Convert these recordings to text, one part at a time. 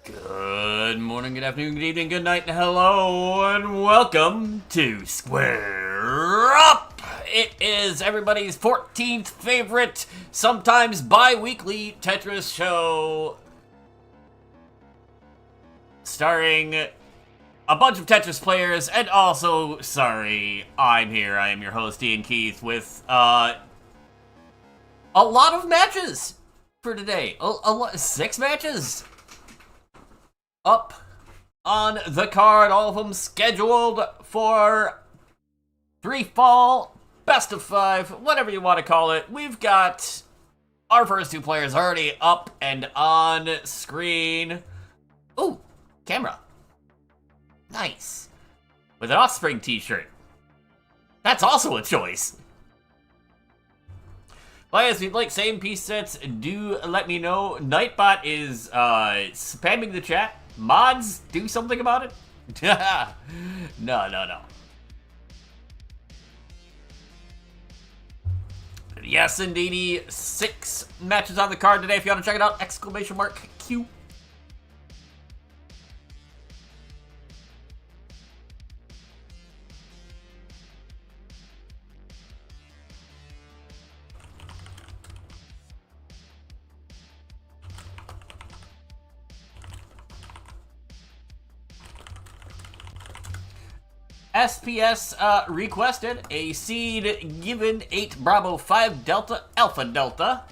Good morning, good afternoon, good evening, good night, and hello, and welcome to Square Up! It is everybody's 14th favorite, sometimes bi-weekly Tetris show, starring a bunch of Tetris players, and also, sorry, I'm here, I am your host, Iankeith, with, a lot of matches for today. 6 matches up on the card, all of them scheduled for 3 fall, best of 5, whatever you want to call it. We've got our first 2 players already up and on screen. Ooh, camera. Nice. With an Offspring t-shirt. That's also a choice. Players, if you'd like same piece sets, do let me know. Nightbot is spamming the chat. Mods, do something about it? No. Yes, indeedy. 6 matches on the card today. If you want to check it out, exclamation mark Q. SPS requested a seed given 8 Bravo 5 Delta Alpha Delta.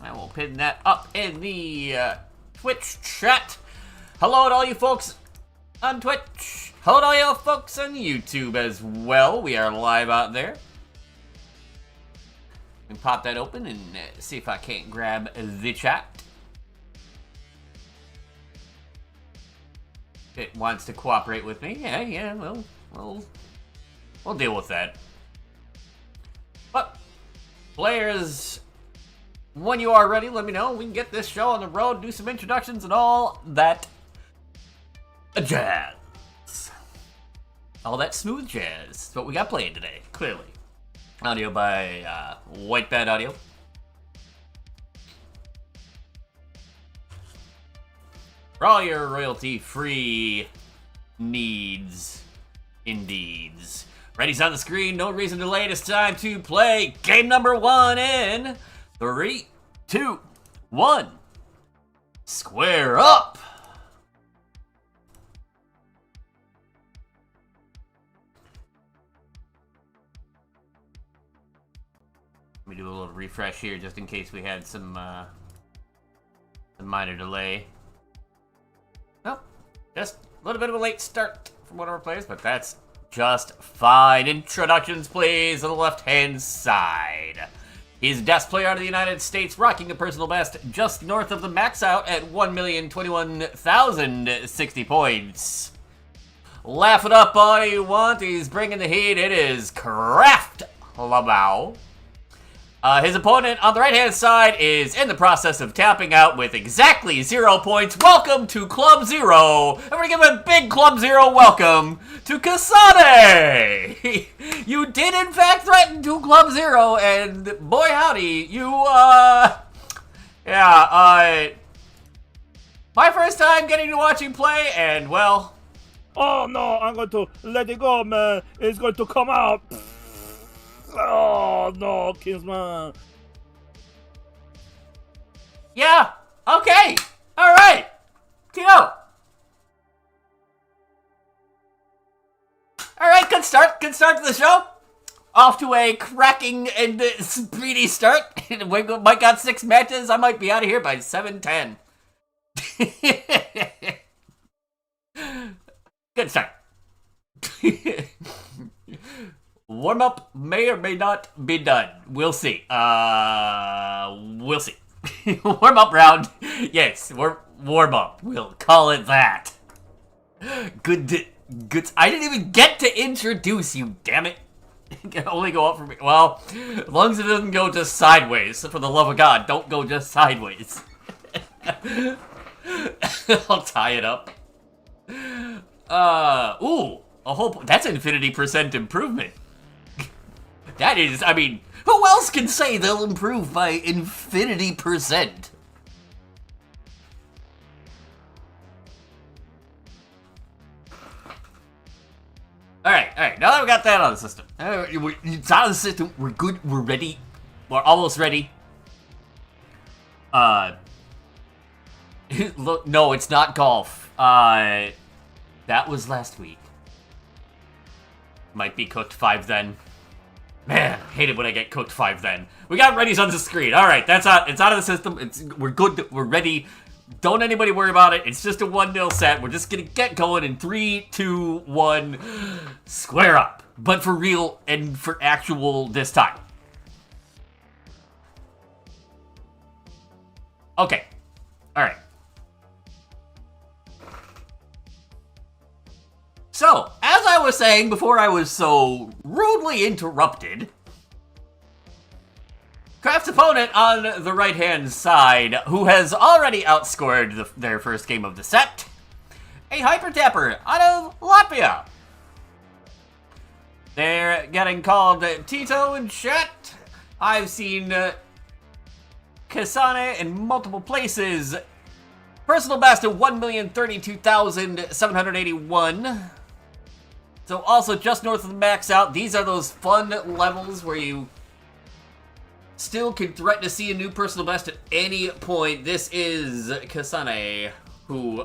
I will pin that up in the Twitch chat. Hello to all you folks on Twitch. Hello to all you folks on YouTube as well. We are live out there. Let me pop that open and see if I can't grab the chat. It wants to cooperate with me. Yeah, we'll deal with that. But, players, when you are ready, let me know. We can get this show on the road, do some introductions and all that jazz. All that smooth jazz. That's what we got playing today, clearly. Audio by White Bad Audio. For all your royalty-free needs, indeeds. Ready's on the screen, no reason to delay. It's time to play game number 1 in 3, 2, 1. Square up! Let me do a little refresh here just in case we had some minor delay. Well, just a little bit of a late start from one of our players, but that's just fine. Introductions, please, on the left-hand side. He's the best player out of the United States, rocking a personal best just north of the max out at 1,021,060 points. Laugh it up all you want. He's bringing the heat. It is Kraft Labau. His opponent on the right-hand side is in the process of tapping out with exactly 0 points. Welcome to Club Zero. I'm gonna give a big Club Zero welcome to Kasane. You did in fact threaten to Club Zero, and boy howdy, you, my first time getting to watch him play, and well. Oh no, I'm going to let it go, man. It's going to come out. Oh no, Kingsman. Yeah, okay, alright, Tino. Alright, good start to the show. Off to a cracking and speedy start. We might got 6 matches, I might be out of here by 7:10. Good start. Warm-up may or may not be done. We'll see. We'll see. Warm-up round. Yes, warm-up. We'll call it that. Good. I didn't even get to introduce you, damn it. It can only go up for me. Well, as long as it doesn't go just sideways. For the love of God, don't go just sideways. I'll tie it up. Ooh. That's infinity % improvement. That is, I mean, who else can say they'll improve by infinity %? we got that out of the system. It's out of the system. We're good. We're ready. We're almost ready. Look, no, it's not golf. That was last week. Might be cooked 5 then. Man, I hate it when I get cooked 5 then. We got readies on the screen. All right, that's out. It's out of the system. We're good. We're ready. Don't anybody worry about it. It's just a 1-0 set. We're just gonna get going in 3, 2, 1. Square up, but for real and for actual this time. Okay. All right. So, as I was saying before I was so rudely interrupted, Kraft's opponent on the right-hand side, who has already outscored their first game of the set, a Hyper Tapper out of Latvia. They're getting called Tito in chat. I've seen Kasane in multiple places. Personal best of 1,032,781. So also just north of the max out. These are those fun levels where you still can threaten to see a new personal best at any point. This is Kasane, who,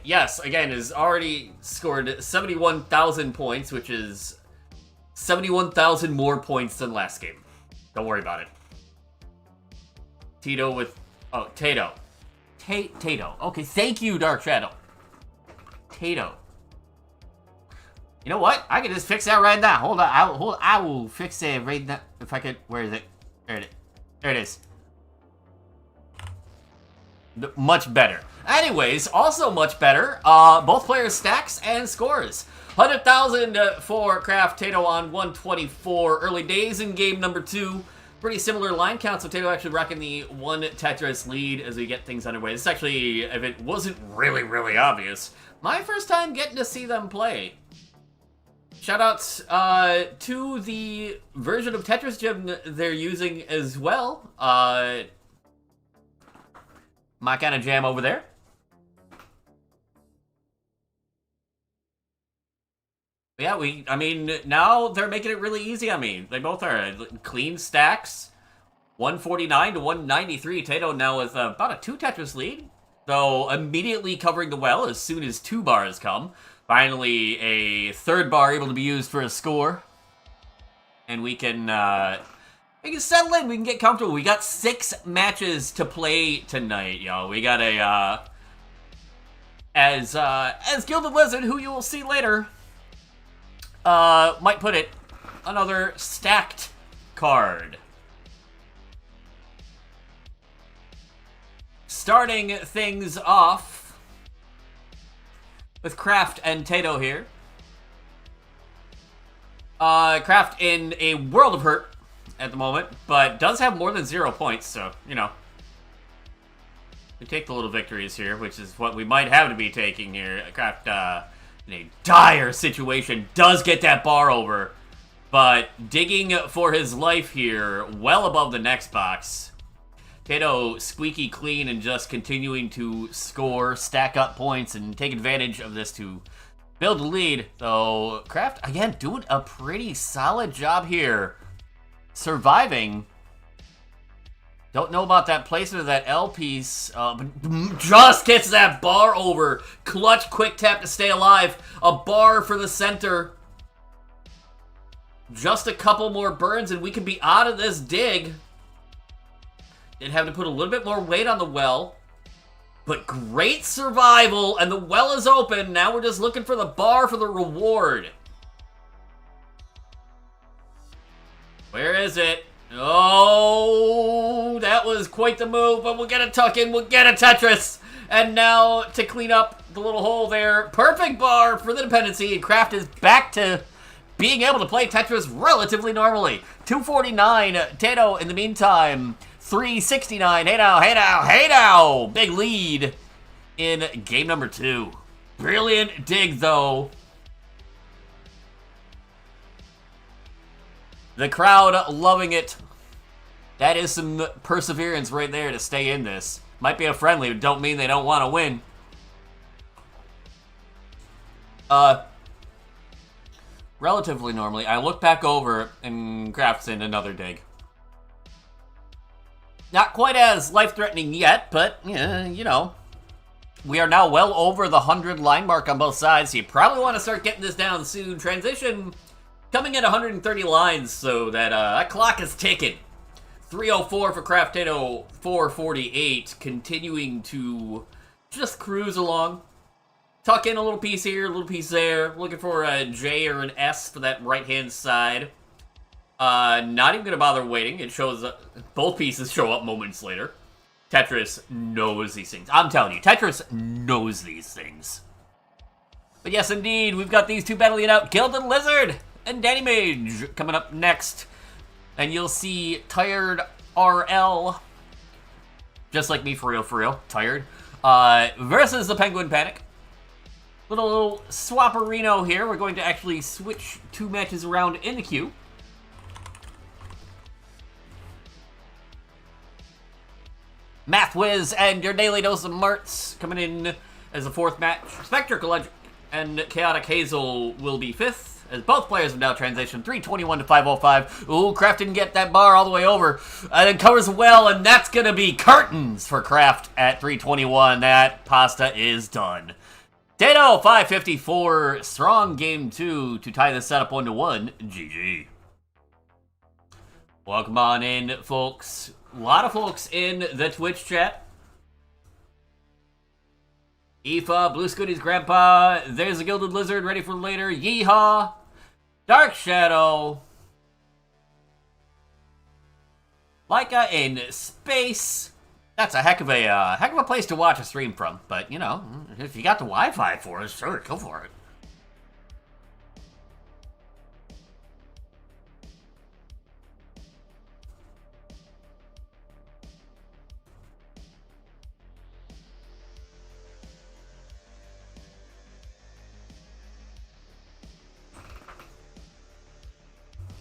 yes, again, has already scored 71,000 points, which is 71,000 more points than last game. Don't worry about it. Tito with, oh, Tato. Tato. Okay, thank you, Dark Shadow. Tato. You know what? I can just fix that right now. Hold on. I will fix it right now. If I could. Where is it? There it is. Much better. Anyways, also much better. Both players' stacks and scores. 100,000 for Kraft. Tato on 124. Early days in game number 2. Pretty similar line count, so Tato actually rocking the 1 Tetris lead as we get things underway. This actually, if it wasn't really, really obvious, my first time getting to see them play. Shoutouts to the version of Tetris Gym they're using as well. My kind of jam over there. Yeah, I mean, now they're making it really easy on me. They both are clean stacks. 149 to 193. Tato now with about a 2 Tetris lead, though immediately covering the well as soon as 2 bars come. Finally, a 3rd bar able to be used for a score. And we can settle in, we can get comfortable. We got 6 matches to play tonight, y'all. We got a, as Gilded Lizard, who you will see later, might put it, another stacked card. Starting things off with Kraft and Tato here. Kraft in a world of hurt at the moment, but does have more than 0 points, so, you know. We take the little victories here, which is what we might have to be taking here. Kraft, in a dire situation, does get that bar over, but digging for his life here, well above the next box. Tato squeaky clean and just continuing to score, stack up points, and take advantage of this to build a lead. Though Kraft, again, doing a pretty solid job here. Surviving. Don't know about that placement of that L piece, but just gets that bar over. Clutch quick tap to stay alive. A bar for the center. Just a couple more burns and we can be out of this dig. Did have to put a little bit more weight on the well. But great survival, and the well is open. Now we're just looking for the bar for the reward. Where is it? Oh, that was quite the move, but we'll get a tuck in, we'll get a Tetris. And now to clean up the little hole there, perfect bar for the dependency, and Kraft is back to being able to play Tetris relatively normally. 249, Tato in the meantime, 369, hey now, big lead in game number 2. Brilliant dig though. The crowd loving it. That is some perseverance right there to stay in this. Might be a friendly, but don't mean they don't want to win. relatively normally. I look back over and Kraft's in another dig. Not quite as life-threatening yet, but, you know. We are now well over the 100 line mark on both sides, so you probably want to start getting this down soon. Transition coming at 130 lines, so that clock is ticking. 304 for Kraft, Tato 448, continuing to just cruise along. Tuck in a little piece here, a little piece there. Looking for a J or an S for that right-hand side. Not even going to bother waiting. It shows both pieces show up moments later. Tetris knows these things. I'm telling you, Tetris knows these things. But yes, indeed, we've got these two battling it out. Gilded Lizard and Danny Mage coming up next. And you'll see Tired RL, just like me, for real, tired, versus the Penguin Panic. Little swapperino here. We're going to actually switch two matches around in the queue. Math Wiz and your daily dose of Marts coming in as the fourth match. Spectric Electric and Chaotic Hazel will be fifth, as both players have now transitioned 321 to 505. Ooh, Kraft didn't get that bar all the way over. And it covers well, and that's going to be curtains for Kraft at 321. That pasta is done. Tato 554. Strong game 2 to tie the setup 1-1. GG. Welcome on in, folks. A lot of folks in the Twitch chat. Aoife, Blue Scooty's grandpa. There's a Gilded Lizard ready for later. Yeehaw. Dark Shadow. Leica in space. That's a heck of a place to watch a stream from. But, you know, if you got the Wi-Fi for it, sure, go for it.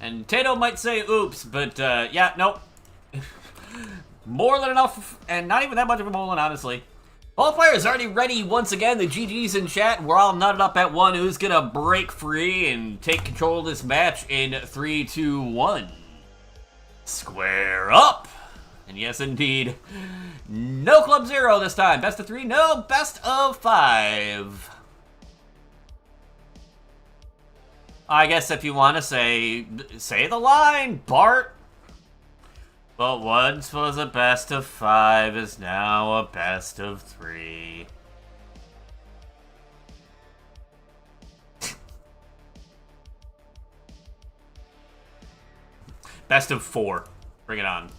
And Tato might say oops, but yeah, nope. More than enough, and not even that much of a moment, honestly. Both players already ready once again. The GG's in chat. We're all nutted up at one. Who's gonna break free and take control of this match in 3, 2, 1? Square up! And yes, indeed, no Club Zero this time. Best of 3? No, best of 5. I guess if you want to say the line, Bart. But once was a best of 5 is now a best of 3. Best of 4. Bring it on.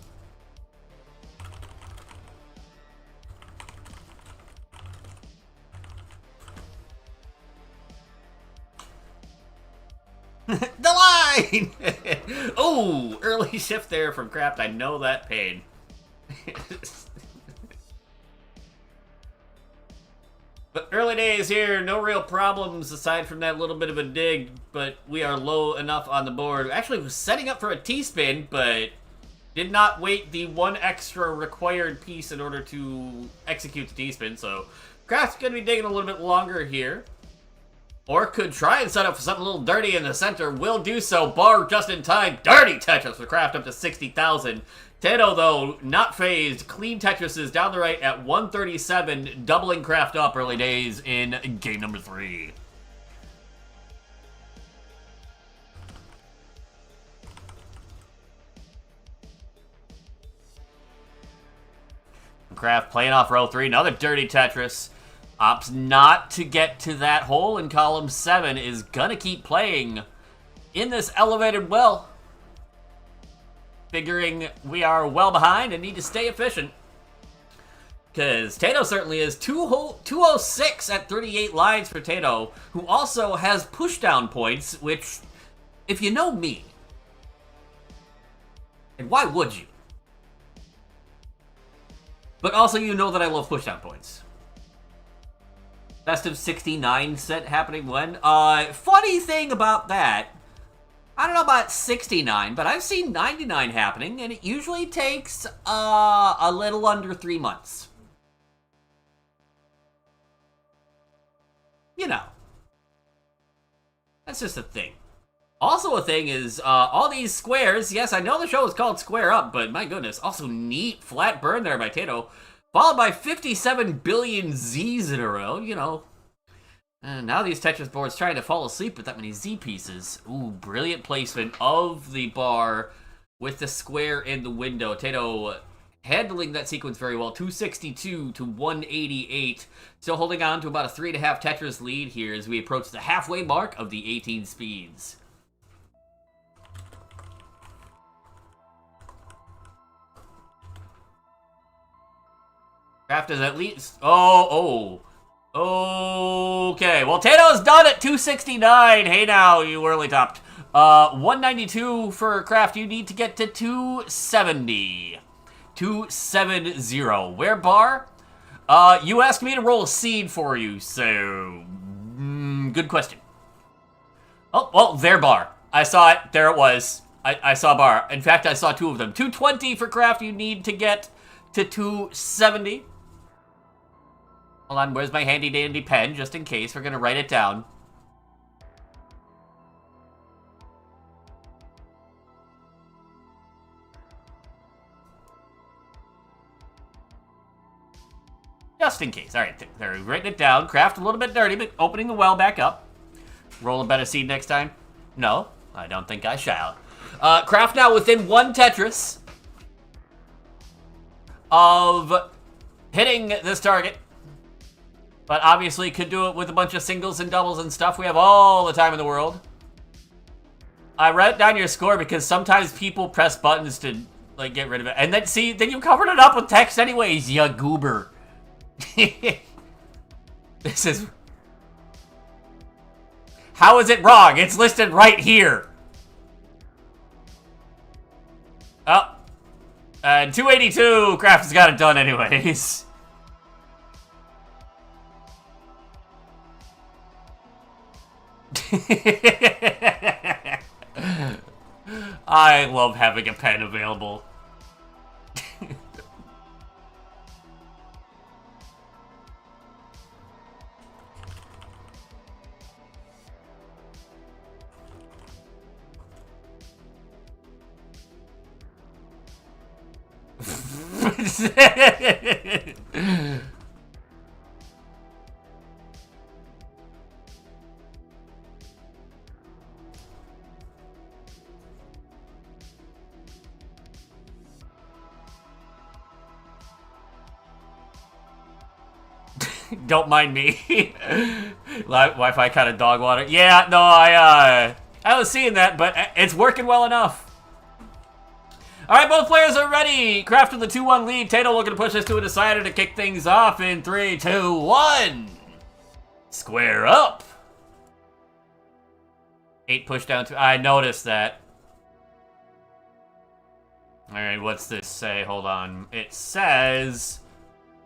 The line! Oh, early shift there from Kraft. I know that pain. But early days here, no real problems aside from that little bit of a dig, but we are low enough on the board. Actually, was setting up for a T-spin, but did not wait the one extra required piece in order to execute the T-spin, so Kraft's going to be digging a little bit longer here. Or could try and set up for something a little dirty in the center. Will do so. Bar just in time. Dirty Tetris for Kraft up to 60,000. Tato, though, not phased. Clean Tetris is down the right at 137. Doubling Kraft up early days in game number 3. Kraft playing off row 3. Another dirty Tetris. Opts not to get to that hole in column 7, is gonna keep playing in this elevated well. Figuring we are well behind and need to stay efficient. Because Tato certainly is 206 at 38 lines for Tato, who also has pushdown points, which, if you know me, and why would you? But also you know that I love pushdown points. Best of 69 set happening when? Funny thing about that, I don't know about 69, but I've seen 99 happening, and it usually takes a little under 3 months. You know. That's just a thing. Also a thing is, all these squares, yes, I know the show is called Square Up, but my goodness, also neat flat burn there by Tato, followed by 57 billion Z's in a row, you know. And now these Tetris boards trying to fall asleep with that many Z pieces. Ooh, brilliant placement of the bar with the square in the window. Tato handling that sequence very well. 262 to 188. Still holding on to about a 3.5 Tetris lead here as we approach the halfway mark of the 18 speeds. Kraft is at least... Okay, well, Tato's done at 269. Hey now, you early topped. 192 for Kraft. You need to get to 270. 270. Where bar? You asked me to roll a seed for you, so... good question. Oh, well, there bar. I saw it. There it was. I saw bar. In fact, I saw two of them. 220 for Kraft. You need to get to 270. Hold on, where's my handy-dandy pen, just in case? We're going to write it down. Just in case. All right, there, writing it down. Kraft a little bit dirty, but opening the well back up. Roll a better seed next time? No, I don't think I shall. Kraft now within one Tetris of hitting this target. But obviously could do it with a bunch of singles and doubles and stuff. We have all the time in the world. I wrote down your score because sometimes people press buttons to like get rid of it. And then see, then you covered it up with text anyways, ya goober. This is... How is it wrong? It's listed right here. Oh. And 282, Kraft has got it done anyways. I love having a pen available. Don't mind me. Wi-Fi kind of dog water. Yeah, no, I was seeing that, but it's working well enough. All right, both players are ready. Kraft with the 2-1 lead. Tato looking to push us to a decider to kick things off in 3, 2, 1. Square up. 8 push down to... I noticed that. All right, what's this say? Hold on. It says...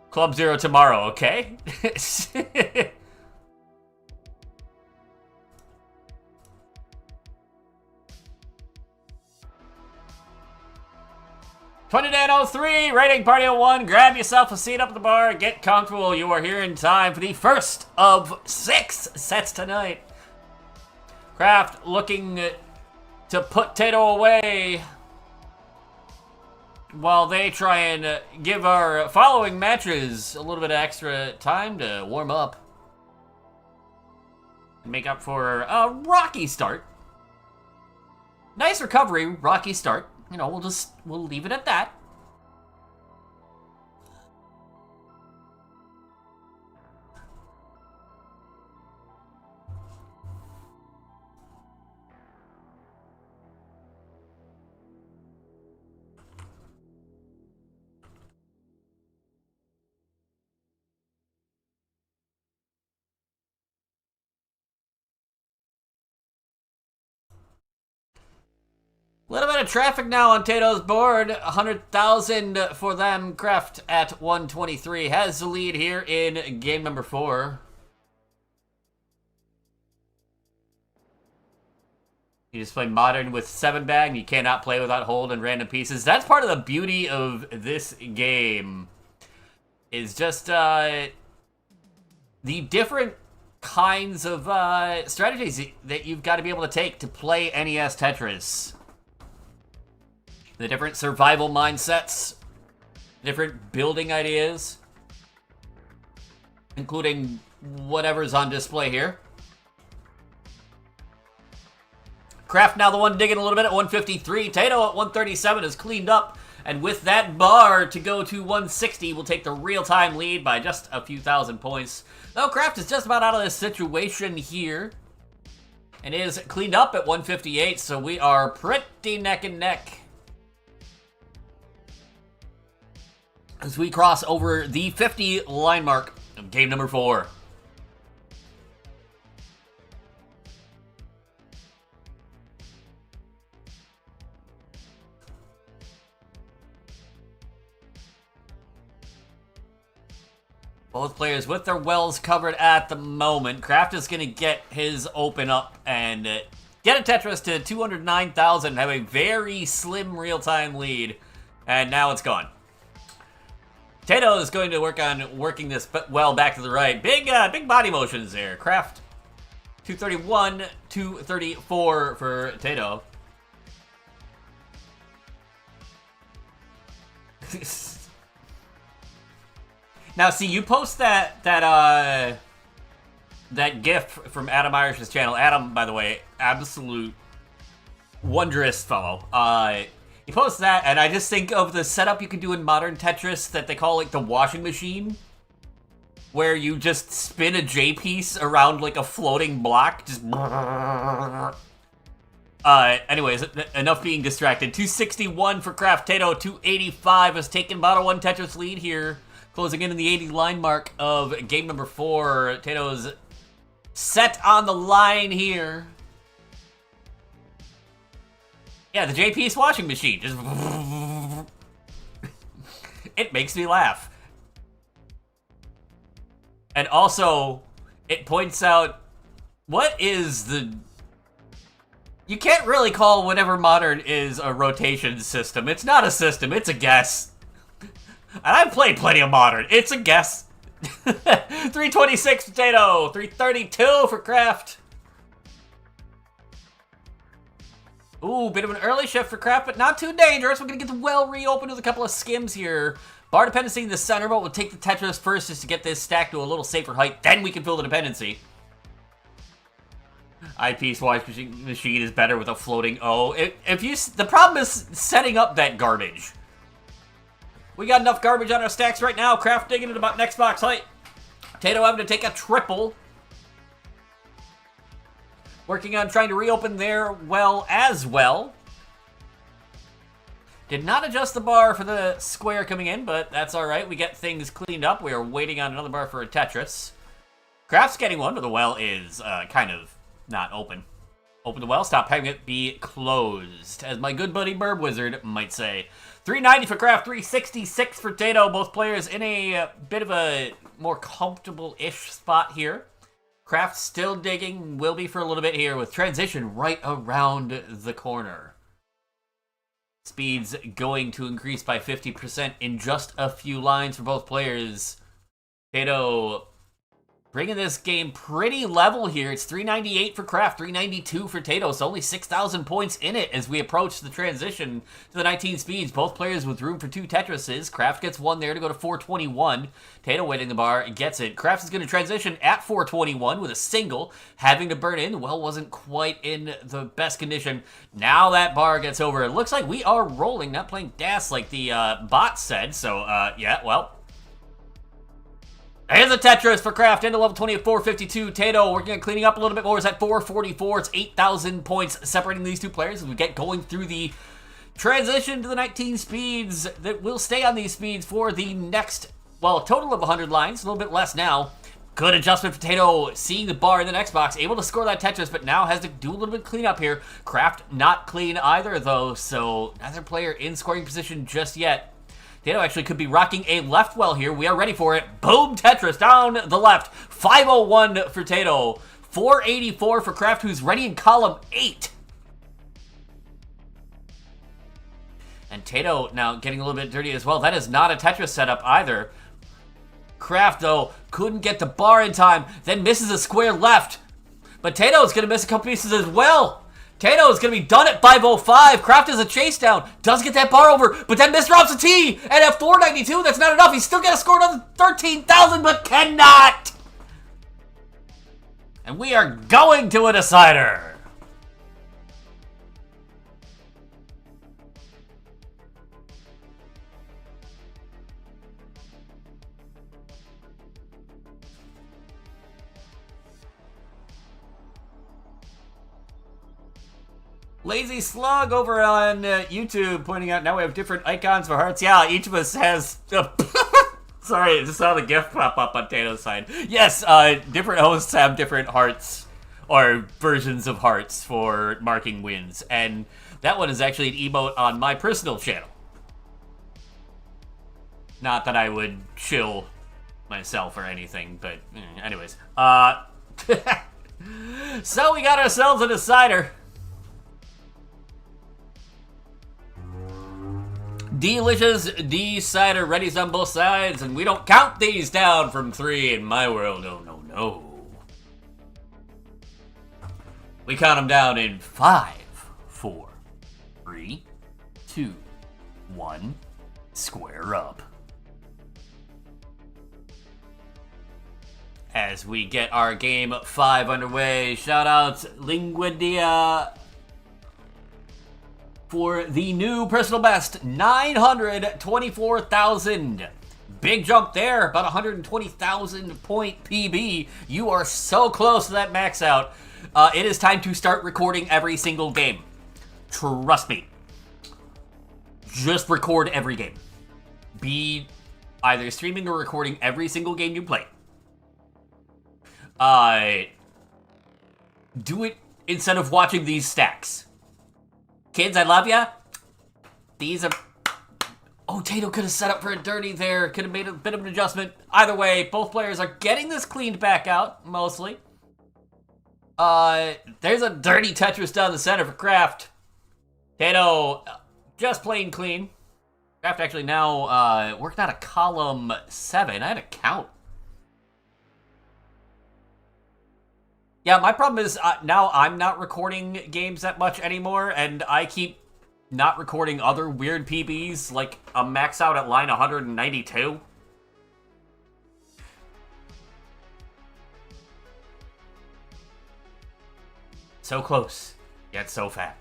Club 0 tomorrow, okay? $20.03, rating party of 1. Grab yourself a seat up at the bar. Get comfortable. You are here in time for the first of 6 sets tonight. Kraft looking to put Tato away while they try and give our following matches a little bit of extra time to warm up and make up for a rocky start. Nice recovery, rocky start. You know, we'll leave it at that. A little bit of traffic now on Tato's board. 100,000 for them. Kraft at 123 has the lead here in game number 4. You just play Modern with 7-bag. You cannot play without hold and random pieces. That's part of the beauty of this game. Is just the different kinds of strategies that you've got to be able to take to play NES Tetris. The different survival mindsets, different building ideas, including whatever's on display here. Kraft now the one digging a little bit at 153. Tato at 137 is cleaned up. And with that bar to go to 160, we'll take the real-time lead by just a few thousand points. Though Kraft is just about out of this situation here. And is cleaned up at 158, so we are pretty neck and neck. As we cross over the 50 line mark of game number 4. Both players with their wells covered at the moment. Kraft is going to get his open up and get a Tetris to 209,000 and have a very slim real-time lead. And now it's gone. Tato is going to work on working this well back to the right. Big body motions there. Kraft 231, 234 for Tato. Now, see, you post that GIF from Adam Irish's channel. Adam, by the way, absolute wondrous fellow. He posts that, and I just think of the setup you can do in modern Tetris that they call like the washing machine, where you just spin a J-piece around like a floating block. Just. Anyways, enough being distracted. 261 for Kraft. Tato 285 has taken about a 1 Tetris lead here. Closing in the 80 line mark of game number 4. Tato's set on the line here. Yeah, the J-piece washing machine. Just it makes me laugh. And also, it points out, what is the... You can't really call whatever modern is a rotation system. It's not a system, it's a guess. And I've played plenty of modern. It's a guess. 326 for Tato. 332 for Kraft. Ooh, bit of an early shift for Kraft, but not too dangerous. We're going to get the well reopened with a couple of skims here. Bar dependency in the center, but we'll take the Tetris first just to get this stack to a little safer height. Then we can fill the dependency. Eyepiece washing machine is better with a floating O. The problem is setting up that garbage. We got enough garbage on our stacks right now. Kraft digging at about next box height. Tato having to take a triple. Working on trying to reopen their well as well. Did not adjust the bar for the square coming in, but that's alright. We get things cleaned up. We are waiting on another bar for a Tetris. Kraft's getting one, but the well is kind of not open. Open the well, stop having it be closed, as my good buddy Burb Wizard might say. 390 for Kraft, 366 for Tato. Both players in a bit of a more comfortable-ish spot here. Kraft still digging, will be for a little bit here, with transition right around the corner. Speeds going to increase by 50% in just a few lines for both players. Tato bringing this game pretty level here. It's 398 for Kraft, 392 for Tato. So only 6,000 points in it as we approach the transition to the 19 speeds. Both players with room for 2 Tetrises. Kraft gets one there to go to 421. Tato waiting the bar and gets it. Kraft is going to transition at 421 with a single, having to burn in. The well wasn't quite in the best condition. Now that bar gets over. It looks like we are rolling, not playing DAS like the bot said. So, yeah, well. Here's a Tetris for Kraft into level 20 at 452. Tato working on cleaning up a little bit more. Is at 444. It's 8,000 points separating these two players as we get going through the transition to the 19 speeds that will stay on these speeds for the next, well, a total of 100 lines. A little bit less now. Good adjustment for Tato, seeing the bar in the next box. Able to score that Tetris, but now has to do a little bit of cleanup here. Kraft not clean either, though, so neither player in scoring position just yet. Tato actually could be rocking a left well here. We are ready for it. Boom, Tetris down the left. 501 for Tato. 484 for Kraft, who's ready in column 8. And Tato now getting a little bit dirty as well. That is not a Tetris setup either. Kraft, though, couldn't get the bar in time, then misses a square left. But Tato's going to miss a couple pieces as well. Tato is going to be done at 5:05. Kraft has a chase down. Does get that bar over, but then misdrops a T. And at 492, that's not enough. He's still got to score another 13,000, but cannot. And we are going to a decider. Lazy Slug over on YouTube pointing out now we have different icons for hearts. Yeah, each of us has... Sorry, I just saw the GIF pop up on Tato's side. Yes, different hosts have different hearts or versions of hearts for marking wins. And that one is actually an emote on my personal channel. Not that I would chill myself or anything, but anyways. So we got ourselves a decider. Delicious D-cider ready's on both sides, and we don't count these down from 3 in my world. Oh, no, no. We count them down in 5, 4, 3, 2, 1. Square up. As we get our game 5 underway, shout out Linguidia for the new personal best, 924,000. Big jump there, about 120,000 point PB. You are so close to that max out. It is time to start recording every single game. Trust me. Just record every game. Be either streaming or recording every single game you play. Do it instead of watching these stacks. Kids, I love ya. These are... Oh, Tato could have set up for a dirty there. Could have made a bit of an adjustment. Either way, both players are getting this cleaned back out, mostly. There's a dirty Tetris down the center for Kraft. Tato, just plain clean. Kraft actually now working out a column 7. I had to count. Yeah, my problem is now I'm not recording games that much anymore, and I keep not recording other weird PBs, like a max out at line 192. So close, yet so fat.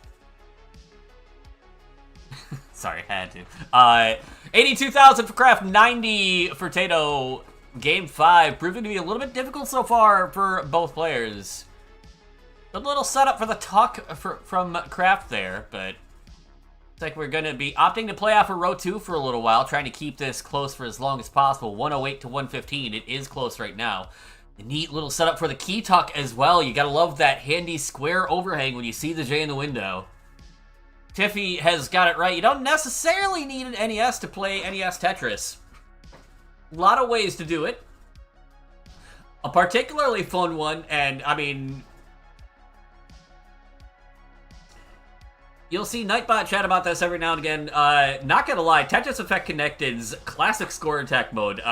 Sorry, I had to. 82,000 for Kraft, 90 for Tato. Game 5 proving to be a little bit difficult so far for both players. A little setup for the talk from Kraft there, but it's like we're going to be opting to play off of row 2 for a little while, trying to keep this close for as long as possible. 108 to 115. It is close right now. A neat little setup for the key tuck as well. You got to love that handy square overhang when you see the J in the window. Tiffy has got it right. You don't necessarily need an NES to play NES Tetris. A lot of ways to do it. A particularly fun one, and I mean, you'll see Nightbot chat about this every now and again. Not gonna lie, Tetris Effect Connected's classic score attack mode,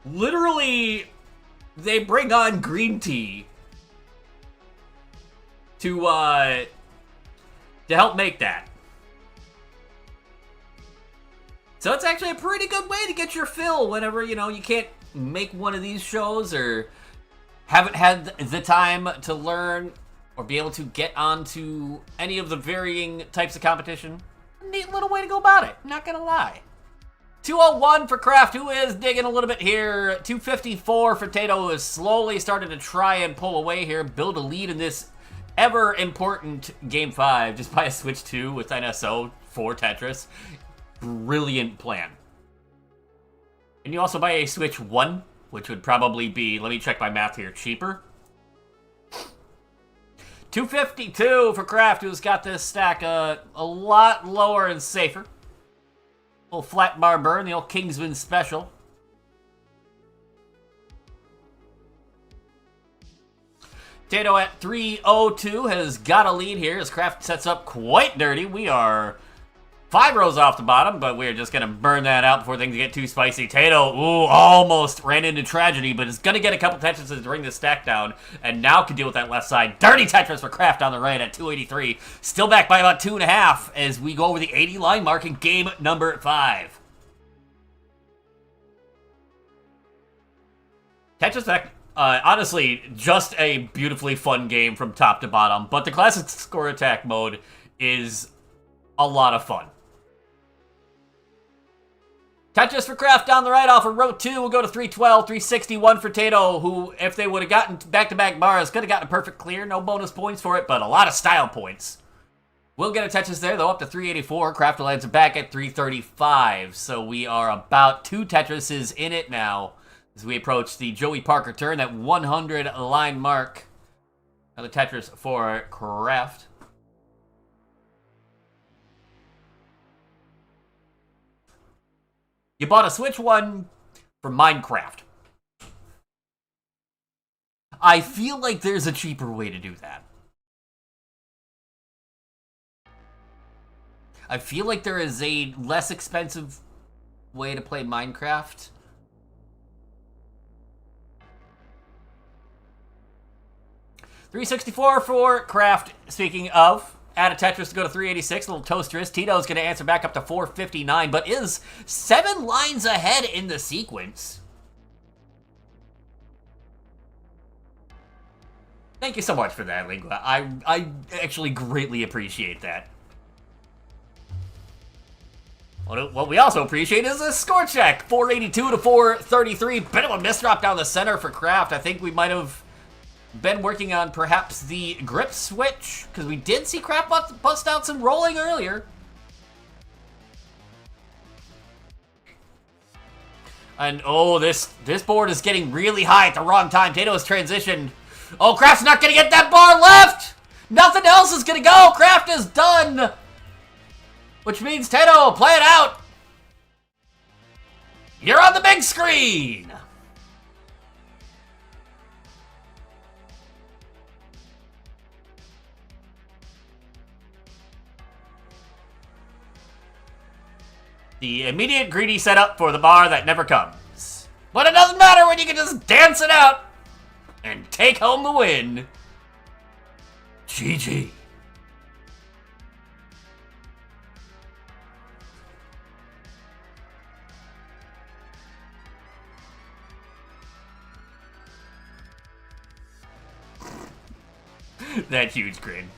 literally, they bring on green tea to help make that. So it's actually a pretty good way to get your fill whenever, you know, you can't make one of these shows or haven't had the time to learn or be able to get onto any of the varying types of competition. Neat little way to go about it, not gonna lie. 201 for Kraft, who is digging a little bit here. 254 for Tato, who is slowly starting to try and pull away here, build a lead in this ever important Game 5 just by a Switch 2 with NSO for Tetris. Brilliant plan. And you also buy a Switch 1, which would probably be, let me check my math here, cheaper. 252 for Kraft, who's got this stack a lot lower and safer. Little flat bar burn, the old Kingsman special. Tato at 302 has got a lead here as Kraft sets up quite dirty. We are 5 rows off the bottom, but we're just going to burn that out before things get too spicy. Tato, ooh, almost ran into tragedy, but is going to get a couple Tetrises during this stack down, and now can deal with that left side. Dirty Tetris for Kraft on the right at 283. Still back by about 2.5 as we go over the 80 line mark in game number 5. Tetris back. Honestly, just a beautifully fun game from top to bottom, but the classic score attack mode is a lot of fun. Tetris for Kraft down the right off of row 2. We'll go to 312, 361 for Tato, who, if they would have gotten back-to-back bars, could have gotten a perfect clear. No bonus points for it, but a lot of style points. We'll get a Tetris there, though, up to 384. Kraft lands it back at 335, so we are about 2 Tetrises in it now as we approach the Joey Parker turn, that 100 line mark. Another Tetris for Kraft. You bought a Switch one for Minecraft. I feel like there's a cheaper way to do that. I feel like there is a less expensive way to play Minecraft. $364 for Kraft. Speaking of, add a Tetris to go to 386. A little toasterist. Tito's going to answer back up to 459, but is 7 lines ahead in the sequence. Thank you so much for that, Lingua. I actually greatly appreciate that. What we also appreciate is a score check. 482 to 433. Bit of a misdrop down the center for Kraft. I think we might have been working on perhaps the grip switch, because we did see Kraft bust out some rolling earlier. And oh, this board is getting really high at the wrong time. Tato's transitioned. Oh, Kraft's not going to get that bar left! Nothing else is going to go! Kraft is done! Which means, Tato, play it out! You're on the big screen! The immediate greedy setup for the bar that never comes. But it doesn't matter when you can just dance it out and take home the win. GG. That huge grin.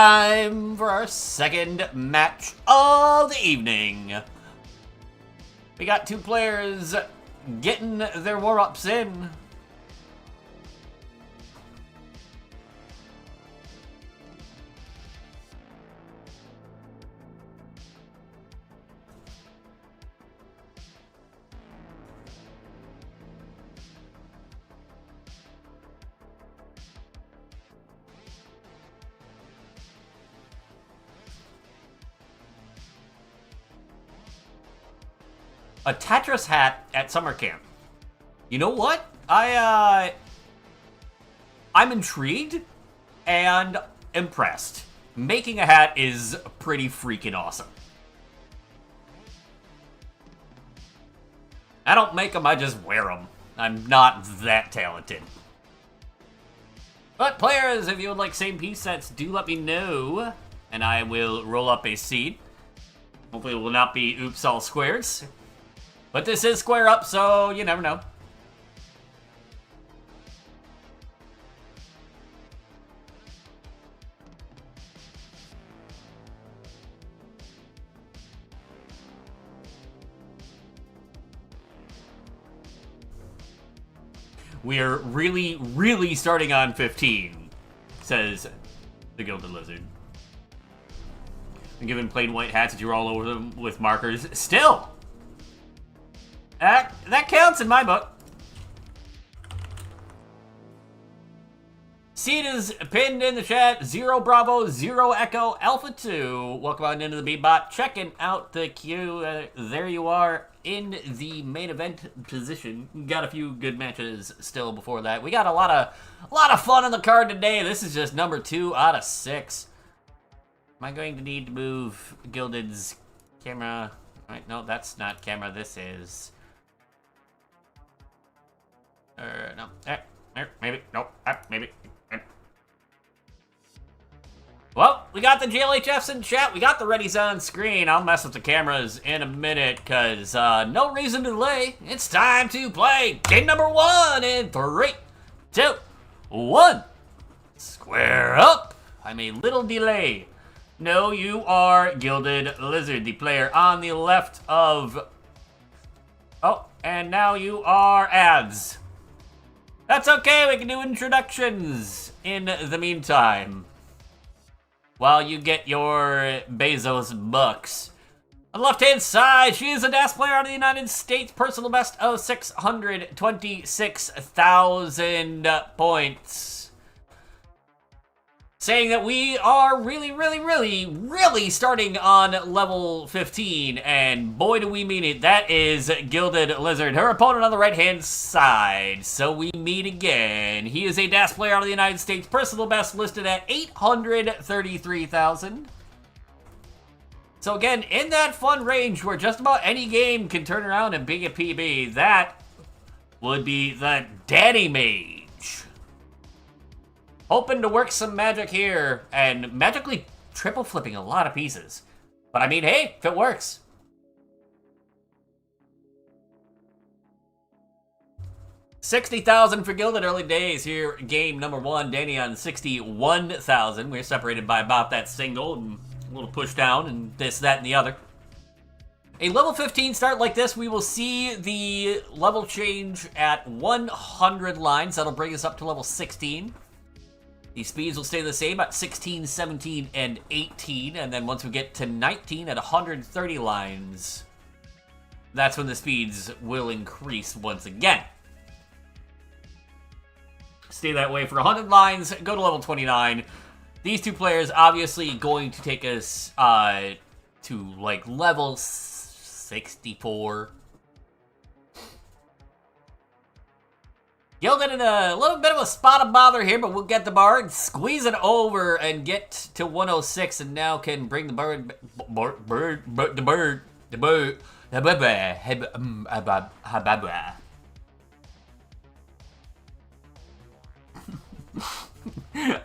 time for our second match of the evening. We got two players getting their warm-ups in. A Tetris hat at summer camp. You know what? I'm intrigued and impressed. Making a hat is pretty freaking awesome. I don't make them, I just wear them. I'm not that talented. But players, if you would like same piece sets, do let me know, and I will roll up a seed. Hopefully it will not be oops all squares. But this is square up, so you never know. We are really, really starting on 15, says the Gilded Lizard. And given plain white hats that you're all over them with markers, still! That counts in my book. Seed is pinned in the chat. 0 Bravo, 0 Echo, Alpha 2. Welcome on into the B-Bot. Checking out the queue. There you are in the main event position. Got a few good matches still before that. We got a lot of fun on the card today. This is just number 2 out of 6. Am I going to need to move Gilded's camera? All right, no, that's not camera. This is... no. Maybe. Nope. Maybe. Well, we got the GLHFs in chat. We got the readies on screen. I'll mess with the cameras in a minute because no reason to delay. It's time to play game number 1 in 3, 2, 1. Square up. I'm a little delay. No, you are Gilded Lizard, the player on the left of... Oh, and now you are ads. That's okay, we can do introductions in the meantime. While you get your Bezos bucks. On the left-hand side, she is a DAS player out of the United States. Personal best of 626,000 points. Saying that we are really starting on level 15, and boy do we mean it. That is Gilded Lizard, her opponent on the right-hand side. So we meet again. He is a DAS player out of the United States, personal best listed at 833,000. So again, in that fun range where just about any game can turn around and be a PB, that would be the Danny Mage. Hoping to work some magic here, and magically triple flipping a lot of pieces. But I mean, hey, if it works. $60,000 for Gilded early days here. Game number 1, Danny on 61,000. We're separated by about that single and a little push down and this, that, and the other. A level 15 start like this, we will see the level change at 100 lines. That'll bring us up to level 16. The speeds will stay the same at 16, 17, and 18. And then once we get to 19 at 130 lines, that's when the speeds will increase once again. Stay that way for 100 lines, go to level 29. These two players obviously going to take us to like level 64. Gilded in a little bit of a spot of bother here, but we'll get the bird, squeeze it over, and get to 106, and now can bring the bird,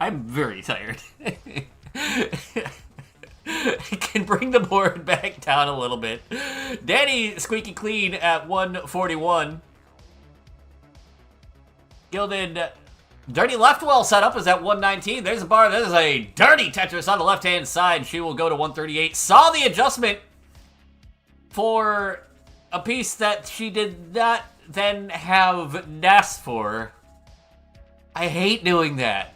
I'm very tired. Can bring the board back down a little bit. Danny squeaky clean at 141. Gilded Dirty left well setup is at 119. There's a bar. There's a dirty Tetris on the left-hand side. She will go to 138. Saw the adjustment for a piece that she did not then have asked for. I hate doing that.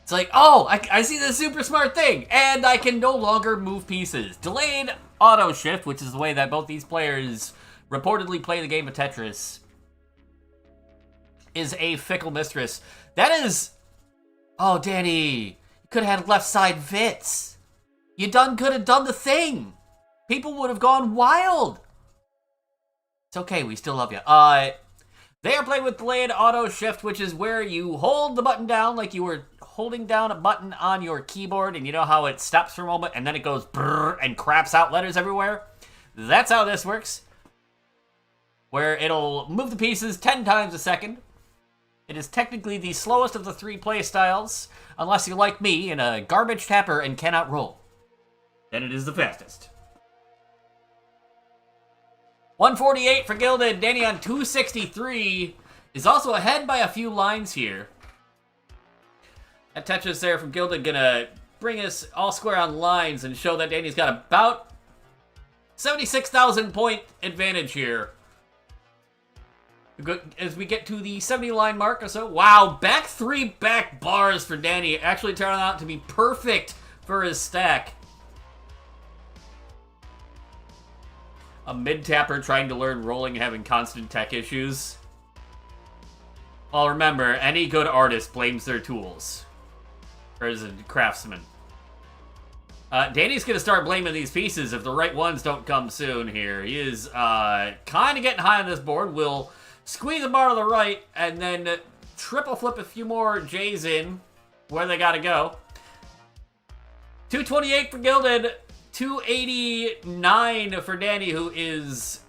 It's like, oh, I see this super smart thing, and I can no longer move pieces. Delayed auto shift, which is the way that both these players reportedly play the game of Tetris, is a fickle mistress. That is... Oh, Danny, you could have had left side Vits. You could have done the thing. People would have gone wild. It's okay, we still love you. They are playing with delayed auto shift, which is where you hold the button down like you were holding down a button on your keyboard, and you know how it stops for a moment and then it goes brrr and craps out letters everywhere? That's how this works. Where it'll move the pieces 10 times a second. It is technically the slowest of the 3 play styles, unless you're like me and a garbage tapper and cannot roll. Then it is the fastest. 148 for Gilded. Danny on 263 is also ahead by a few lines here. That Tetris there from Gilded gonna bring us all square on lines and show that Danny's got about 76,000 point advantage here. As we get to the 70 line mark or so. Wow, back 3 back bars for Danny. Actually turning out to be perfect for his stack. A mid-tapper trying to learn rolling and having constant tech issues. Well, remember, any good artist blames their tools. Or is a craftsman. Danny's going to start blaming these pieces if the right ones don't come soon here. He is kind of getting high on this board. Will squeeze the bar to the right and then triple flip a few more J's in where they got to go. 228 for Gilded. 289 for Danny, who is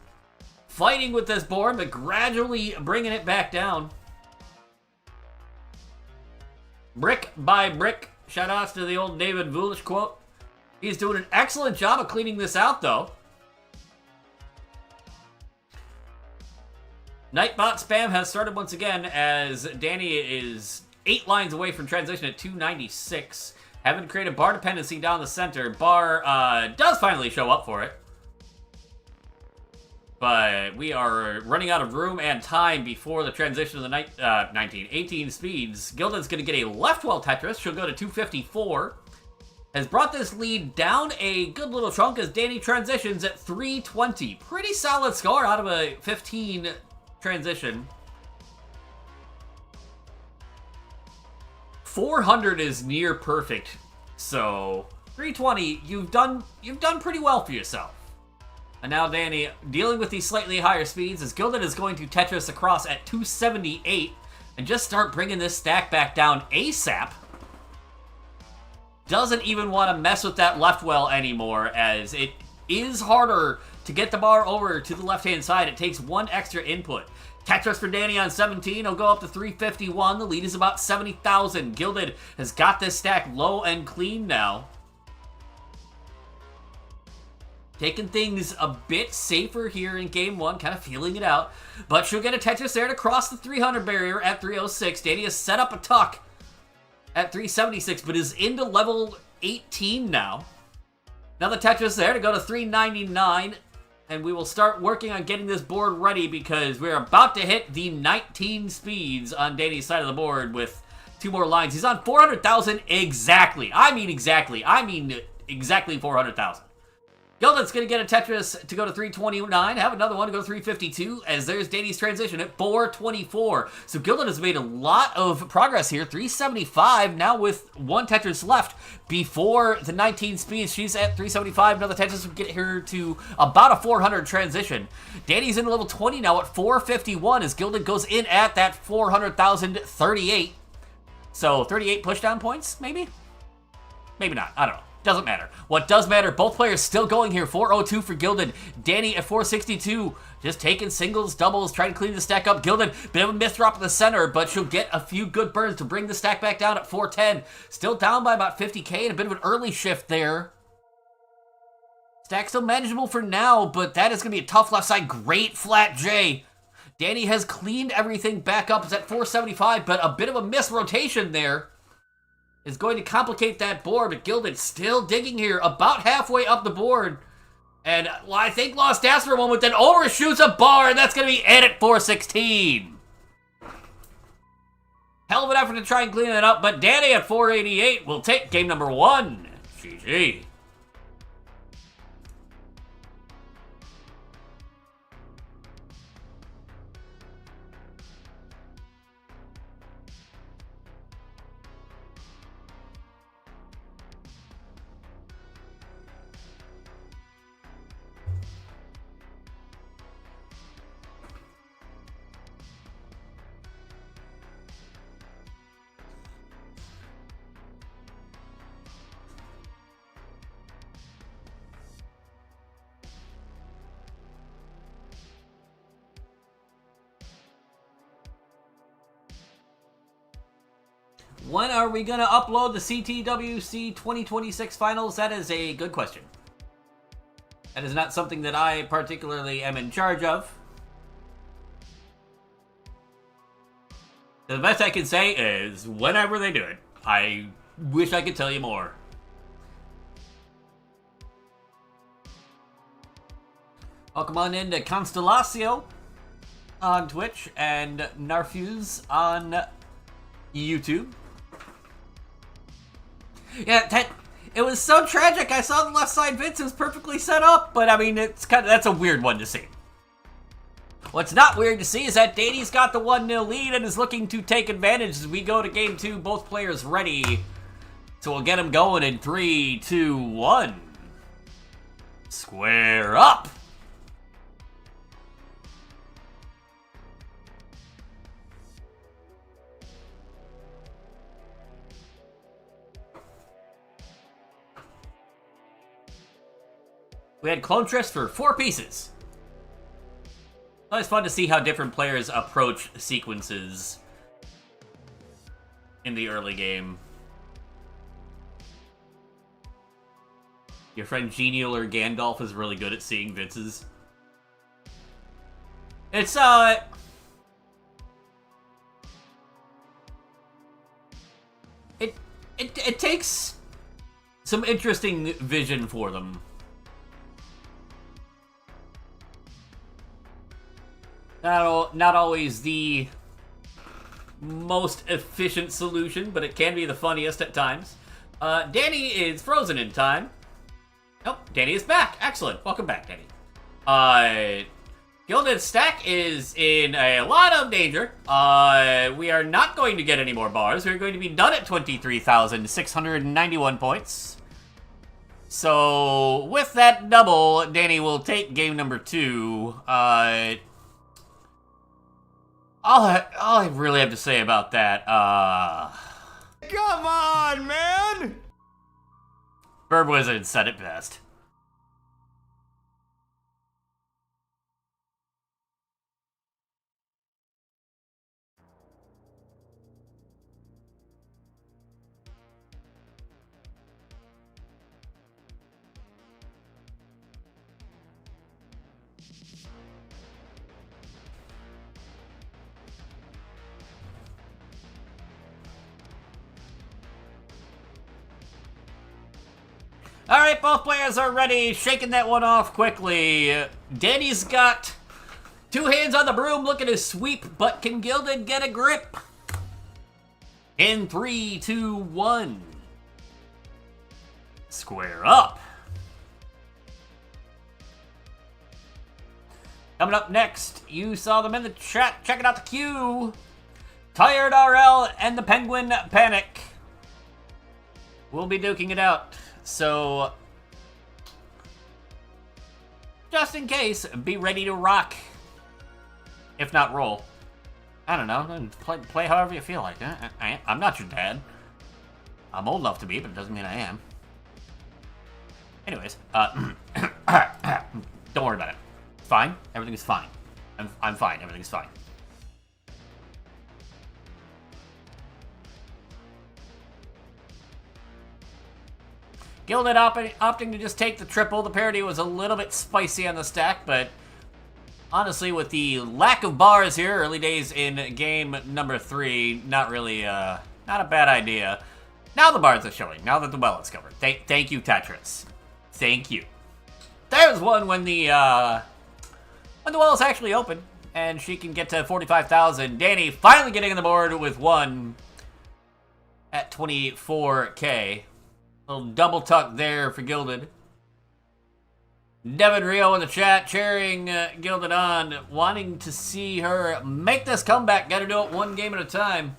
fighting with this board, but gradually bringing it back down. Brick by brick. Shout outs to the old David Vulish quote. He's doing an excellent job of cleaning this out, though. Nightbot spam has started once again as Danny is 8 lines away from transition at 296. Having to create a bar dependency down the center. Bar does finally show up for it. But we are running out of room and time before the transition of the 18 speeds. Gilded's going to get a left well Tetris. She'll go to 254. Has brought this lead down a good little chunk as Danny transitions at 320. Pretty solid score out of a 15 transition. 400 is near perfect, so 320, you've done pretty well for yourself. And now Danny dealing with these slightly higher speeds as Gilded is going to Tetris across at 278 and just start bringing this stack back down ASAP. Doesn't even want to mess with that left well anymore as it is harder to get the bar over to the left-hand side. It takes 1 extra input. Tetris for Danny on 17 will go up to 351. The lead is about 70,000. Gilded has got this stack low and clean now. Taking things a bit safer here in game 1, kind of feeling it out. But she'll get a Tetris there to cross the 300 barrier at 306. Danny has set up a tuck at 376, but is into level 18 now. Another Tetris there to go to 399. And we will start working on getting this board ready because we're about to hit the 19 speeds on Danny's side of the board with 2 more lines. He's on 400,000 exactly. I mean exactly 400,000. Gilded's going to get a Tetris to go to 329. Have another one to go to 352 as there's Danny's transition at 424. So Gilded has made a lot of progress here. 375 now with 1 Tetris left before the 19 speeds. She's at 375. Another Tetris will get her to about a 400 transition. Danny's in level 20 now at 451 as Gilded goes in at that 400,038. So 38 pushdown points, maybe? Maybe not. I don't know. Doesn't matter. What does matter, both players still going here. 402 for Gilded. Danny at 462. Just taking singles, doubles, trying to clean the stack up. Gilded, bit of a myth drop in the center, but she'll get a few good burns to bring the stack back down at 410. Still down by about 50k and a bit of an early shift there. Stack still manageable for now, but that is going to be a tough left side. Great flat J. Danny has cleaned everything back up. It's at 475, but a bit of a misrotation there is going to complicate that board. But Gilded still digging here, about halfway up the board. And well, I think lost gas for a moment, then overshoots a bar, and that's going to be it at 416. Hell of an effort to try and clean it up, but Danny at 488 will take game number 1. GG. When are we going to upload the CTWC 2026 finals? That is a good question. That is not something that I particularly am in charge of. The best I can say is whenever they do it. I wish I could tell you more. Welcome on into Constellatio on Twitch and Narfuse on YouTube. Yeah, it was so tragic. I saw the left side Vince. It was perfectly set up, but I mean, that's a weird one to see. What's not weird to see is that Danny's got the 1-0 lead and is looking to take advantage as we go to game 2. Both players ready. So we'll get him going in 3, 2, 1. Square up. We had Clone Triss for 4 pieces. Well, it's fun to see how different players approach sequences in the early game. Your friend Genial or Gandalf is really good at seeing Vince's. It's, It takes some interesting vision for them. Not always the most efficient solution, but it can be the funniest at times. Danny is frozen in time. Nope, Danny is back. Excellent. Welcome back, Danny. Gilded Stack is in a lot of danger. We are not going to get any more bars. We're going to be done at 23,691 points. So, with that double, Danny will take game number 2. All I really have to say about that, Come on, man! Bird Wizard said it best. Alright, both players are ready, shaking that one off quickly. Danny's got 2 hands on the broom looking to sweep, but can Gilded get a grip? In 3, 2, 1. Square up. Coming up next, you saw them in the chat, checking out the queue. Tired RL and the Penguin Panic. We'll be duking it out. So, just in case, be ready to rock. If not roll. I don't know. Play however you feel like. I'm not your dad. I'm old enough to be, but it doesn't mean I am. Anyways, don't worry about it. It's fine. Everything is fine. I'm fine. Everything's fine. Gilded opting to just take the triple. The parity was a little bit spicy on the stack, but Honestly, with the lack of bars here, early days in game number 3, not really, not a bad idea. Now the bars are showing, now that the well is covered. Thank you, Tetris. Thank you. There's one when the well is actually open, and she can get to 45,000. Danny finally getting on the board with one at 24K. Little double tuck there for Gilded. Devin Rio in the chat cheering Gilded on, wanting to see her make this comeback. Gotta do it one game at a time.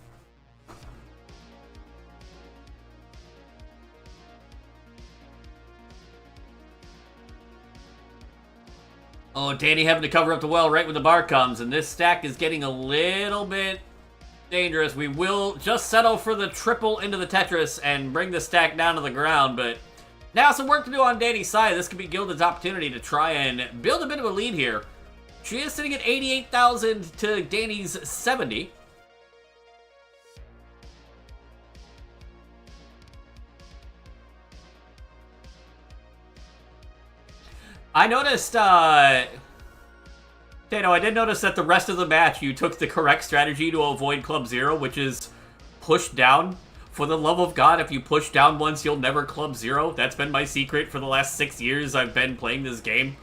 Oh, Danny having to cover up the well right when the bar comes, and this stack is getting a little bit dangerous. We will just settle for the triple into the Tetris and bring the stack down to the ground, but now some work to do on Danny's side. This could be Gilded's opportunity to try and build a bit of a lead here. She is sitting at 88,000 to Danny's 70. I noticed, Dano, I did notice that the rest of the match you took the correct strategy to avoid Club Zero, which is push down. For the love of God, if you push down once, you'll never Club Zero. That's been my secret for the last 6 years I've been playing this game.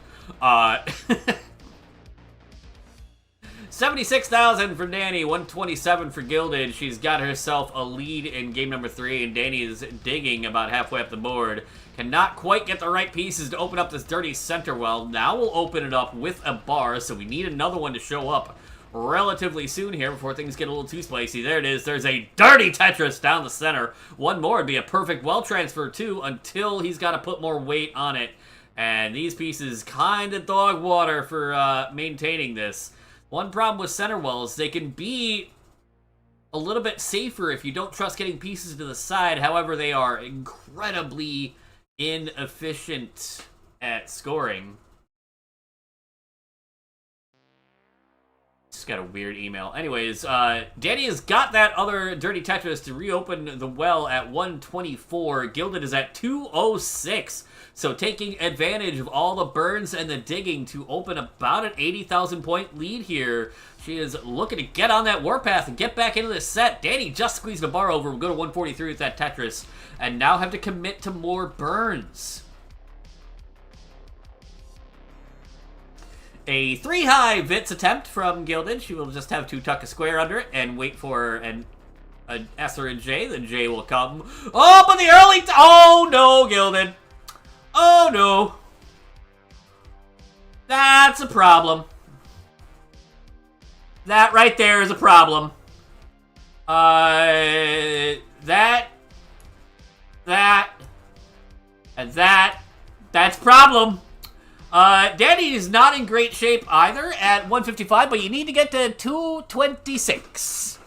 76,000 for Danny, 127 for Gilded. She's got herself a lead in game number 3, and Danny is digging about halfway up the board. Cannot quite get the right pieces to open up this dirty center well. Now we'll open it up with a bar, so we need another one to show up relatively soon here before things get a little too spicy. There it is. There's a dirty Tetris down the center. One more would be a perfect well transfer, too, until he's got to put more weight on it. And these pieces kind of dog water for maintaining this. One problem with center wells, they can be a little bit safer if you don't trust getting pieces to the side. However, they are incredibly inefficient at scoring. Just got a weird email. Anyways, Danny has got that other dirty Tetris to reopen the well at 124. Gilded is at 206. So taking advantage of all the burns and the digging to open about an 80,000 point lead here. She is looking to get on that warpath and get back into this set. Danny just squeezed a bar over. We'll go to 143 with that Tetris. And now have to commit to more burns. A 3-high Vits attempt from Gilded. She will just have to tuck a square under it and wait for an S or a J. The J will come. Oh, but the early... Oh, no, Gilded. Oh, no. That's a problem. That right there is a problem. And that's problem. Danny is not in great shape either at 155, but you need to get to 226.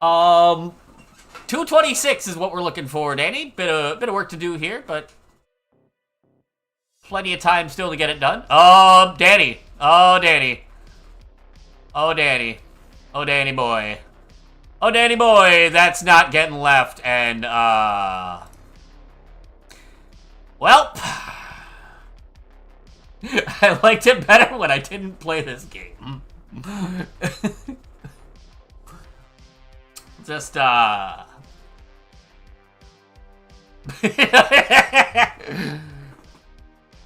226 is what we're looking for, Danny. Bit of work to do here, but plenty of time still to get it done. Danny. Oh, Danny. Oh, Danny. Oh, Danny boy. Oh, Danny boy, that's not getting left, and, well, I liked it better when I didn't play this game. Just,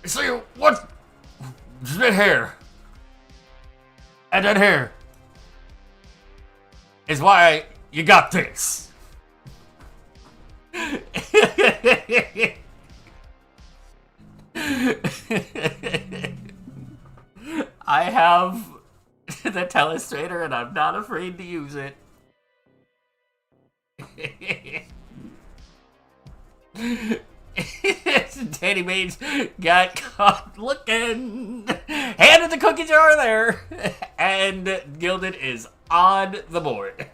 so, what? That hair. And that hair is why you got this. I have the telestrator and I'm not afraid to use it. Danny Maid's got caught looking. Handed the cookie jar there. And Gilded is on the board.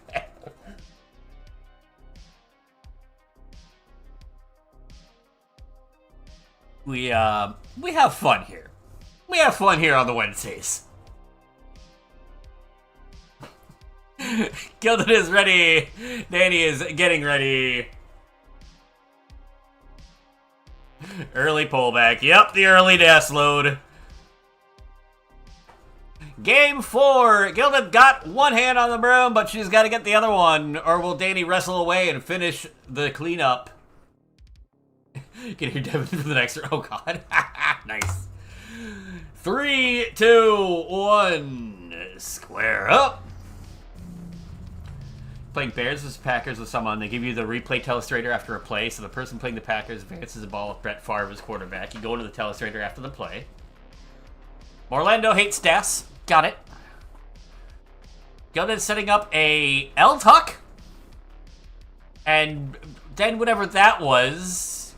We have fun here. We have fun here on the Wednesdays. Gilded is ready. Danny is getting ready. Early pullback. Yep, the early dash load. Game 4. Gilded got one hand on the broom, but she's got to get the other one, or will Danny wrestle away and finish the cleanup? You can hear Devin for the next. Oh god. Nice. 3, 2, 1. Square up. Playing Bears vs. Packers with someone, they give you the replay telestrator after a play, so the person playing the Packers advances the ball with Brett Favre as quarterback. You go into the telestrator after the play. Orlando hates stats. Got it. Gilded setting up a L-tuck. And then whatever that was.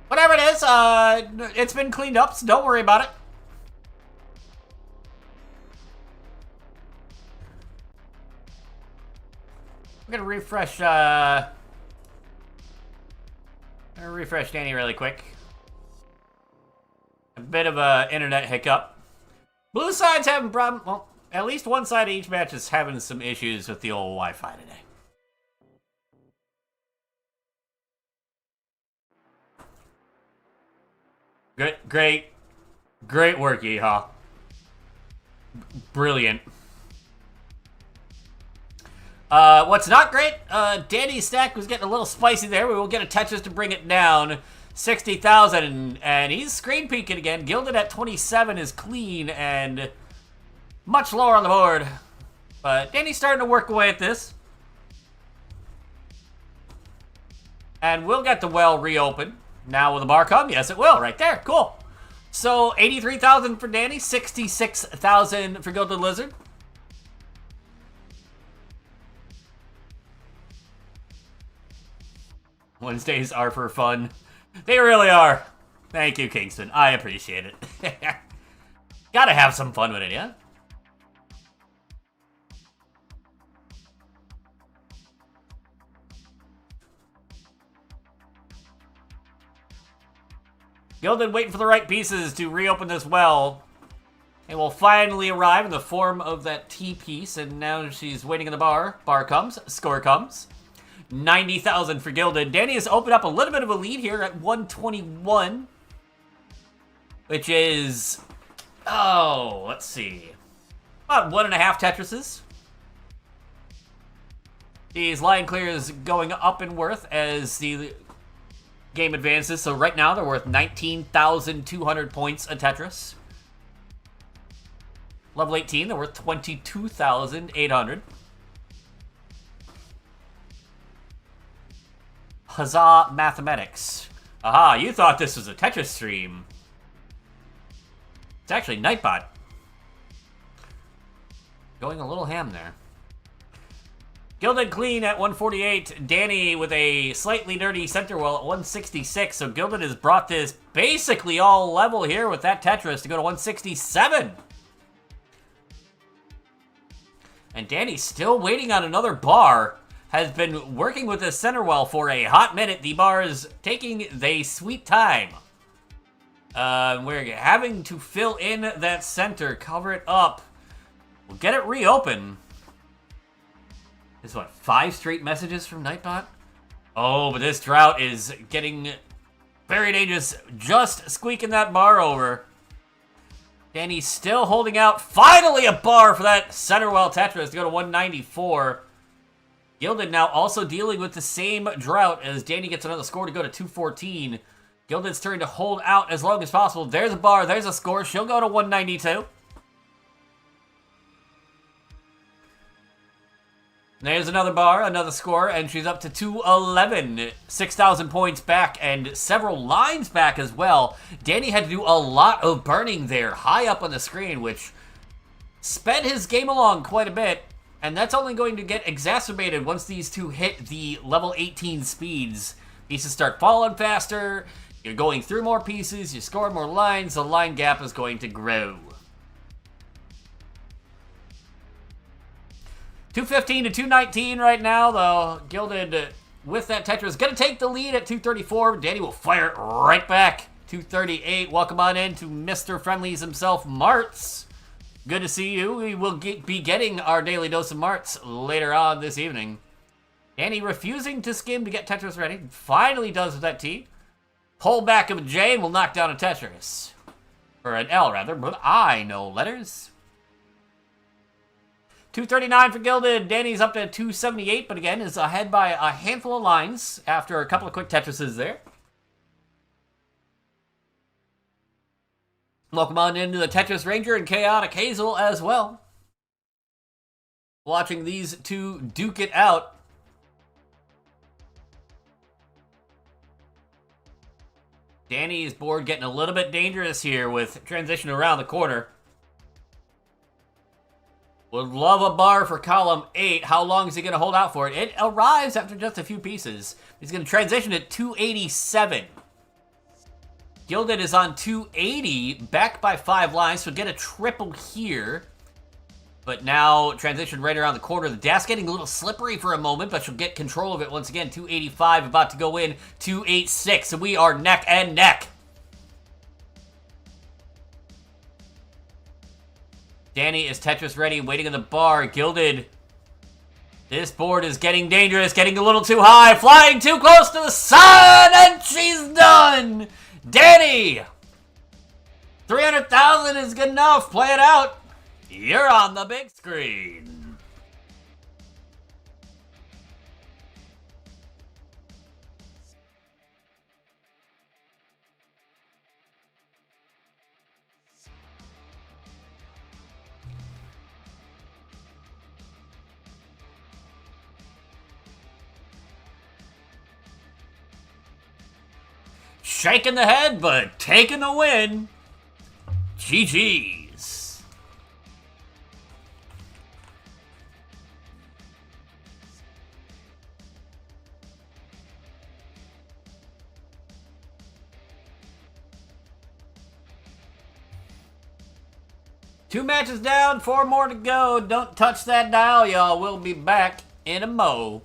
Whatever it is, it's been cleaned up, so don't worry about it. I'm gonna refresh, Danny really quick. A bit of a internet hiccup. Blue side's having problem. Well, at least one side of each match is having some issues with the old Wi-Fi today. Great work, Yeehaw. Brilliant. What's not great, Danny's stack was getting a little spicy there. We will get a Tetris to bring it down. 60,000, and he's screen peeking again. Gilded at 27 is clean and much lower on the board. But Danny's starting to work away at this. And we'll get the well reopened. Now will the bar come? Yes, it will. Right there. Cool. So 83,000 for Danny, 66,000 for Gilded Lizard. Wednesdays are for fun. They really are. Thank you, Kingston. I appreciate it. Gotta have some fun with it, yeah? Gilded waiting for the right pieces to reopen this well. It will finally arrive in the form of that T piece, and now she's waiting in the bar. Bar comes, score comes. 90,000 for Gilded. Danny has opened up a little bit of a lead here at 121. Which is, let's see. About 1.5 Tetrises. These line clears going up in worth as the game advances. So right now they're worth 19,200 points a Tetris. Level 18, they're worth 22,800. Huzzah mathematics. Aha, you thought this was a Tetris stream. It's actually Nightbot. Going a little ham there. Gilded clean at 148. Danny with a slightly dirty center well at 166. So Gilded has brought this basically all level here with that Tetris to go to 167. And Danny's still waiting on another bar. Has been working with the center well for a hot minute. The bar is taking the sweet time. We're having to fill in that center, cover it up. We'll get it reopened. This is what, 5 straight messages from Nightbot? Oh, but this drought is getting very dangerous. Just squeaking that bar over. Danny's still holding out. Finally a bar for that center well Tetris to go to 194. Gilded now also dealing with the same drought as Danny gets another score to go to 214. Gilded's turning to hold out as long as possible. There's a bar, there's a score. She'll go to 192. There's another bar, another score, and she's up to 211. 6,000 points back and several lines back as well. Danny had to do a lot of burning there, high up on the screen, which sped his game along quite a bit. And that's only going to get exacerbated once these two hit the level 18 speeds. Pieces start falling faster, you're going through more pieces, you're scoring more lines, the line gap is going to grow. 215 to 219 right now, though. Gilded with that Tetris going to take the lead at 234. Danny will fire it right back. 238. Welcome on in to Mr. Friendlies himself, Martz. Good to see you. We will be getting our daily dose of Martz later on this evening. Danny refusing to skim to get Tetris ready. Finally does with that T. pull back of a J and we'll knock down a Tetris. Or an L, rather, but I know letters. 239 for Gilded. Danny's up to 278, but again, is ahead by a handful of lines after a couple of quick Tetrises there. Welcome on into the Tetris Ranger and Chaotic Hazel as well. Watching these two duke it out. Danny's board getting a little bit dangerous here with transition around the corner. Would love a bar for column 8. How long is he going to hold out for it? It arrives after just a few pieces. He's going to transition at 287. Gilded is on 280, back by 5 lines, so get a triple here. But now transition right around the corner. The dash getting a little slippery for a moment, but she'll get control of it once again. 285 about to go in, 286, and we are neck and neck. Danny is Tetris ready, waiting on the bar. Gilded. This board is getting dangerous, getting a little too high, flying too close to the sun, and she's done! Danny! 300,000 is good enough. Play it out. You're on the big screen. Shaking the head, but taking the win. GG's. Two matches down, 4 more to go. Don't touch that dial, y'all. We'll be back in a moment.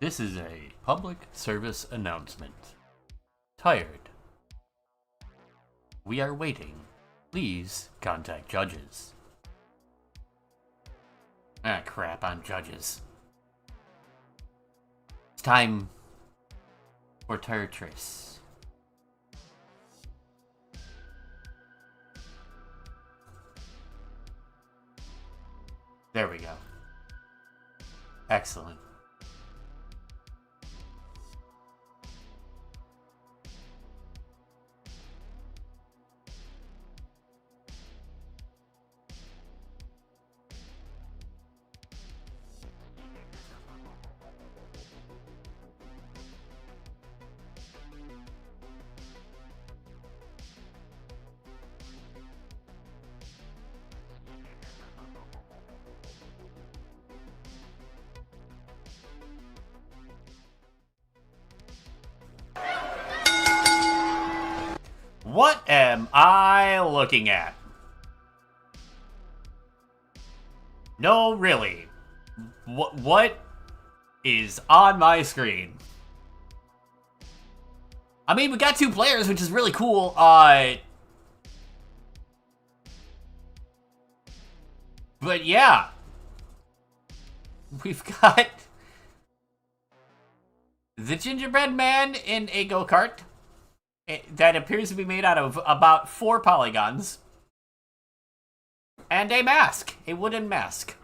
This is a public service announcement. Tired. We are waiting. Please contact judges. Ah, crap on judges. It's time for Tetris. There we go. Excellent. What am I looking at? No, really. What is on my screen? I mean, we got 2 players, which is really cool. But yeah. We've got the gingerbread man in a go-kart that appears to be made out of about 4 polygons. And a mask. A wooden mask.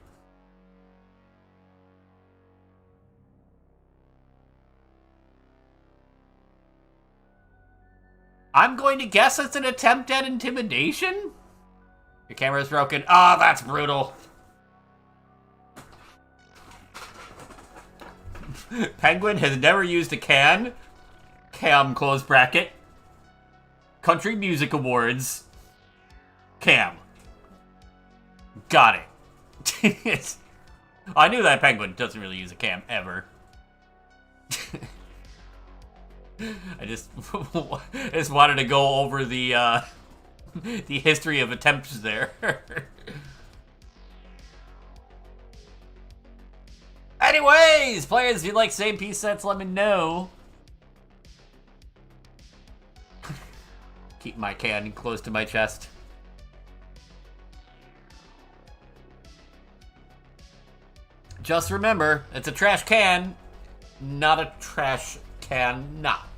I'm going to guess it's an attempt at intimidation? Your camera's broken. Oh, that's brutal. Penguin has never used a can. Cam, close bracket. Country Music Awards. Cam. Got it. I knew that Penguin doesn't really use a cam, ever. I just wanted to go over the history of attempts there. Anyways, players, if you'd like same piece sets, let me know. Keep my can close to my chest. Just remember, it's a trash can, not a trash can not.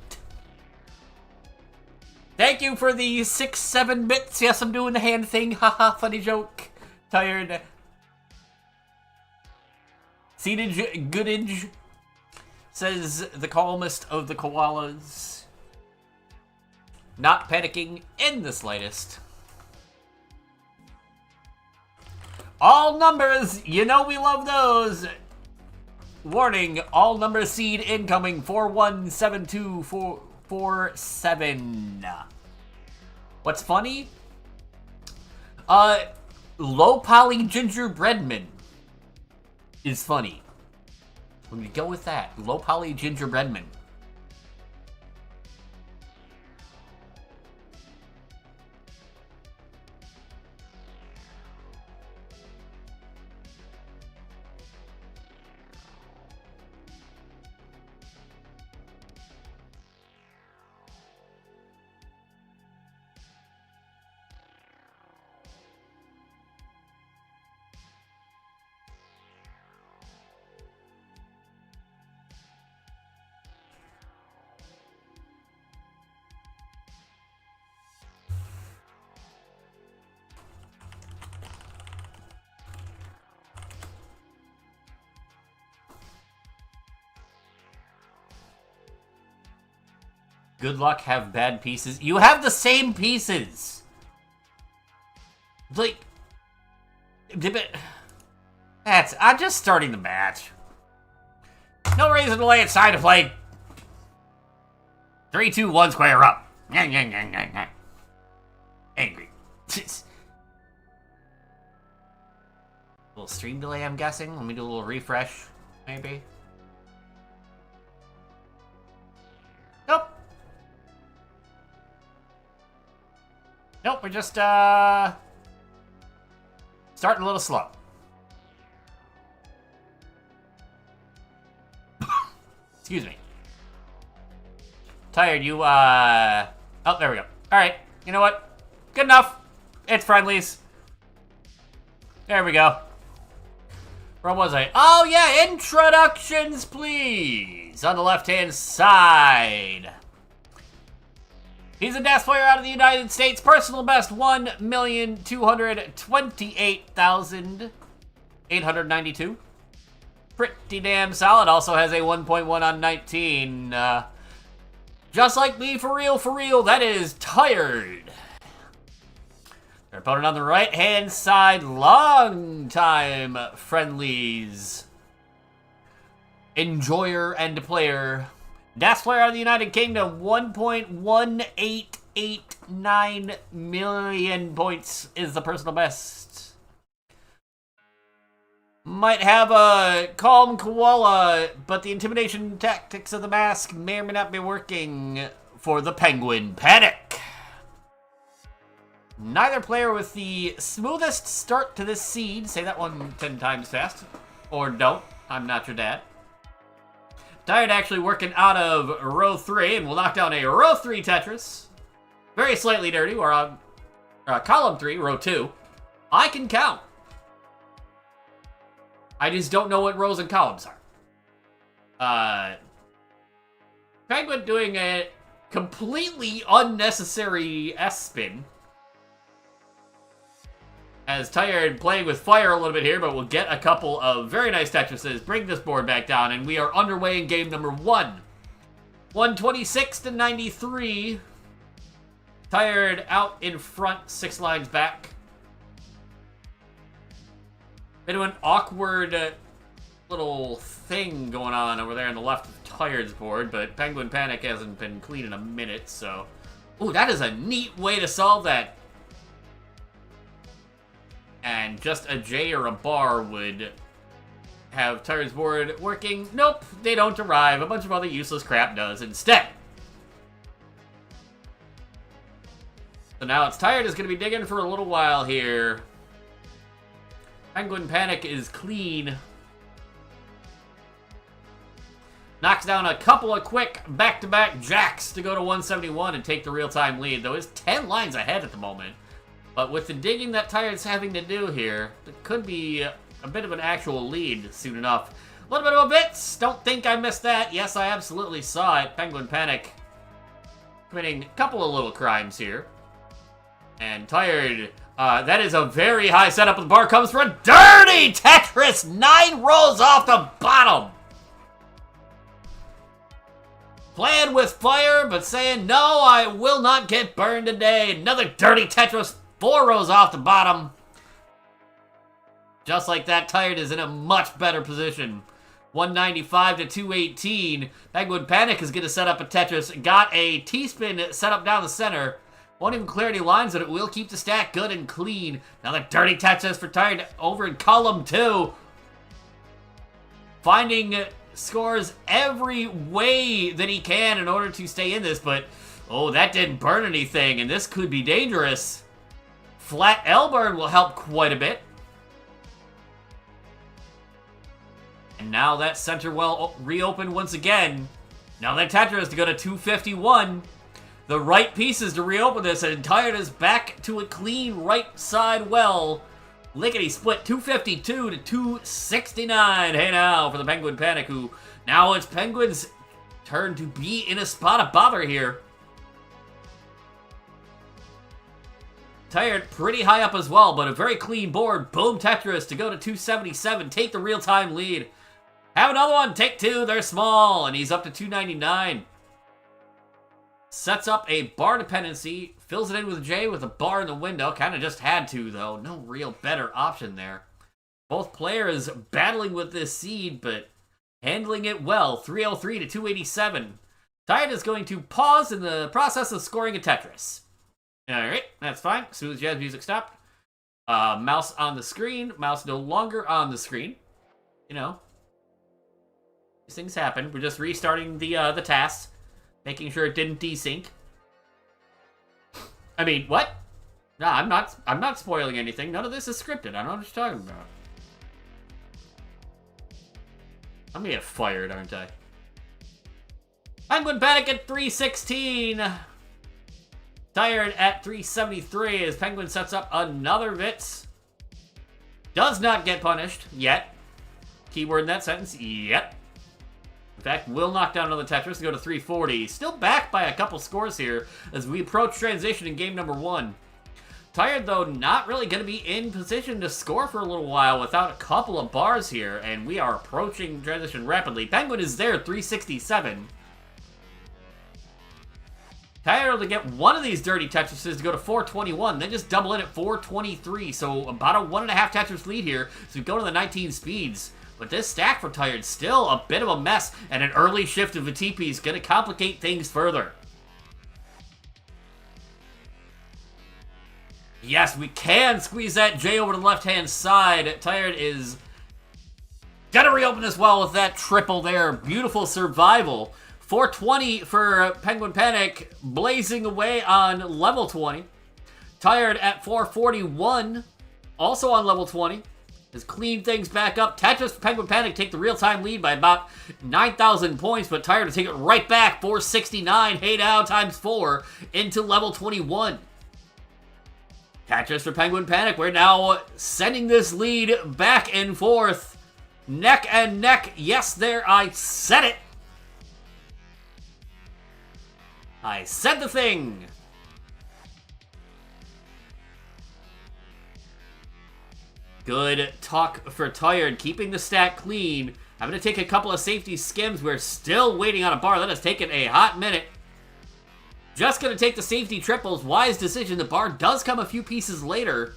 Thank you for the 6-7 bits. Yes, I'm doing the hand thing. Haha, funny joke. Tired. Seatage Goodage says the calmest of the koalas. Not panicking in the slightest. All numbers, you know we love those. Warning, all number seed incoming 417247. What's funny? Low poly gingerbreadman is funny. I'm gonna go with that. Low poly gingerbreadman. Good luck, have bad pieces. You have the same pieces! Like... I'm just starting the match. No reason to lay it side to play. 3, 2, 1, square up. Angry. Little stream delay, I'm guessing. Let me do a little refresh, maybe. Nope. Nope, we're just, starting a little slow. Excuse me. Tired, you, Oh, there we go. Alright, you know what? Good enough. It's friendlies. There we go. Where was I? Oh, yeah, introductions, please. On the left-hand side. He's a DAS player out of the United States. Personal best, 1,228,892. Pretty damn solid. Also has a 1.1 on 19. Just like me, for real, that is Tired. Their opponent on the right-hand side, long-time friendlies. Enjoyer and player. DAS player out of the United Kingdom, 1.1889 million points is the personal best. Might have a calm koala, but the intimidation tactics of the mask may or may not be working for the Penguin Panic. Neither player with the smoothest start to this seed. Say that one 10 times fast. Or don't. I'm not your dad. Tired actually working out of row 3, and we'll knock down a row 3 Tetris. Very slightly dirty. We're on column 3, row 2. I can count. I just don't know what rows and columns are. Penguin doing a completely unnecessary S-spin. As Tired playing with fire a little bit here, but we'll get a couple of very nice Tetrises, bring this board back down, and we are underway in game number 1. 126-93. Tired out in front, 6 lines back. Bit of an awkward little thing going on over there on the left of Tired's board, but Penguin Panic hasn't been clean in a minute, so... Ooh, that is a neat way to solve that. And just a J or a bar would have Tired's board working. Nope, they don't arrive. A bunch of other useless crap does instead. So now it's Tired is going to be digging for a little while here. Penguin Panic is clean. Knocks down a couple of quick back-to-back jacks to go to 171 and take the real-time lead, though it's 10 lines ahead at the moment. But with the digging that Tired's having to do here, it could be a bit of an actual lead soon enough. A little bit of a bits. Don't think I missed that. Yes, I absolutely saw it. Penguin Panic committing a couple of little crimes here. And Tired, that is a very high setup. The bar comes for a dirty Tetris. 9 rows off the bottom. Playing with fire, but saying, no, I will not get burned today. Another dirty Tetris. 4 rows off the bottom. Just like that, Tired is in a much better position. 195 to 218. Penguin Panic is going to set up a Tetris. Got a T-spin set up down the center. Won't even clear any lines, but it will keep the stack good and clean. Another dirty Tetris for Tired over in column 2. Finding scores every way that he can in order to stay in this, but oh, that didn't burn anything, and this could be dangerous. Flat L burn will help quite a bit. And now that center well reopened once again. Now that Tetris to go to 251. The right pieces to reopen this, and Tired is back to a clean right side well. Lickety split 252 to 269. Hey now for the Penguin Panic, who now it's Penguin's turn to be in a spot of bother here. Tired pretty high up as well, but a very clean board. Boom, Tetris to go to 277. Take the real-time lead. Have another one. Take 2. They're small, and he's up to 299. Sets up a bar dependency. Fills it in with J with a bar in the window. Kind of just had to, though. No real better option there. Both players battling with this seed, but handling it well. 303 to 287. Tired is going to pause in the process of scoring a Tetris. Alright, that's fine. Smooth jazz music stopped. Mouse on the screen. Mouse no longer on the screen. You know. These things happen. We're just restarting the task. Making sure it didn't desync. I mean, what? No, I'm not spoiling anything. None of this is scripted. I don't know what you're talking about. I'm gonna get fired, aren't I? Penguin Panic at 316. Tired at 373 as Penguin sets up another Vitz. Does not get punished yet. Keyword in that sentence, yet. In fact, will knock down another Tetris to go to 340. Still back by a couple scores here as we approach transition in game number 1. Tired, though, not really going to be in position to score for a little while without a couple of bars here, and we are approaching transition rapidly. Penguin is there at 367. Tired to get one of these dirty Tetrises to go to 421, then just double in at 423, so about a 1.5 Tetris lead here, so we go to the 19 speeds. But this stack for Tired, still a bit of a mess, and an early shift of the TP is going to complicate things further. Yes, we can squeeze that J over to the left-hand side. Tired is gonna reopen as well with that triple there. Beautiful survival. 420 for Penguin Panic, blazing away on level 20. Tired at 441, also on level 20. Has cleaned things back up. Tetris Penguin Panic take the real-time lead by about 9,000 points, but Tired to take it right back. 469, hey now, times 4 into level 21. Tetris for Penguin Panic. We're now sending this lead back and forth. Neck and neck. Yes, there, I said it. I said the thing. Good talk for Tired, keeping the stack clean. I'm going to take a couple of safety skims. We're still waiting on a bar. That has taken a hot minute. Just going to take the safety triples. Wise decision. The bar does come a few pieces later.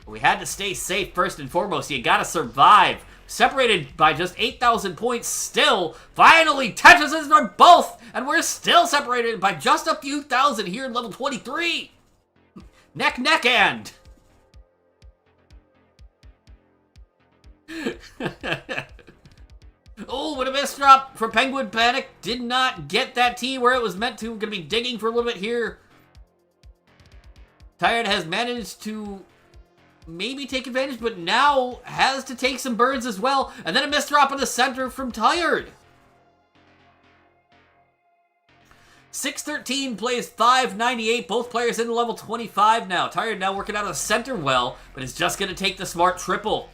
We had to stay safe first and foremost. You got to survive. Separated by just 8,000 points still. Finally, Tetrises for both. And we're still separated by just a few thousand here in level 23. Neck, neck, and... Oh, with a miss drop for Penguin Panic. Did not get that T where it was meant to. Going to be digging for a little bit here. Tired has managed to maybe take advantage, but now has to take some birds as well. And then a miss drop in the center from Tired. 613 plays 598. Both players in level 25 now. Tired now working out of the center well, but it's just going to take the smart triple.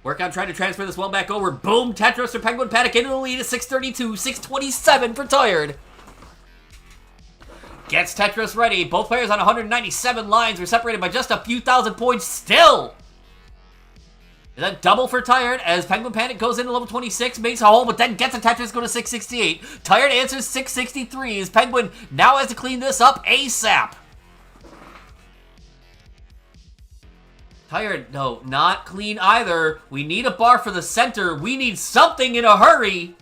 Work on trying to transfer this well back over. Boom! Tetris for Penguin Panic into the lead at 632. 627 for Tired. Gets Tetris ready. Both players on 197 lines. We're separated by just a few thousand points still. Is that double for Tired as Penguin Panic goes into level 26, makes a hole, but then gets a Tetris, go to 668. Tired answers 663 as Penguin now has to clean this up ASAP. Tired, no, not clean either. We need a bar for the center. We need something in a hurry.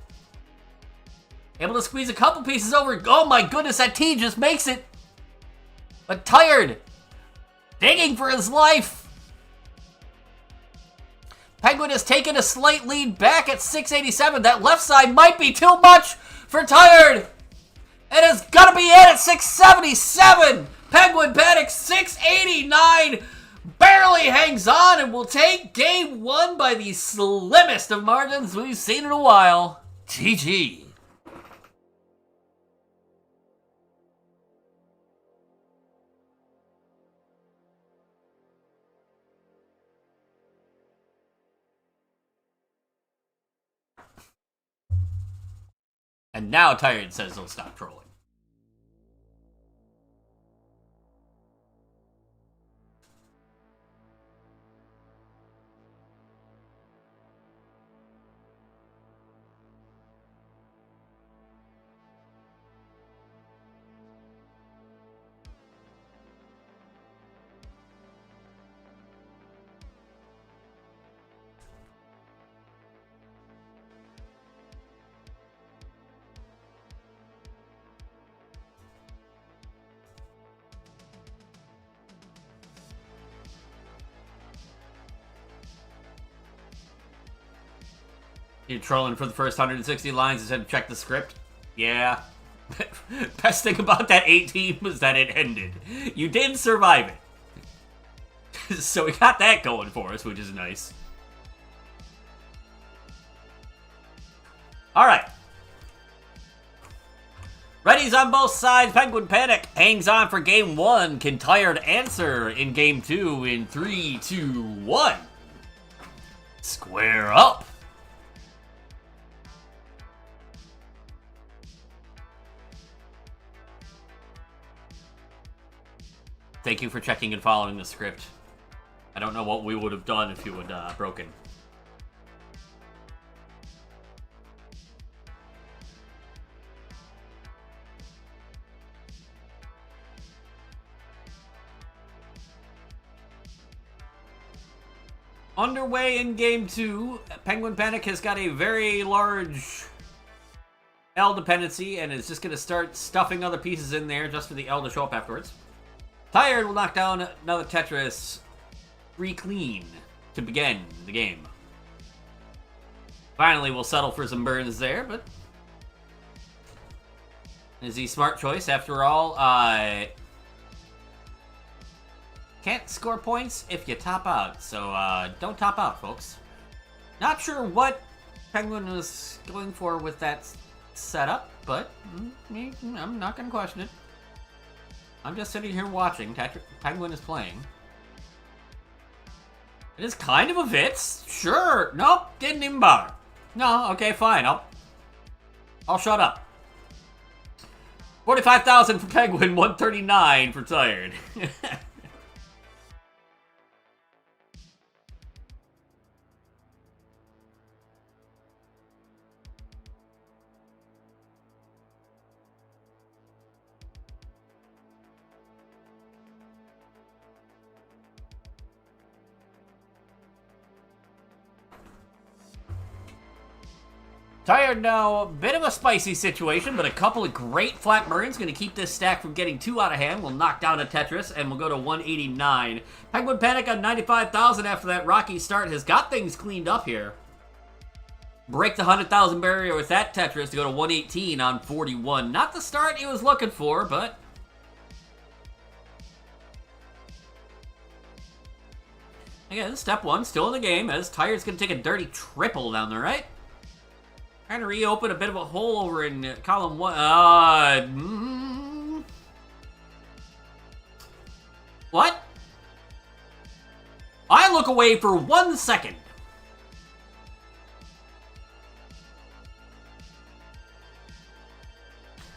Able to squeeze a couple pieces over. Oh my goodness, that T just makes it. But Tired, digging for his life. Penguin has taken a slight lead back at 687. That left side might be too much for Tired. It is gonna be in at 677. Penguin Panic 689. Barely hangs on and will take game 1 by the slimmest of margins we've seen in a while. GG. And now Tired says he'll stop trolling. You're trolling for the first 160 lines instead of check the script? Yeah. Best thing about that 18 was that it ended. You did survive it. So we got that going for us, which is nice. Alright. Readies on both sides. Penguin Panic hangs on for game 1. Can Tired answer in game 2 in 3, 2, 1? Square up. Thank you for checking and following the script. I don't know what we would have done if you had broken. Underway in game 2, Penguin Panic has got a very large L dependency and is just going to start stuffing other pieces in there just for the L to show up afterwards. Tired will knock down another Tetris 3 clean to begin the game. Finally, we'll settle for some burns there, but is the smart choice after all. Can't score points if you top out, so don't top out, folks. Not sure what Penguin was going for with that setup, but I'm not going to question it. I'm just sitting here watching. Penguin is playing. It is kind of a Vitz. Sure. Nope. Didn't even bother. No. Okay. Fine. I'll shut up. 45,000 for Penguin. 139 for Tired. Tired now, a bit of a spicy situation, but a couple of great flat burns. Going to keep this stack from getting too out of hand. We'll knock down a Tetris, and we'll go to 189. Penguin Panic on 95,000 after that rocky start has got things cleaned up here. Break the 100,000 barrier with that Tetris to go to 118 on 41. Not the start he was looking for, but again, step 1 still in the game as Tired's going to take a dirty triple down the right. Trying to reopen a bit of a hole over in column 1. What? I look away for 1 second.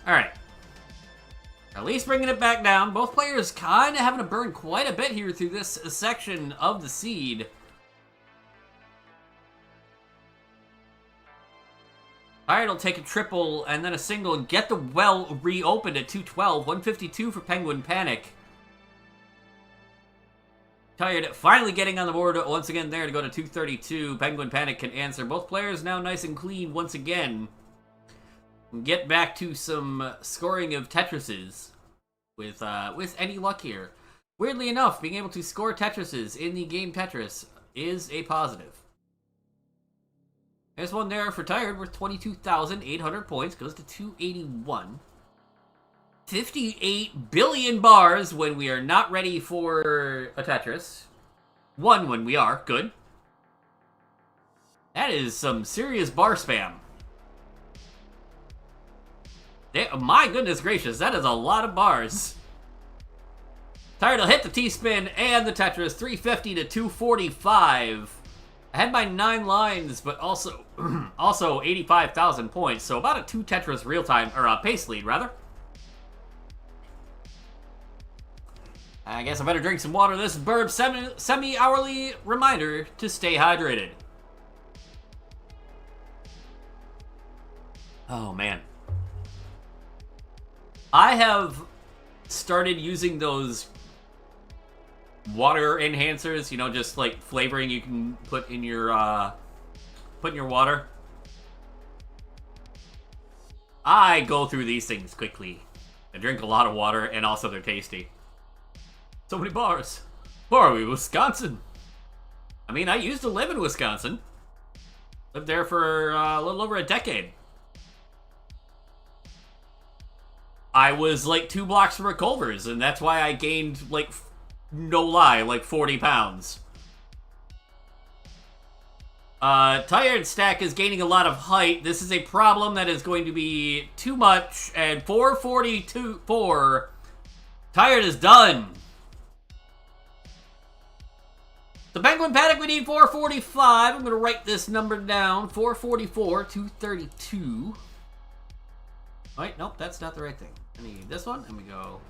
Alright. At least bringing it back down. Both players kind of having to burn quite a bit here through this section of the seed. Tired will take a triple and then a single and get the well reopened at 212. 152 for Penguin Panic. Tired finally getting on the board once again there to go to 232. Penguin Panic can answer. Both players now nice and clean once again. Get back to some scoring of Tetrises with any luck here. Weirdly enough, being able to score Tetrises in the game Tetris is a positive. There's one there for Tired worth 22,800 points. Goes to 281. 58 billion bars when we are not ready for a Tetris. 1 when we are. Good. That is some serious bar spam. My goodness gracious, that is a lot of bars. Tired will hit the T-spin and the Tetris. 350 to 245. Ahead by 9 lines, but also 85,000 points. So about a 2 Tetris real-time, or pace lead, rather. I guess I better drink some water. This is Burb's semi-hourly reminder to stay hydrated. Oh, man. I have started using those water enhancers, you know, just like flavoring you can put in your water. I go through these things quickly. I drink a lot of water, and also they're tasty. So many bars. Where are we, Wisconsin? I mean, I used to live in Wisconsin. Lived there for a little over a decade. I was like 2 blocks from a Culver's, and that's why I gained, like, no lie, like 40 pounds. Tired stack is gaining a lot of height. This is a problem that is going to be too much. And 442-4. Tired is done. The Penguin Panic, we need 445. I'm going to write this number down. 444, 232. Wait, nope, that's not the right thing. I need this one, and we go.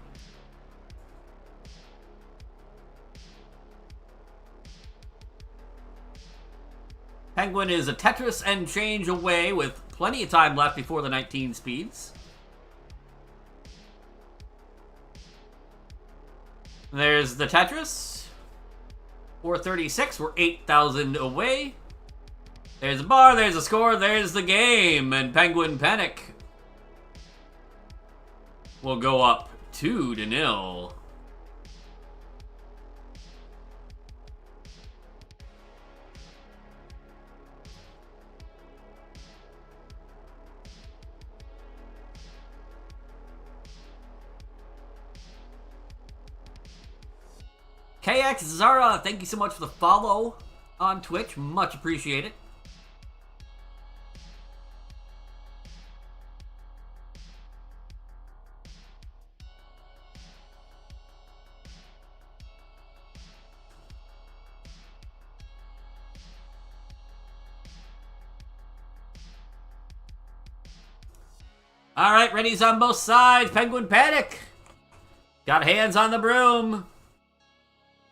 Penguin is a Tetris and change away with plenty of time left before the 19 speeds. There's the Tetris. 436, we're 8,000 away. There's a bar, there's a score, there's the game. And Penguin Panic will go up 2-0. KX Zara, thank you so much for the follow on Twitch. Much appreciated. All right, ready's on both sides. Penguin Panic got hands on the broom.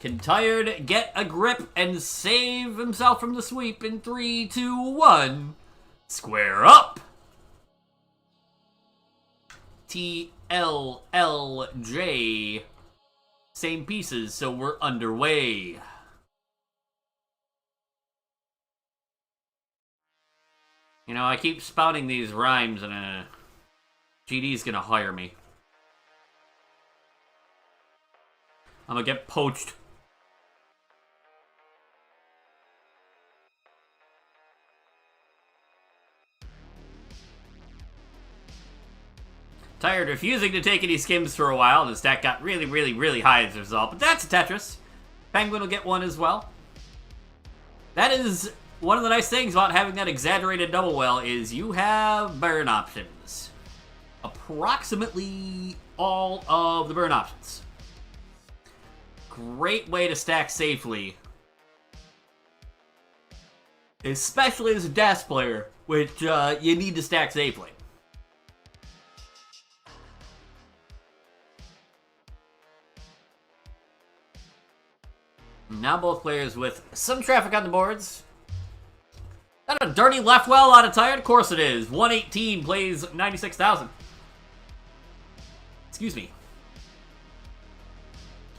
Can Tired get a grip and save himself from the sweep in 3, 2, 1? Square up. TLLJ. Same pieces, so we're underway. You know, I keep spouting these rhymes and GD's gonna hire me. I'm gonna get poached. Tired refusing to take any skims for a while. The stack got really high as a result. But that's a Tetris. Penguin will get one as well. That is one of the nice things about having that exaggerated double well is you have burn options. Approximately all of the burn options. Great way to stack safely. Especially as a DAS player, which you need to stack safely. Now both players with some traffic on the boards. That a dirty left well out of Tired? Of course it is. 118 plays 96,000. Excuse me.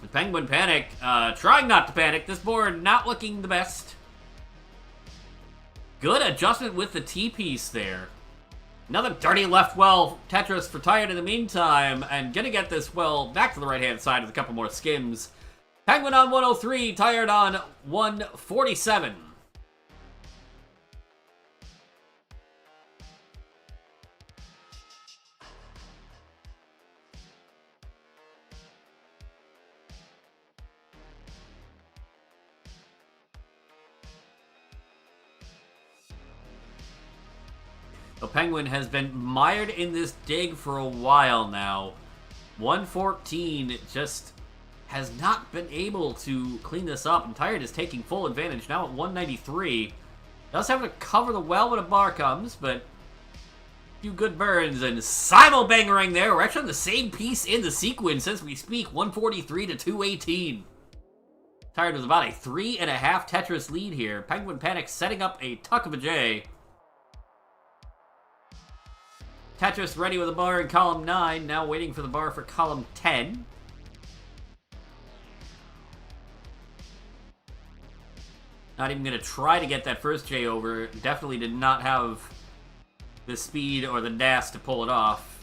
The Penguin Panic, trying not to panic. This board not looking the best. Good adjustment with the T-piece there. Another dirty left well Tetris for Tired in the meantime. And gonna get this well back to the right-hand side with a couple more skims. Penguin on 103, Tired on 147. The Penguin has been mired in this dig for a while now. 114 just has not been able to clean this up, and Tired is taking full advantage now at 193. Does have to cover the well when a bar comes, but a few good burns and simul-bangering there. We're actually on the same piece in the sequence as we speak, 143 to 218. Tired was about a 3.5 Tetris lead here. Penguin Panic setting up a tuck of a J. Tetris ready with a bar in column 9, now waiting for the bar for column 10. Not even going to try to get that first J over. Definitely did not have the speed or the DAS to pull it off.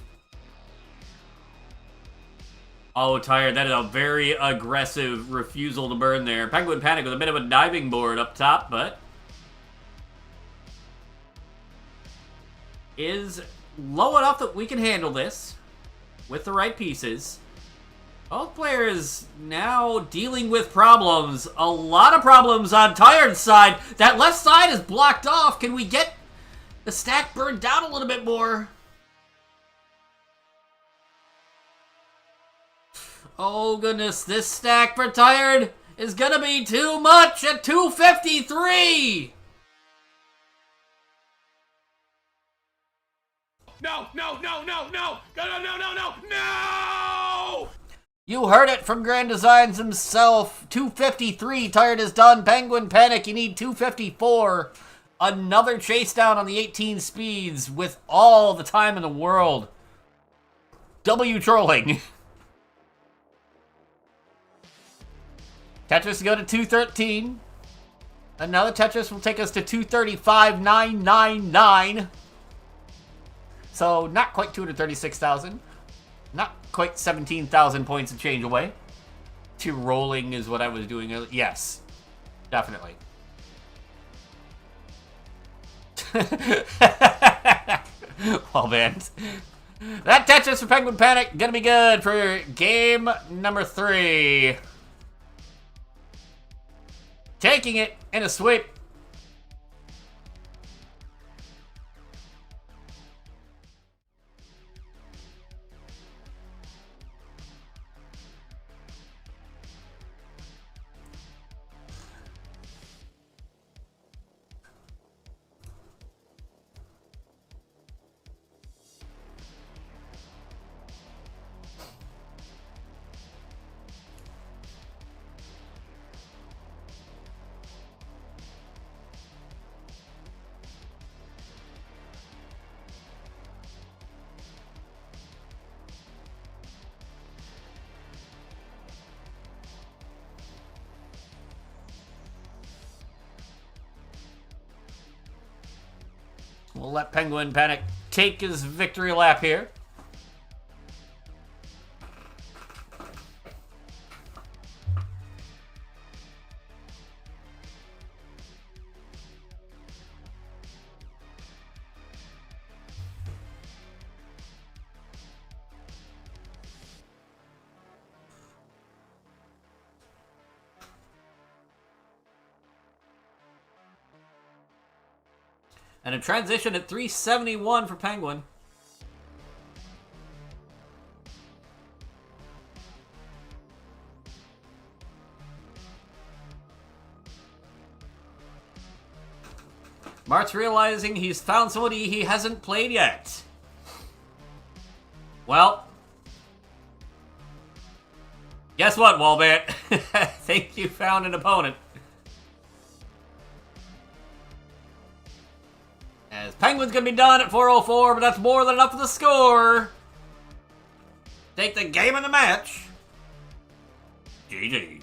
Oh, Tired. That is a very aggressive refusal to burn there. Penguin Panic with a bit of a diving board up top, but is low enough that we can handle this with the right pieces. Both players now dealing with problems. A lot of problems on Tired's side. That left side is blocked off. Can we get the stack burned down a little bit more? Oh goodness, this stack for Tired is gonna be too much at 253! No! No! No! No! No! No! No! No! No! No! No! You heard it from Grand Designs himself. 253, Tired is done. Penguin Panic, you need 254. Another chase down on the 18 speeds with all the time in the world. W trolling. Tetris go to 213. Another Tetris will take us to 235,999. So not quite 236,000. Not quite 17,000 points and change away. Two rolling is what I was doing earlier. Yes, definitely. Well, man. That Tetris for Penguin Panic gonna be good for game number 3. Taking it in a sweep. We'll let Penguin Panic take his victory lap here. And a transition at 371 for Penguin. Mart's realizing he's found somebody he hasn't played yet. Well, guess what, Walbert? I think you found an opponent. As Penguin's gonna be done at 404, but that's more than enough for the score. Take the game of the match. GG.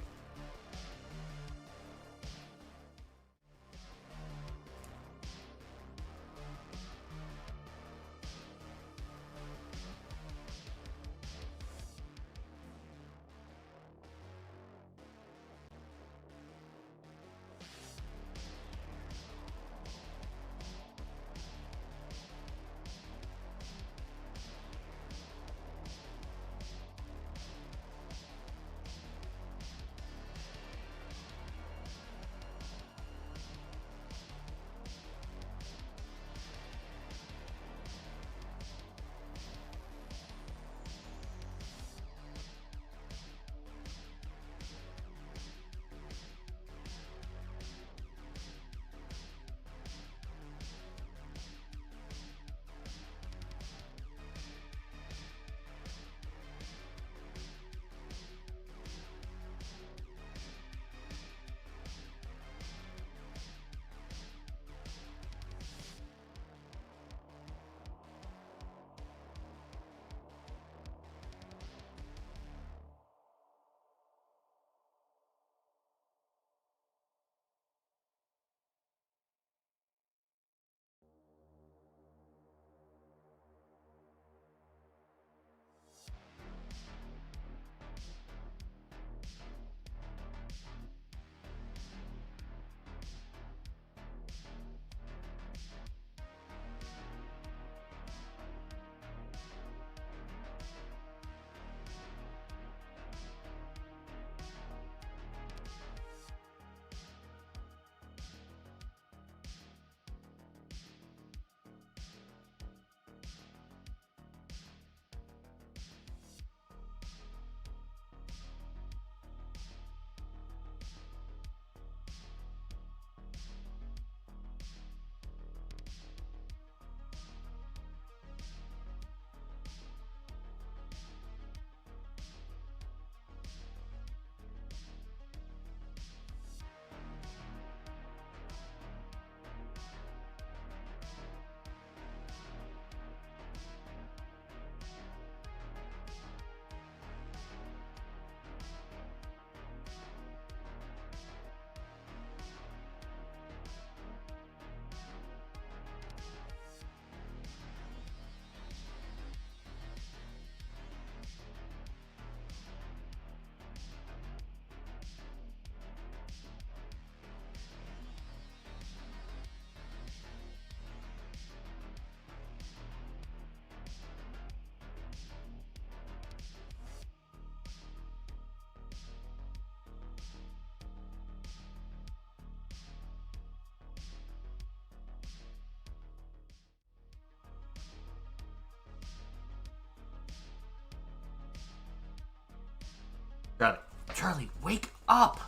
Charlie, wake up!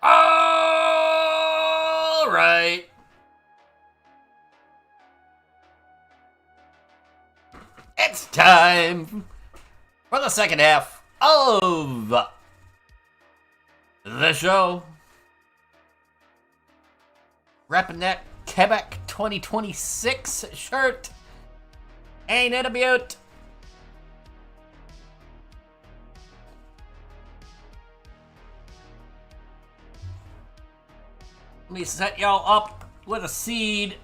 All right. It's time for the second half of the show. Repping that Quebec 2026 shirt. Ain't it a beaut? Let me set y'all up with a seed,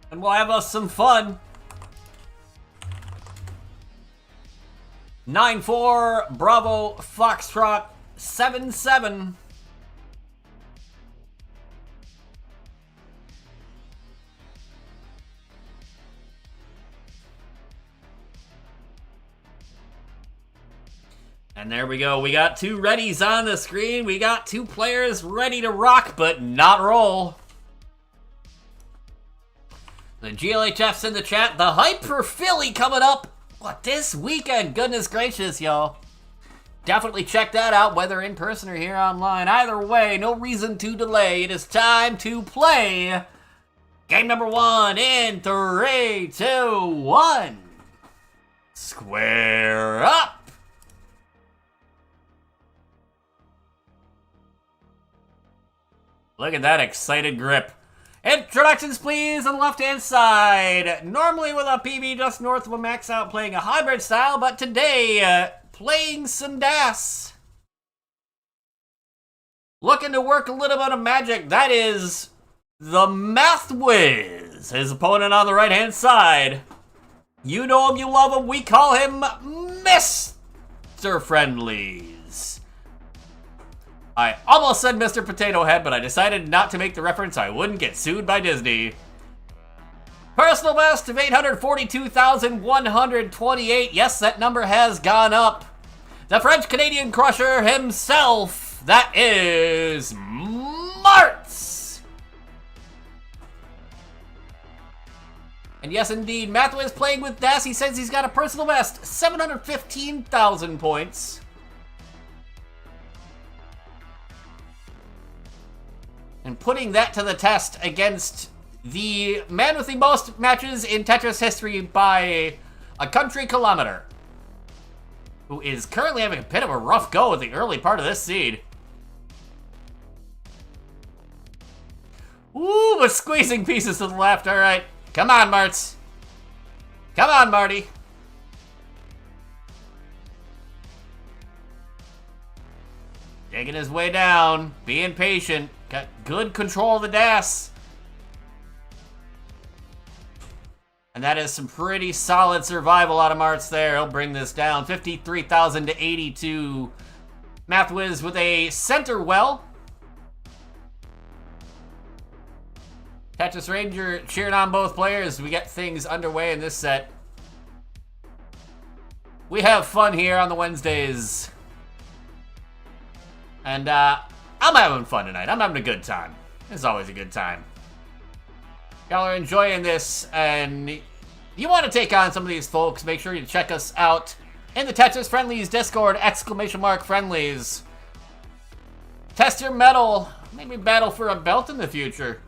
and we'll have us some fun. 9-4, Bravo, Foxtrot, 7-7. And there we go. We got two readies on the screen. We got two players ready to rock, but not roll. The GLHF's in the chat. The hype for Philly coming up. What, this weekend? Goodness gracious, y'all. Definitely check that out, whether in person or here online. Either way, no reason to delay. It is time to play game number 1 in 3, 2, 1. Square up. Look at that excited grip. Introductions, please, on the left-hand side. Normally with a PB just north of a max out playing a hybrid style, but today, playing some DAS. Looking to work a little bit of magic. That is the Math Wiz. His opponent on the right-hand side. You know him, you love him. We call him Mr. Friendlies. I almost said Mr. Potato Head, but I decided not to make the reference so I wouldn't get sued by Disney. Personal best of 842,128. Yes, that number has gone up. The French-Canadian crusher himself. That is Martz. And yes, indeed, Matthew is playing with DAS. He says he's got a personal best, 715,000 points. And putting that to the test against the man with the most matches in Tetris history by a country kilometer, who is currently having a bit of a rough go at the early part of this seed. Ooh, but squeezing pieces to the left. All right. Come on, Martz. Come on, Marty. Taking his way down, being patient. Got good control of the DAS. And that is some pretty solid survival out of Martz there. He'll bring this down. 53,000 to 82. Math Wiz with a center well. Tetris Ranger cheering on both players. We get things underway in this set. We have fun here on the Wednesdays. And I'm having fun tonight. I'm having a good time. It's always a good time. Y'all are enjoying this, and you want to take on some of these folks, make sure you check us out in the Tetris Friendlies Discord, !Friendlies. Test your mettle. Maybe battle for a belt in the future.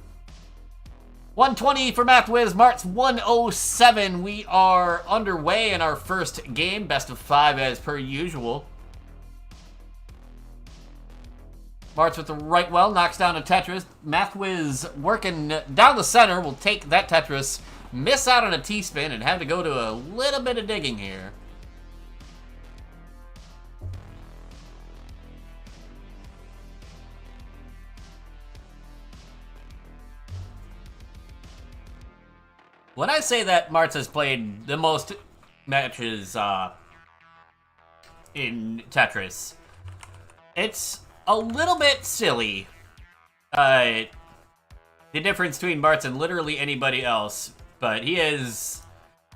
120 for Math Wiz, Martz 107. We are underway in our first game, best of 5 as per usual. Martz with the right well, knocks down a Tetris. Math Wiz working down the center will take that Tetris, miss out on a T-spin, and have to go to a little bit of digging here. When I say that Martz has played the most matches in Tetris, it's a little bit silly, the difference between Martz and literally anybody else, but he is,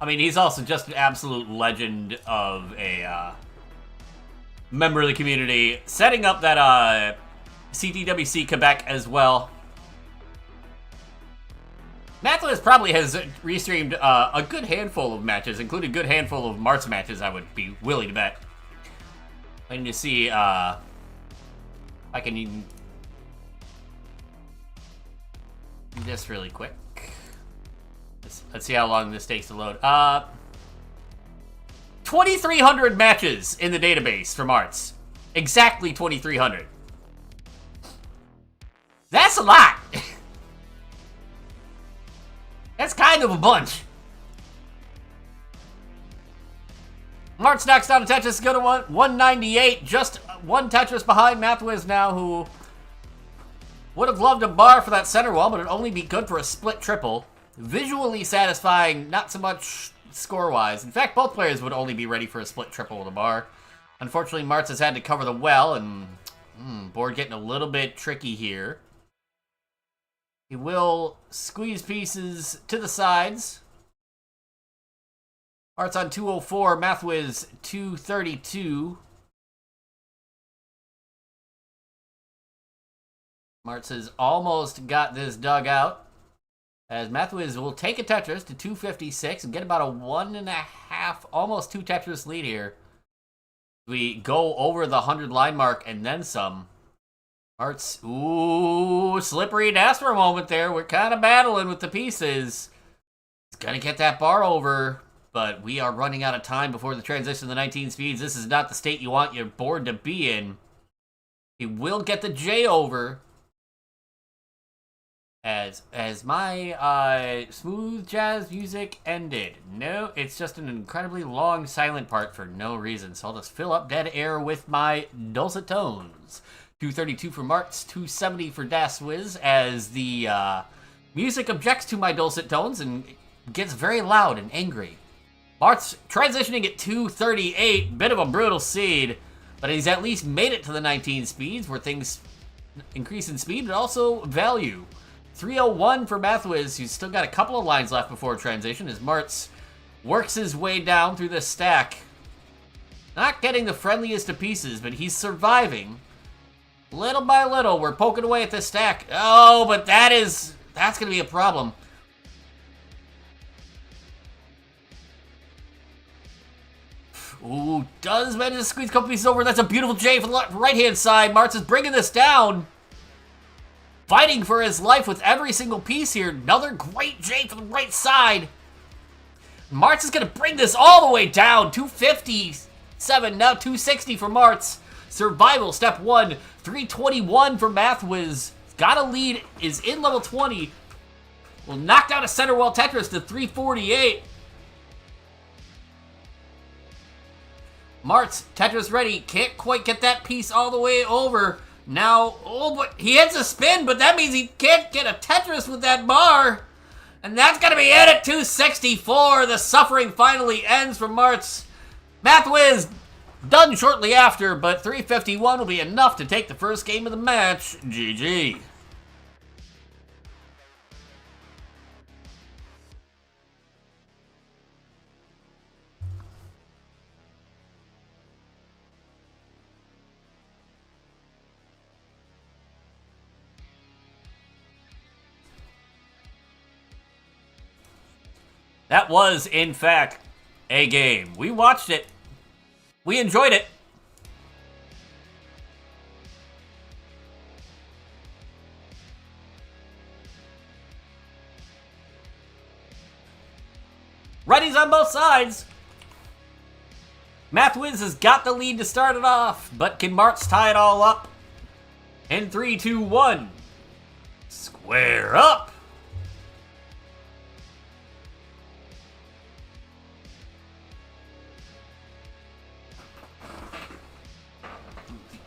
I mean, he's also just an absolute legend of a member of the community, setting up that CTWC Quebec as well. Mathis probably has restreamed a good handful of matches, including a good handful of Mart's matches, I would be willing to bet. I need to see if I can even do this really quick. Let's see how long this takes to load. 2,300 matches in the database for Marts. Exactly 2,300. That's a lot. That's kind of a bunch. Mart's knocks down a Tetris, go to 198. Just one Tetris behind Mathwiz now, who would have loved a bar for that center wall, but it'd only be good for a split triple. Visually satisfying, not so much score-wise. In fact, both players would only be ready for a split triple with a bar. Unfortunately, Martz has had to cover the well, and board getting a little bit tricky here. He will squeeze pieces to the sides. Martz on 204, Mathwiz 232. Martz has almost got this dug out, as Mathwiz will take a Tetris to 256 and get about a 1.5, almost 2 Tetris lead here. We go over the 100 line mark and then some. Martz, ooh, slippery dash for a moment there. We're kind of battling with the pieces. He's gonna get that bar over, but we are running out of time before the transition to the 19 speeds. This is not the state you want your board to be in. He will get the J over. As my smooth jazz music ended. No, it's just an incredibly long silent part for no reason. So I'll just fill up dead air with my dulcet tones. 232 for Martz, 270 for Daswiz, as the music objects to my dulcet tones and gets very loud and angry. Martz transitioning at 238, bit of a brutal seed, but he's at least made it to the 19 speeds where things increase in speed, but also value. 301 for Mathwiz, who's still got a couple of lines left before transition, as Martz works his way down through the stack. Not getting the friendliest of pieces, but he's surviving. Little by little, we're poking away at this stack. Oh, but that's going to be a problem. Ooh, does manage to squeeze a couple pieces over. That's a beautiful J for the right-hand side. Martz is bringing this down. Fighting for his life with every single piece here. Another great J for the right side. Martz is going to bring this all the way down. 257, now 260 for Martz. Survival, step 1. 321 for Mathwiz. Got a lead, is in level 20. Will knock down a center wall Tetris to 348. Martz, Tetris ready. Can't quite get that piece all the way over. Now, oh, but he hits a spin, but that means he can't get a Tetris with that bar. And that's going to be it at 264. The suffering finally ends for Martz. Mathwiz done shortly after, but 351 will be enough to take the first game of the match. GG. That was, in fact, a game. We watched it. We enjoyed it. Righties on both sides. Mathwiz has got the lead to start it off, but can Martz tie it all up? In 3, 2, 1. Square up.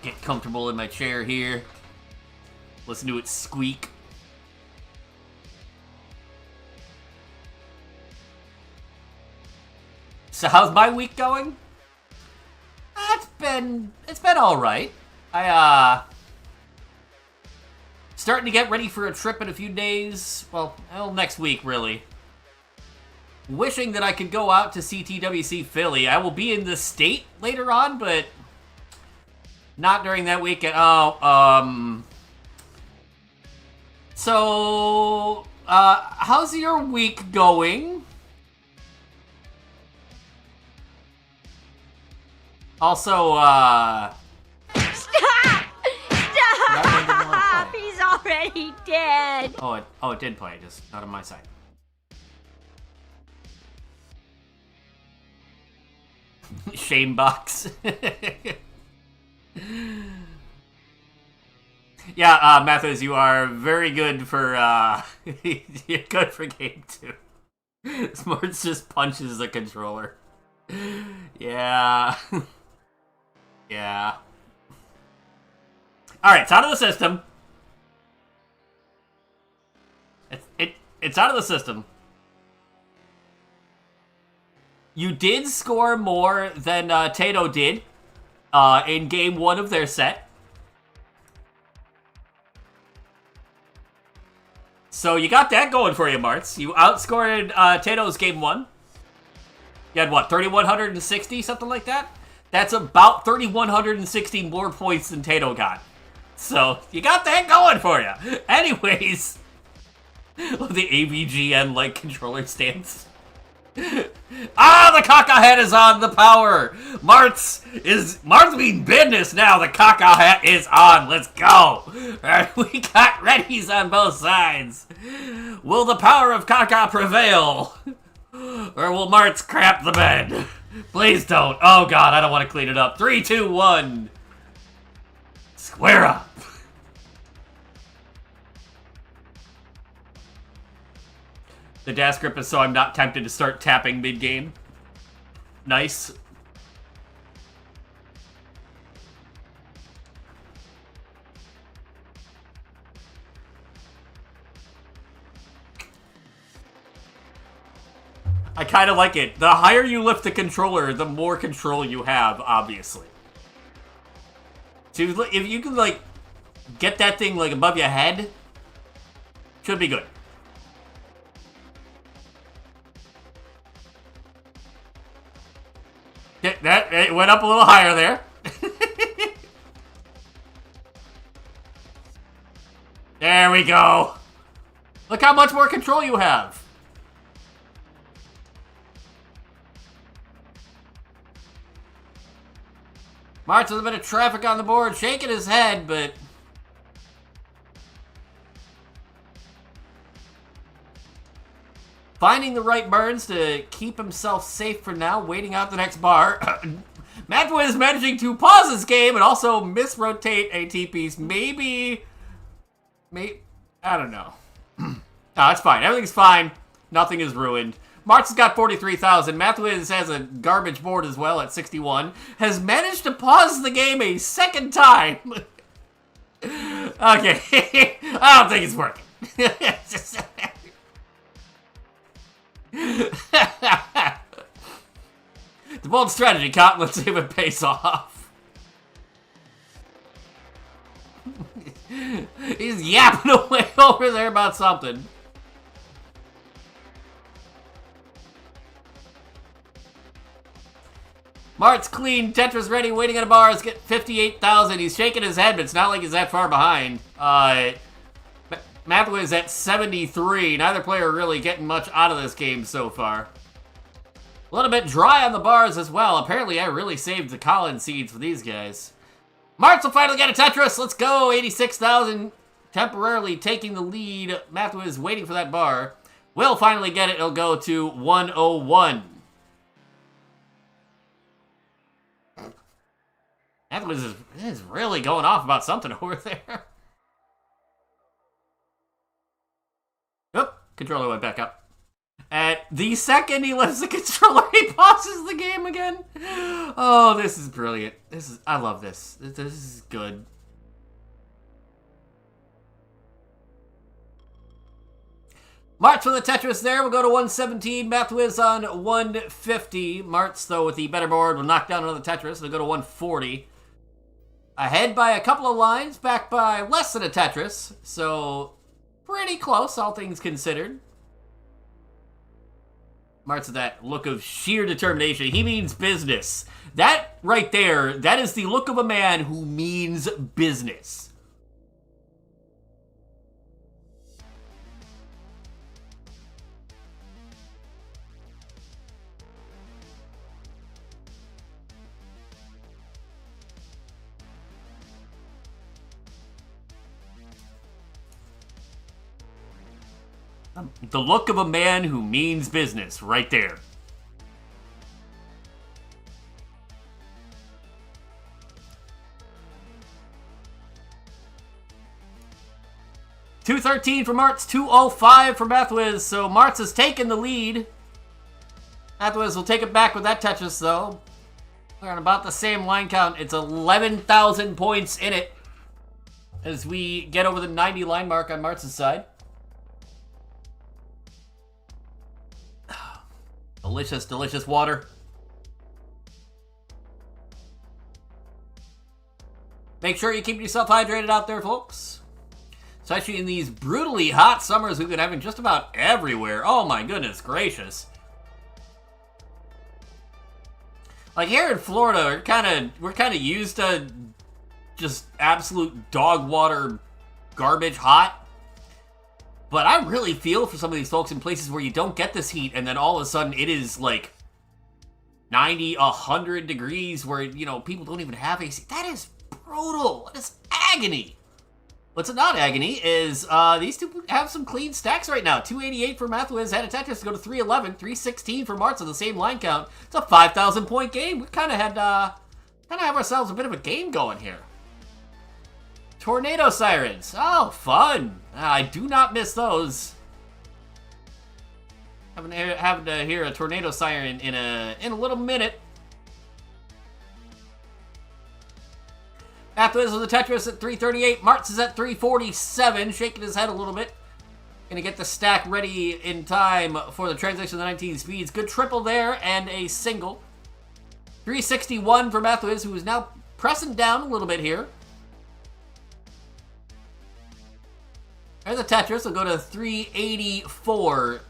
Get comfortable in my chair here. Listen to it squeak. So how's my week going? It's been all right. Starting to get ready for a trip in a few days. Well, next week really. Wishing that I could go out to CTWC Philly. I will be in the state later on, but not during that weekend. So how's your week going? Also, Stop! Stop! He's already dead. Oh, it did play, just not on my side. Shame box. Yeah, Mathis, you are very good for, you're good for game 2. Smarts just punches the controller. Yeah. Yeah. Alright, it's out of the system. It's out of the system. You did score more than Tato did in game 1 of their set. So you got that going for you, Marts. You outscored Tato's game 1. You had, what, 3,160, something like that? That's about 3,160 more points than Tato got. So you got that going for you. Anyways, the AVGN like controller stance. Ah, the caca hat is on the power. Mart's mean business now. The caca hat is on. Let's go. All right, we got readies on both sides. Will the power of caca prevail? Or will Mart's crap the bed? Please don't. Oh god, I don't want to clean it up. 3, 2, 1. Square up. The dash grip is so I'm not tempted to start tapping mid-game. Nice. I kind of like it. The higher you lift the controller, the more control you have, obviously. So if you can, like, get that thing, like, above your head, should be good. It went up a little higher there. There we go. Look how much more control you have. Mart's with a bit of traffic on the board, shaking his head, but... finding the right burns to keep himself safe for now, waiting out the next bar. Matthew is managing to pause his game and also misrotate a T-piece. Maybe... I don't know. No, it's fine. Everything's fine. Nothing is ruined. Mart's has got 43,000. Matthews has a garbage board as well at 61. Has managed to pause the game a second time. Okay. I don't think it's working. The bold strategy, Cotton. Let's see if it pays off. He's yapping away over there about something. Mart's clean, Tetris ready, waiting at a bar. He's get 58,000. He's shaking his head, but it's not like he's that far behind. Matthew is at 73. Neither player really getting much out of this game so far. A little bit dry on the bars as well. Apparently, I really saved the Collins seeds for these guys. Martz will finally get a Tetris. Let's go. 86,000. Temporarily taking the lead. Matthew is waiting for that bar. Will finally get it. It'll go to 101. Matthew is really going off about something over there. Oop, controller went back up. At the second he lifts the controller, he pauses the game again. Oh, this is brilliant. I love this. This is good. Martz with the Tetris there. We'll go to 117. Matthew is on 150. Martz, though, with the better board, will knock down another Tetris. They'll go to 140. Ahead by a couple of lines, back by less than a Tetris. So, pretty close, all things considered. Martz with that look of sheer determination. He means business. That right there, that is the look of a man who means business. The look of a man who means business, right there. $213 for Martz, $205 for Mathwiz. So Martz has taken the lead. Mathwiz will take it back with that Tetris, though. We're on about the same line count. It's 11,000 points in it as we get over the 90 line mark on Martz's side. Delicious, delicious water. Make sure you keep yourself hydrated out there, folks. Especially in these brutally hot summers we've been having just about everywhere. Oh my goodness gracious. Like here in Florida, we're kind of used to just absolute dog water garbage hot. But I really feel for some of these folks in places where you don't get this heat and then all of a sudden it is like 90, 100 degrees where, you know, people don't even have AC. That is brutal. That is agony. What's not agony is these two have some clean stacks right now. 288 for Mathwiz, had a Tetris to go to 311, 316 for Martz on the same line count. It's a 5,000 point game. We kind of have ourselves a bit of a game going here. Tornado sirens. Oh, fun. I do not miss those. Having to hear a tornado siren in a little minute. Mathwiz with the Tetris at 338. Martz is at 347, shaking his head a little bit. Gonna get the stack ready in time for the transition to the 19 speeds. Good triple there and a single. 361 for Mathwiz, who is now pressing down a little bit here. There's the Tetris. We'll go to 384.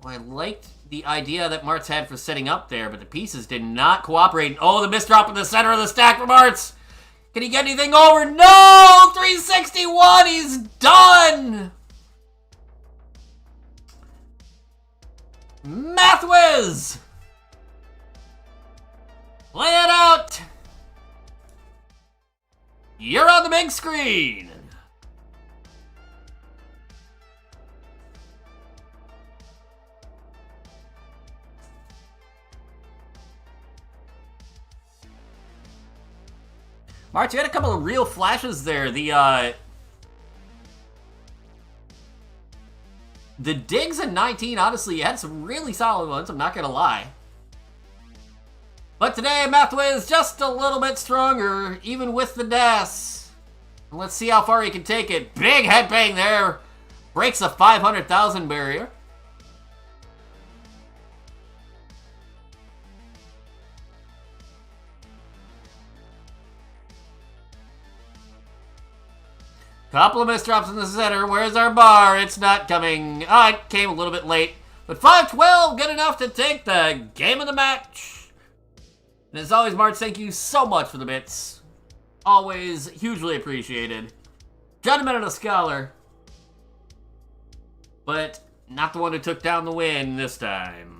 Well, I liked the idea that Martz had for setting up there, but the pieces did not cooperate. Oh, the misdrop in the center of the stack for Martz. Can he get anything over? No! 361! He's done! Mathwiz! Play it out! You're on the big screen! Martz, you had a couple of real flashes there. The digs in 19, honestly, you had some really solid ones, I'm not gonna lie. But today, Mathwiz just a little bit stronger, even with the DAS. And let's see how far he can take it. Big headbang there. Breaks the 500,000 barrier. Couple of misdrops in the center. Where's our bar? It's not coming. Oh, it came a little bit late. But 512, good enough to take the game of the match. And as always, Martz, thank you so much for the bits. Always hugely appreciated. Gentleman and a scholar. But not the one who took down the win this time.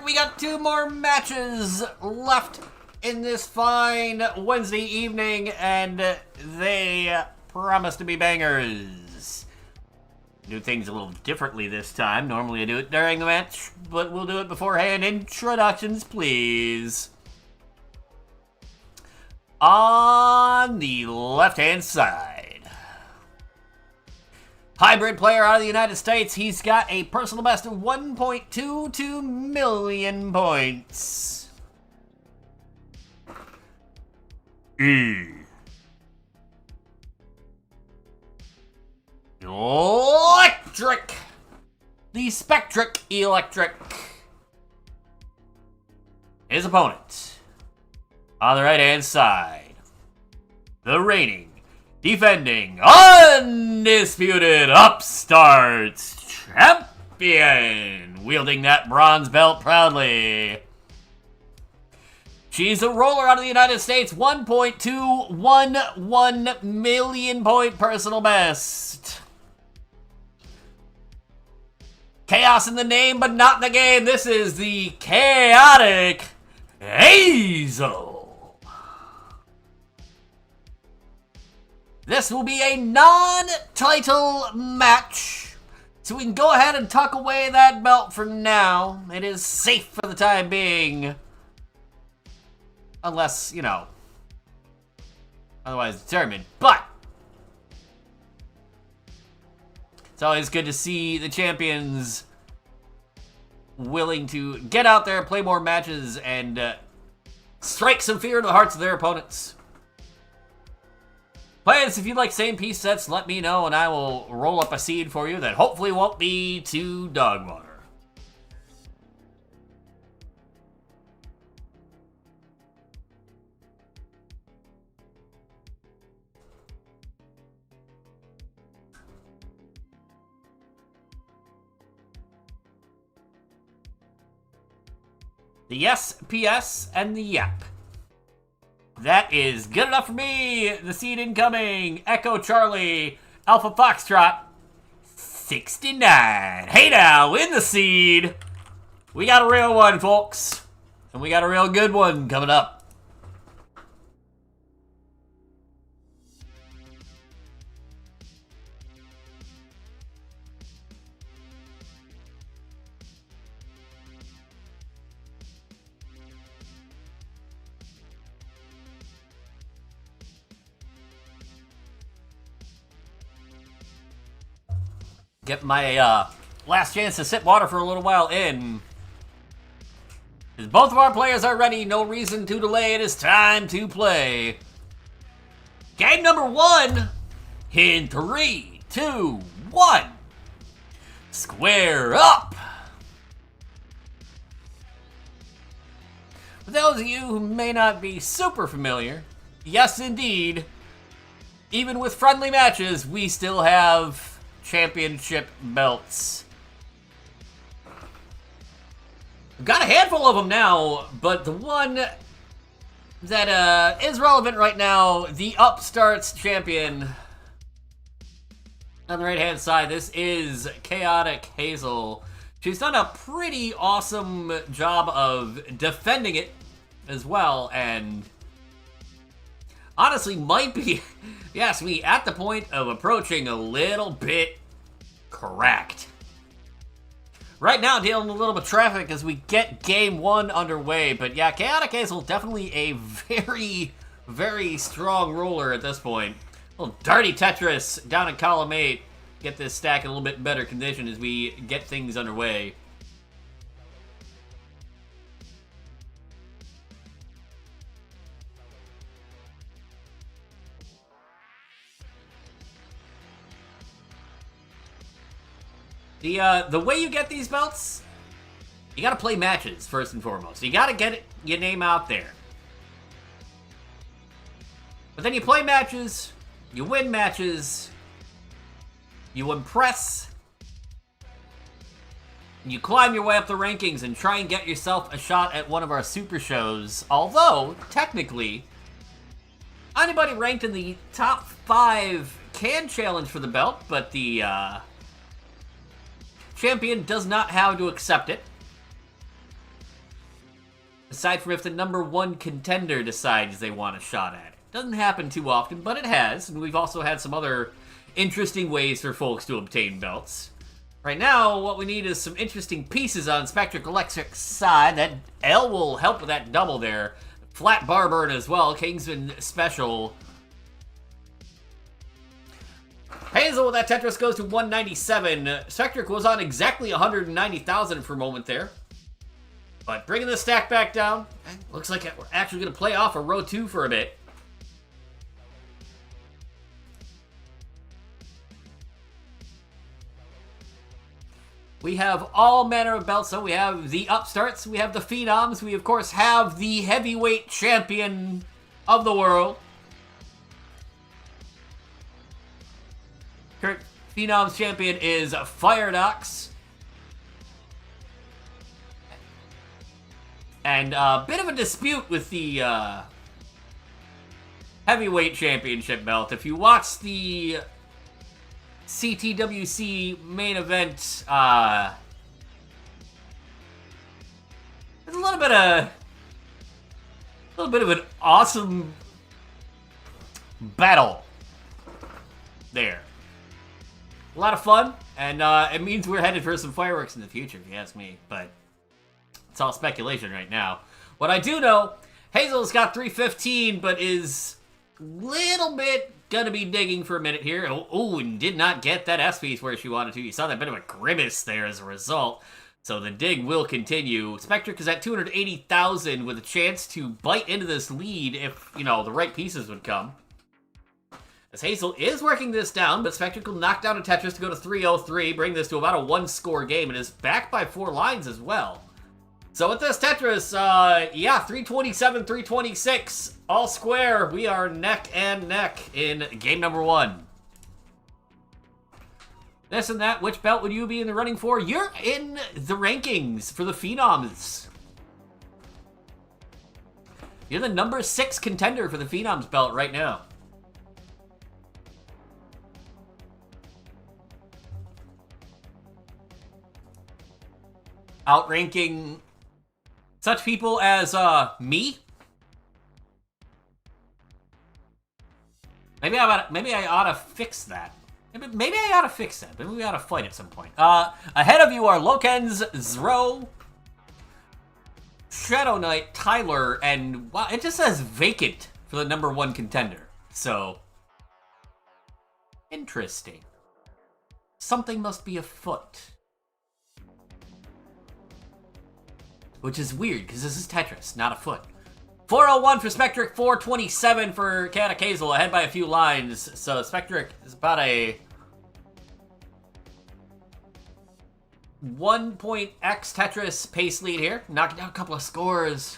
we got 2 more matches left in this fine Wednesday evening, and they promise to be bangers. Do things a little differently this time. Normally I do it during the match, but we'll do it beforehand. Introductions, please. On the left-hand side, hybrid player out of the United States. He's got a personal best of 1.22 million points. Electric. The Spectric Electric. His opponent, on the right-hand side, the reigning, defending, undisputed Upstarts champion, wielding that bronze belt proudly. She's a roller out of the United States, 1.211 million point personal best. Chaos in the name, but not in the game. This is the Chaotic Hazel. This will be a non-title match, so we can go ahead and tuck away that belt for now. It is safe for the time being. Unless, otherwise determined. But it's always good to see the champions willing to get out there, play more matches, and strike some fear into the hearts of their opponents. Players, if you'd like same piece sets, let me know, and I will roll up a seed for you that hopefully won't be too dog water. The Yes, PS, and the Yep. That is good enough for me. The seed incoming. Echo Charlie, Alpha Foxtrot, 69. Hey now, in the seed. We got a real one, folks. And we got a real good one coming up. Get my last chance to sip water for a little while in. As both of our players are ready, no reason to delay. It is time to play. Game number 1 in 3, 2, 1. Square up. For those of you who may not be super familiar, yes indeed, even with friendly matches, we still have championship belts. We've got a handful of them now, but the one that is relevant right now, the Upstarts champion. On the right-hand side, this is Chaotic Hazel. She's done a pretty awesome job of defending it as well, and honestly might be, yes, we at the point of approaching a little bit cracked. Right now, dealing with a little bit of traffic as we get game 1 underway, but yeah, Chaotic Hazel definitely a very, very strong roller at this point. A little dirty Tetris down in column 8. Get this stack in a little bit better condition as we get things underway. The way you get these belts, you gotta play matches first and foremost. You gotta get your name out there. But then you play matches, you win matches, you impress, you climb your way up the rankings and try and get yourself a shot at one of our super shows. Although, technically, anybody ranked in the top 5 can challenge for the belt, but the champion does not have to accept it. Aside from if the number 1 contender decides they want a shot at it. Doesn't happen too often, but it has. And we've also had some other interesting ways for folks to obtain belts. Right now, what we need is some interesting pieces on Spectric Electric's side. That L will help with that double there. Flat bar burn as well. Kingsman special. Hazel with that Tetris goes to 197. Spectric was on exactly 190,000 for a moment there. But bringing the stack back down. Looks like we're actually going to play off a row 2 for a bit. We have all manner of belts, so we have the upstarts, we have the phenoms, we of course have the heavyweight champion of the world. Current phenoms champion is Firedox. And a bit of a dispute with the heavyweight championship belt. If you watch the CTWC main event, there's a little bit of an awesome battle there. A lot of fun, and it means we're headed for some fireworks in the future, if you ask me, but it's all speculation right now. What I do know, Hazel's got 315, but is a little bit gonna be digging for a minute here. Oh, and did not get that S-piece where she wanted to. You saw that bit of a grimace there as a result. So the dig will continue. Spectric is at 280,000 with a chance to bite into this lead if, you know, the right pieces would come. As Hazel is working this down, but Spectric will knock down a Tetris to go to 303, bring this to about a 1-score game, and is backed by 4 lines as well. So with this Tetris, yeah, 327, 326, all square. We are neck and neck in game number 1. This and that, which belt would you be in the running for? You're in the rankings for the Phenoms. You're the number 6 contender for the Phenoms belt right now. Outranking such people as, me? Maybe I ought to fix that. Maybe I ought to fix that. Maybe we ought to fight at some point. Ahead of you are Lokens, Zro, Shadow Knight, Tyler, and, wow, it just says vacant for the number 1 contender. So, interesting. Something must be afoot. Which is weird, because this is Tetris, not a foot. 401 for Spectric, 427 for Hazel, ahead by a few lines. So Spectric is about a 1-point-X Tetris pace lead here. Knocking down a couple of scores.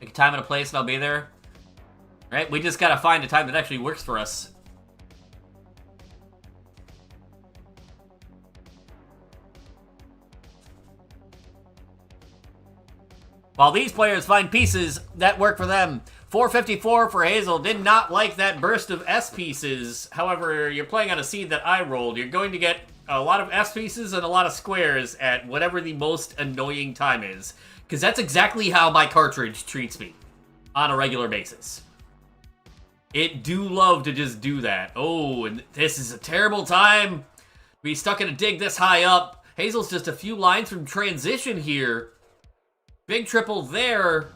Pick a time and a place and I'll be there. Right? We just gotta find a time that actually works for us. While these players find pieces that work for them. 454 for Hazel. Did not like that burst of S pieces. However, you're playing on a seed that I rolled. You're going to get a lot of S pieces and a lot of squares at whatever the most annoying time is. Because that's exactly how my cartridge treats me on a regular basis. It do love to just do that. Oh, and this is a terrible time to be stuck in a dig this high up. Hazel's just a few lines from transition here. Big triple there.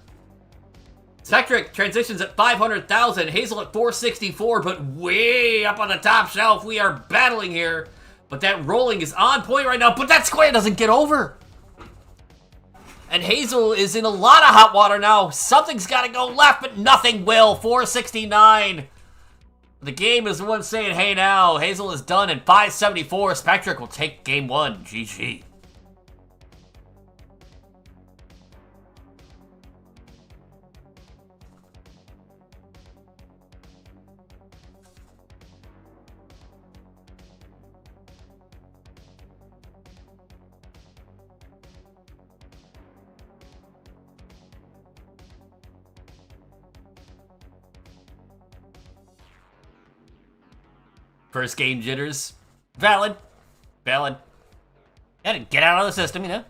Spectric transitions at 500,000. Hazel at 464, but way up on the top shelf. We are battling here. But that rolling is on point right now. But that square doesn't get over. And Hazel is in a lot of hot water now. Something's got to go left, but nothing will. 469. The game is the one saying, hey now. Hazel is done at 574. Spectric will take game 1. GG. First game jitters. Valid. Valid. Had to get out of the system, you know.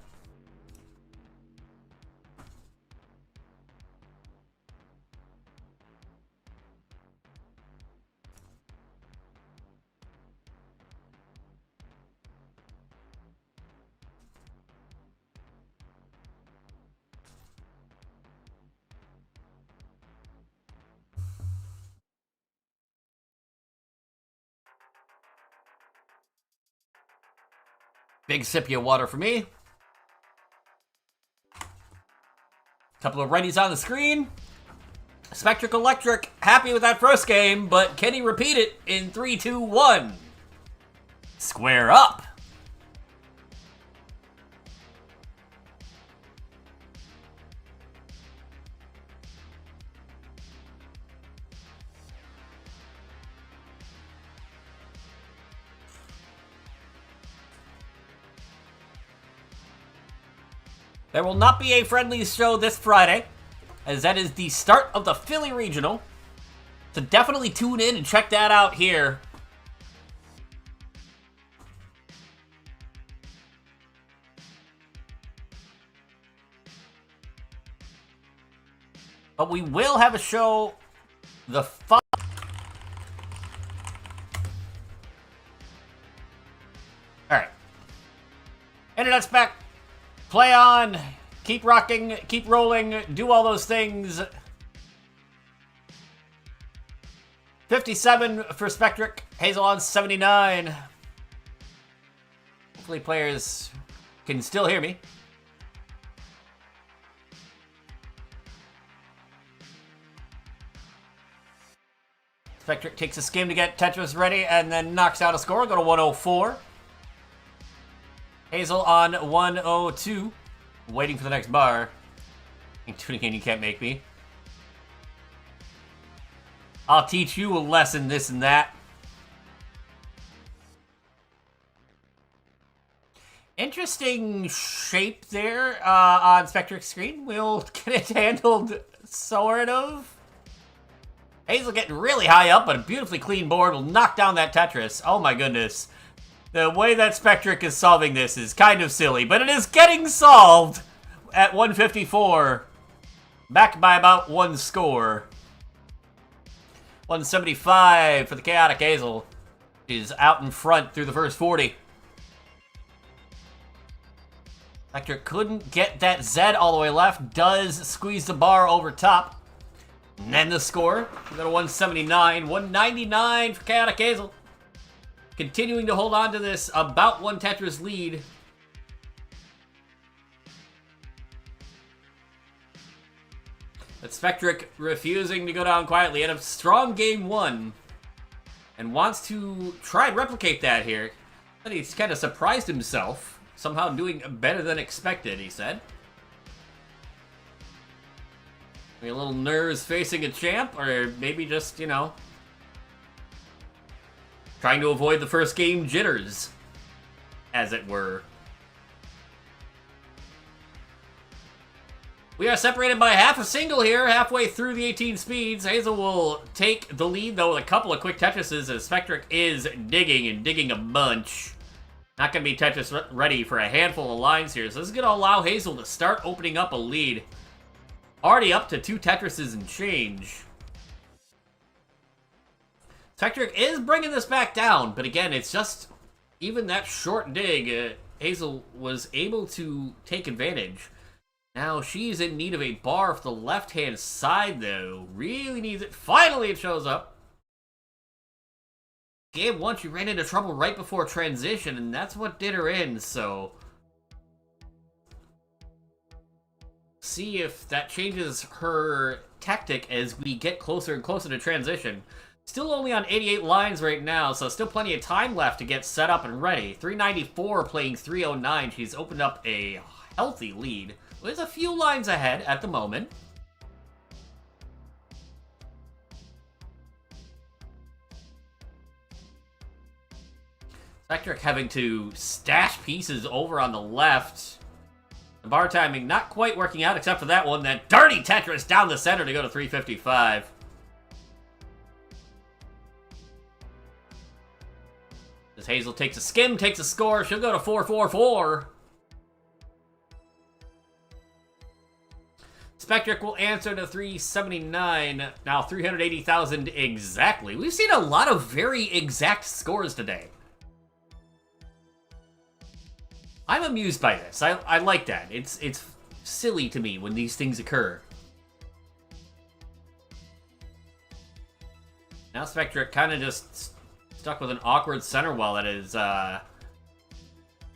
Big sippy of water for me. Couple of righties on the screen. Spectric Electric, happy with that first game, but can he repeat it in 3, 2, 1? Square up. There will not be a friendly show this Friday, as that is the start of the Philly Regional. So definitely tune in and check that out here. But we will have a show the Alright. Internet's back. Play on, keep rocking, keep rolling, do all those things. 57 for Spectric, Hazel on 79. Hopefully players can still hear me. Spectric takes a skim to get Tetris ready and then knocks out a score, go to 104. Hazel on 102. Waiting for the next bar. Tuning in, you can't make me. I'll teach you a lesson, this and that. Interesting shape there on Spectric's screen. We'll get it handled, sort of. Hazel getting really high up, but a beautifully clean board will knock down that Tetris. Oh my goodness. The way that Spectric is solving this is kind of silly, but it is getting solved at 154. Back by about one score. 175 for the Chaotic Hazel. Is out in front through the first 40. Spectric couldn't get that Z all the way left. Does squeeze the bar over top. And then the score. We got a 179. 199 for Chaotic Hazel. Continuing to hold on to this about one Tetris lead. But Spectric refusing to go down quietly. Had a strong game one. And wants to try and replicate that here. But he's kind of surprised himself. Somehow doing better than expected, he said. Maybe a little nerves facing a champ, or maybe just, you know, trying to avoid the first game jitters, as it were. We are separated by half a single here, halfway through the 18 speeds. Hazel will take the lead, though, with a couple of quick Tetrises, as Spectric is digging a bunch. Not going to be Tetris ready for a handful of lines here, so this is going to allow Hazel to start opening up a lead. Already up to 2 Tetrises and change. Spectric is bringing this back down, but again, it's just, even that short dig, Hazel was able to take advantage. Now she's in need of a bar for the left-hand side, though. Really needs it. Finally, it shows up. Game 1, she ran into trouble right before transition, and that's what did her in, so see if that changes her tactic as we get closer and closer to transition. Still only on 88 lines right now, so still plenty of time left to get set up and ready. 394 playing 309. She's opened up a healthy lead. There's a few lines ahead at the moment. Spectric having to stash pieces over on the left. The bar timing not quite working out except for that one. That dirty Tetris down the center to go to 355. As Hazel takes a skim, takes a score, she'll go to 444. Spectric will answer to 379. Now 380,000 exactly. We've seen a lot of very exact scores today. I'm amused by this. I like that. It's silly to me when these things occur. Now Spectric kind of just stuck with an awkward center wall that is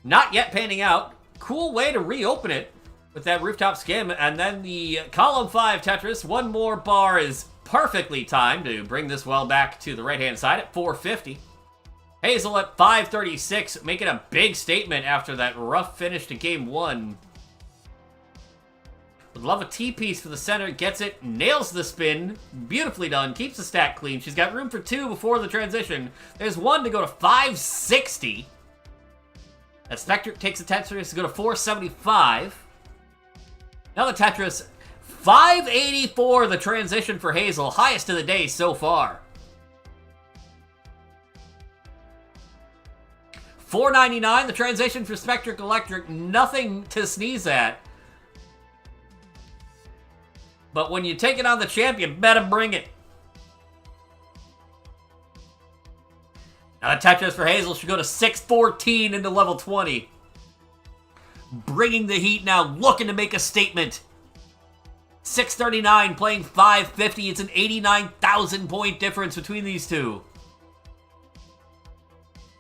Not yet panning out. Cool way to reopen it with that rooftop skim. And then the column 5 Tetris. One more bar is perfectly timed to bring this well back to the right-hand side at 450. Hazel at 536, making a big statement after that rough finish to game 1. Would love a T-piece for the center, gets it, nails the spin, beautifully done, keeps the stack clean. She's got room for 2 before the transition. There's 1 to go to 560. As Spectre takes the Tetris to go to 475. Now the Tetris, 584 the transition for Hazel, highest of the day so far. 499 the transition for Spectric Electric, nothing to sneeze at. But when you take it on the champ, you better bring it. Now the Tetris for Hazel should go to 614 into level 20. Bringing the heat now, looking to make a statement. 639 playing 550. It's an 89,000 point difference between these two.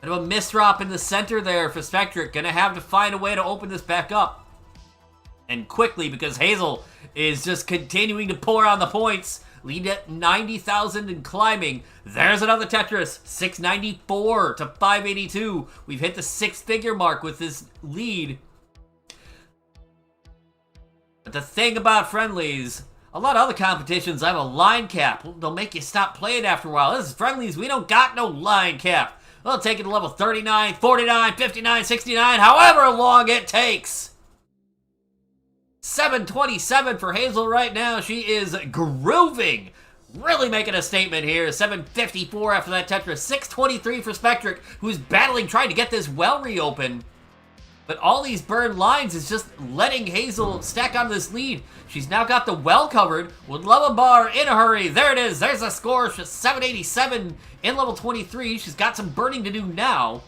Bit of a misdrop in the center there for Spectric. Gonna have to find a way to open this back up. And quickly, because Hazel is just continuing to pour on the points. Lead at 90,000 and climbing. There's another Tetris. 694 to 582. We've hit the 6-figure mark with this lead. But the thing about friendlies, a lot of other competitions have a line cap. They'll make you stop playing after a while. This is friendlies. We don't got no line cap. We'll take it to level 39, 49, 59, 69, however long it takes. 727 for Hazel right now. She is grooving. Really making a statement here. 754 after that Tetris. 623 for Spectric, who's battling, trying to get this well reopened. But all these burned lines is just letting Hazel stack on this lead. She's now got the well covered. Would love a bar in a hurry. There it is. There's a score. She's 787 in level 23. She's got some burning to do now.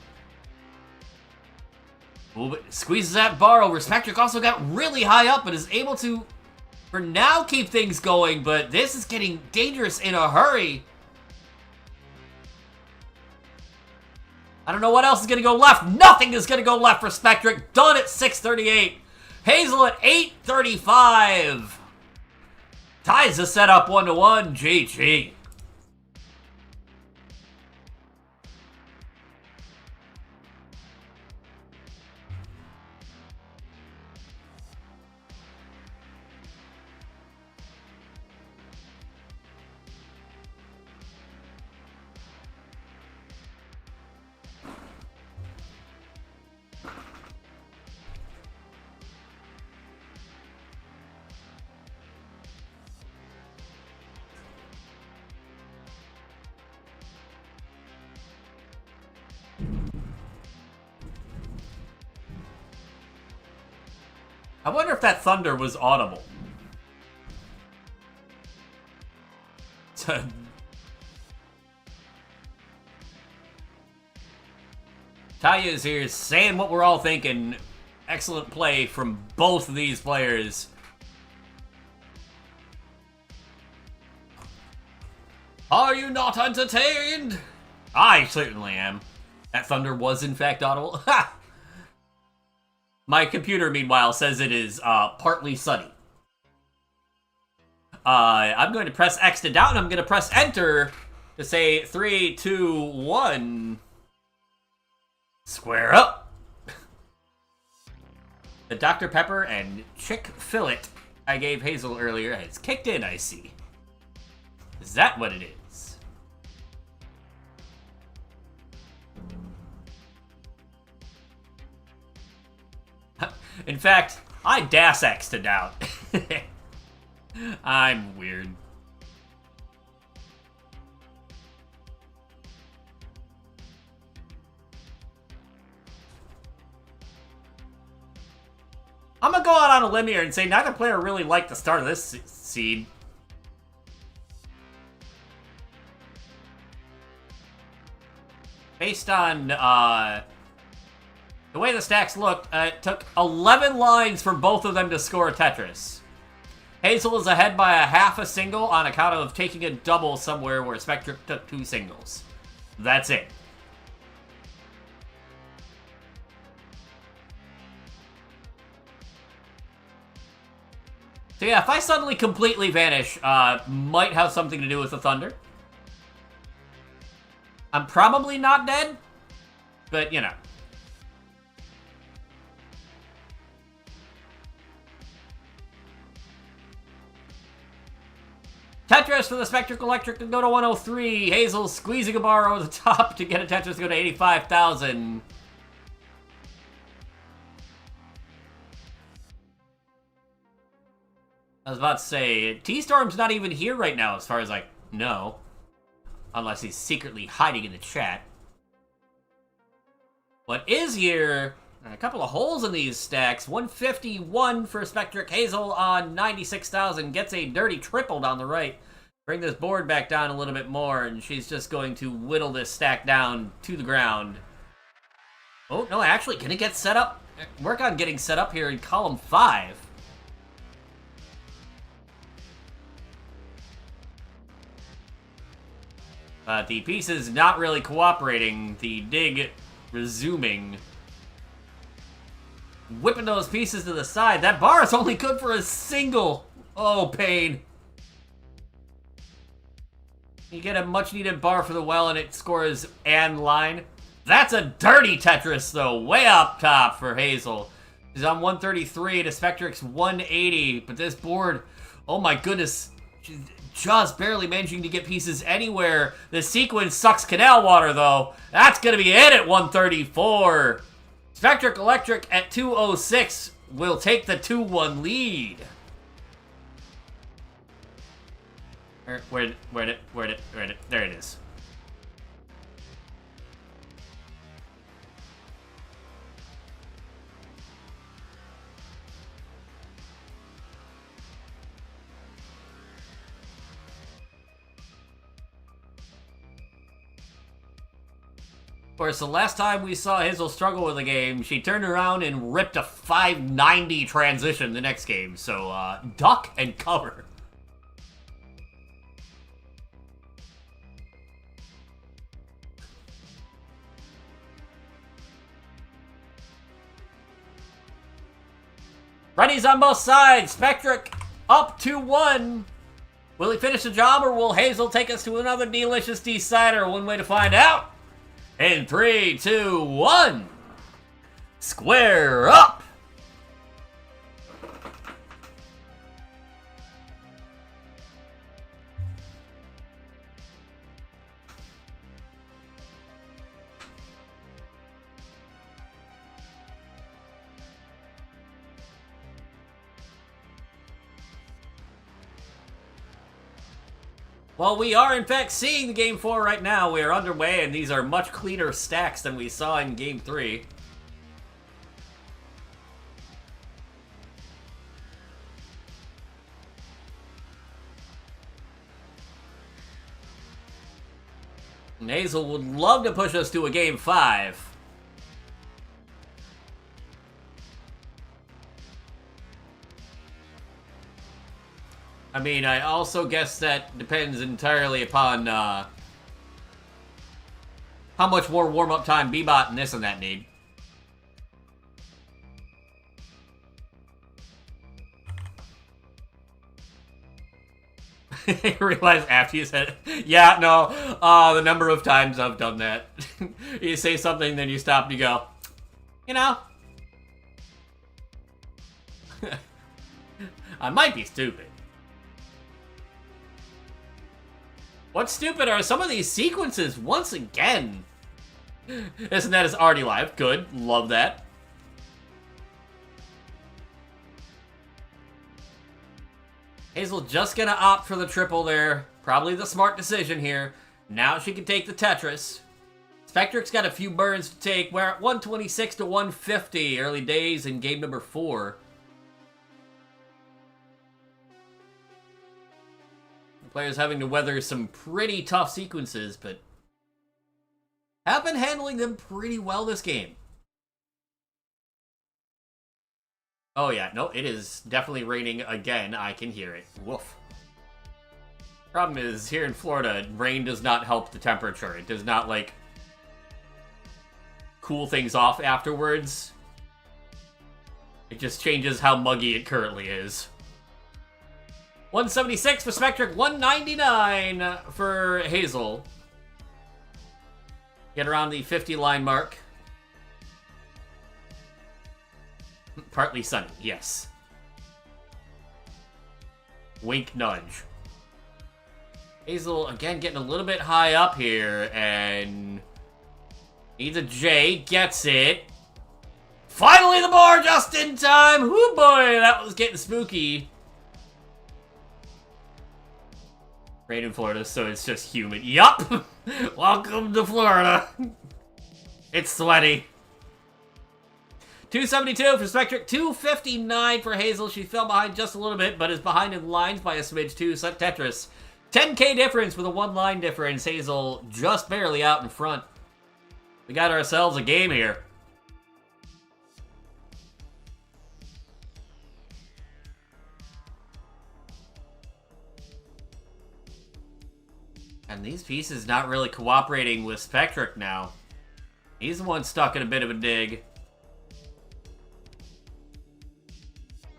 Ooh, but squeezes that bar over. Spectric also got really high up and is able to, for now, keep things going. But this is getting dangerous in a hurry. I don't know what else is going to go left. Nothing is going to go left for Spectric. Done at 638. Hazel at 835. Ties the setup 1-1. GG. I wonder if that thunder was audible. Talia is here saying what we're all thinking. Excellent play from both of these players. Are you not entertained? I certainly am. That thunder was in fact audible. Ha! My computer, meanwhile, says it is partly sunny. I'm going to press X to down. I'm going to press Enter to say 3, 2, 1. Square up. The Dr. Pepper and Chick-fil-A I gave Hazel earlier has kicked in, I see. Is that what it is? In fact, I das X to doubt. I'm weird. I'm gonna go out on a limb here and say neither player really liked the start of this seed. Based on the way the stacks look, it took 11 lines for both of them to score a Tetris. Hazel is ahead by a half a single on account of taking a double somewhere where Spectre took 2 singles. That's it. So yeah, if I suddenly completely vanish, might have something to do with the thunder. I'm probably not dead, but you know. Tetris for the Spectric Electric to go to 103. Hazel squeezing a bar over the top to get a Tetris to go to 85,000. I was about to say, T-Storm's not even here right now as far as I know. Unless he's secretly hiding in the chat. What is here, a couple of holes in these stacks. 151 for Spectric. Hazel on 96,000 gets a dirty triple down the right. Bring this board back down a little bit more, and she's just going to whittle this stack down to the ground. Oh, no, actually gonna get set up. Work on getting set up here in column 5. The pieces not really cooperating. The dig resuming. Whipping those pieces to the side. That bar is only good for a single. Oh, pain. You get a much-needed bar for the well, and it scores and line. That's a dirty Tetris, though. Way up top for Hazel. She's on 133 to Spectric's 180. But this board, oh my goodness. She's just barely managing to get pieces anywhere. The sequence sucks canal water, though. That's going to be it at 134. Spectric Electric at 206 will take the 2-1 lead. Where'd it? There it is. Of course, the last time we saw Hazel struggle with a game, she turned around and ripped a 590 transition the next game. So, duck and cover. Ready's on both sides. Spectric up 2-1. Will he finish the job, or will Hazel take us to another delicious decider? One way to find out. In 3, 2, 1. Square up. Well, we are in fact seeing the Game 4 right now. We are underway, and these are much cleaner stacks than we saw in Game 3. And Hazel would love to push us to a Game 5. I mean, I also guess that depends entirely upon how much more warm-up time B-Bot and this and that need. I realized after you said it. Yeah, no, the number of times I've done that. You say something, then you stop and you go, you know, I might be stupid. What's stupid are some of these sequences once again. Isn't that is already live? Good. Love that. Hazel just gonna opt for the triple there. Probably the smart decision here. Now she can take the Tetris. Spectric's got a few burns to take. We're at 126 to 150. Early days in game number 4. Players having to weather some pretty tough sequences, but have been handling them pretty well this game. Oh yeah, no, it is definitely raining again. I can hear it. Woof. Problem is, here in Florida, rain does not help the temperature. It does not, like, cool things off afterwards. It just changes how muggy it currently is. 176 for Spectric, 199 for Hazel. Get around the 50 line mark. Partly sunny, yes. Wink nudge. Hazel, again, getting a little bit high up here, and needs a J, gets it. Finally the bar just in time! Whoo boy, that was getting spooky. Rain in Florida, so it's just humid. Yup! Welcome to Florida. It's sweaty. 272 for Spectric, 259 for Hazel. She fell behind just a little bit, but is behind in lines by a smidge too. Tetris. 10k difference with a 1 line difference. Hazel just barely out in front. We got ourselves a game here. And these pieces not really cooperating with Spectric now. He's the one stuck in a bit of a dig.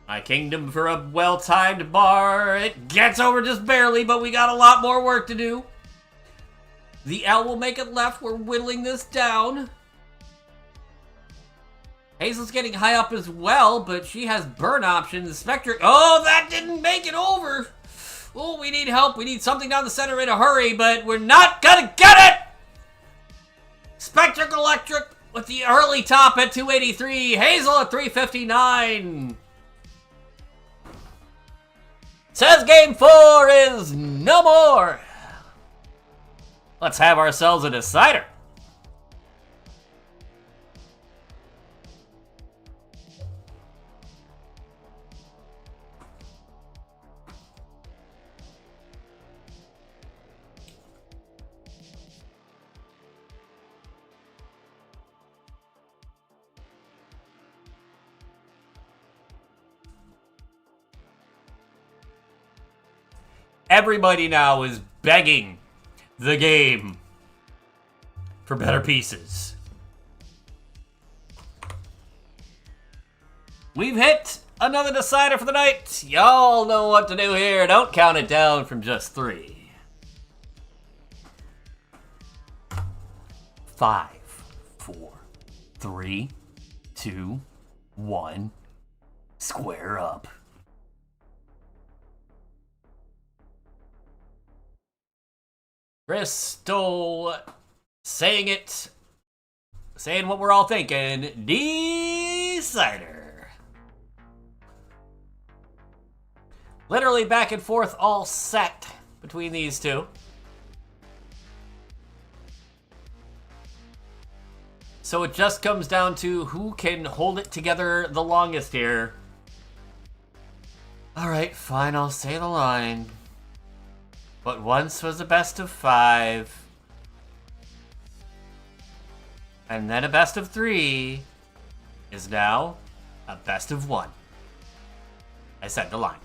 My kingdom for a well-timed bar. It gets over just barely, but we got a lot more work to do. The L will make it left. We're whittling this down. Hazel's getting high up as well, but she has burn options. Spectric, oh, that didn't make it over. Oh, we need help. We need something down the center in a hurry, but we're not gonna get it! Spectric Electric with the early top at 283. Hazel at 359. Says game 4 is no more. Let's have ourselves a decider. Everybody now is begging the game for better pieces. We've hit another decider for the night. Y'all know what to do here. Don't count it down from just 3. 5, 4, 3, 2, 1. Square up. Crystal saying it, saying what we're all thinking. Decider. Literally back and forth all set between these two. So it just comes down to who can hold it together the longest here. Alright, fine, I'll say the line. What once was a best of 5, and then a best of 3, is now a best of 1. I said the line.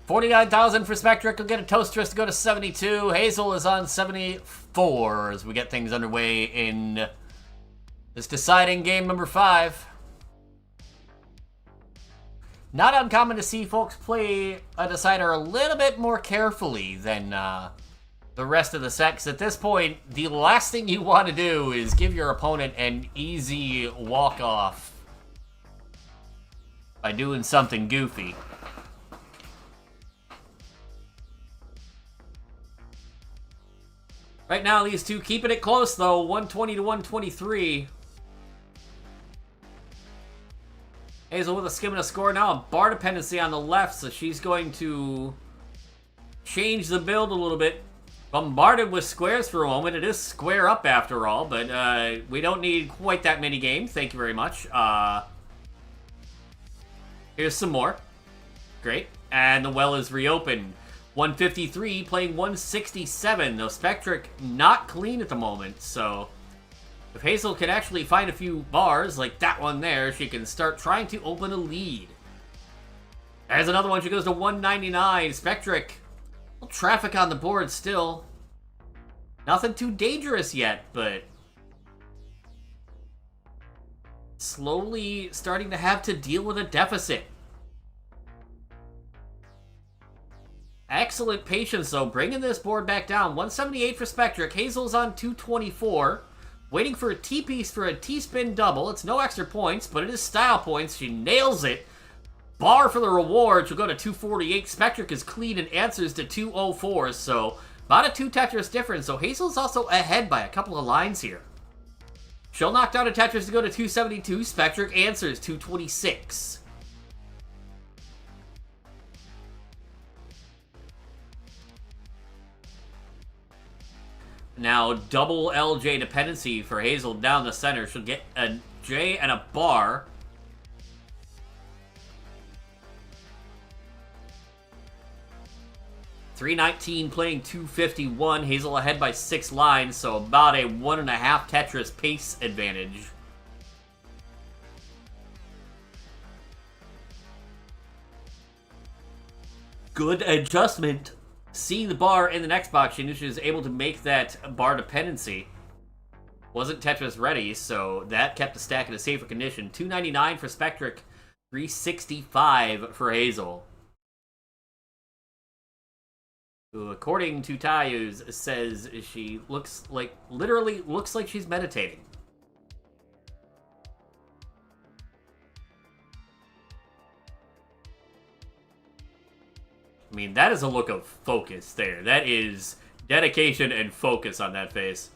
$49,000 for Spectric. We'll get a Toastress to go to 72. Hazel is on 74 as we get things underway in this deciding game number 5. Not uncommon to see folks play a decider a little bit more carefully than the rest of the set, because at this point, the last thing you want to do is give your opponent an easy walk-off by doing something goofy. Right now, these two keeping it close, though, 120 to 123. Hazel with a skim and a score. Now a bar dependency on the left, so she's going to change the build a little bit. Bombarded with squares for a moment. It is square up after all, but we don't need quite that many games. Thank you very much. Here's some more. Great. And the well is reopened. 153 playing 167. Though Spectric not clean at the moment, so if Hazel can actually find a few bars, like that one there, she can start trying to open a lead. There's another one. She goes to 199. Spectric, traffic on the board still. Nothing too dangerous yet, but slowly starting to have to deal with a deficit. Excellent patience, though, bringing this board back down. 178 for Spectric. Hazel's on 224. Waiting for a T-piece for a T-spin double. It's no extra points, but it is style points. She nails it. Bar for the reward. She'll go to 248. Spectric is clean and answers to 204, so about a 2 Tetris difference. So Hazel's also ahead by a couple of lines here. She'll knock down a Tetris to go to 272. Spectric answers 226. Now, double LJ dependency for Hazel down the center. She'll get a J and a bar. .319 playing 251. Hazel ahead by 6 lines, so about a 1.5 Tetris pace advantage. Good adjustment. Seeing the bar in the next box, she knew she was able to make that bar dependency. Wasn't Tetris ready, so that kept the stack in a safer condition. 299 for Spectric, 365 for Hazel. Who, according to Tayus, says she literally looks like she's meditating. I mean, that is a look of focus there. That is dedication and focus on that face.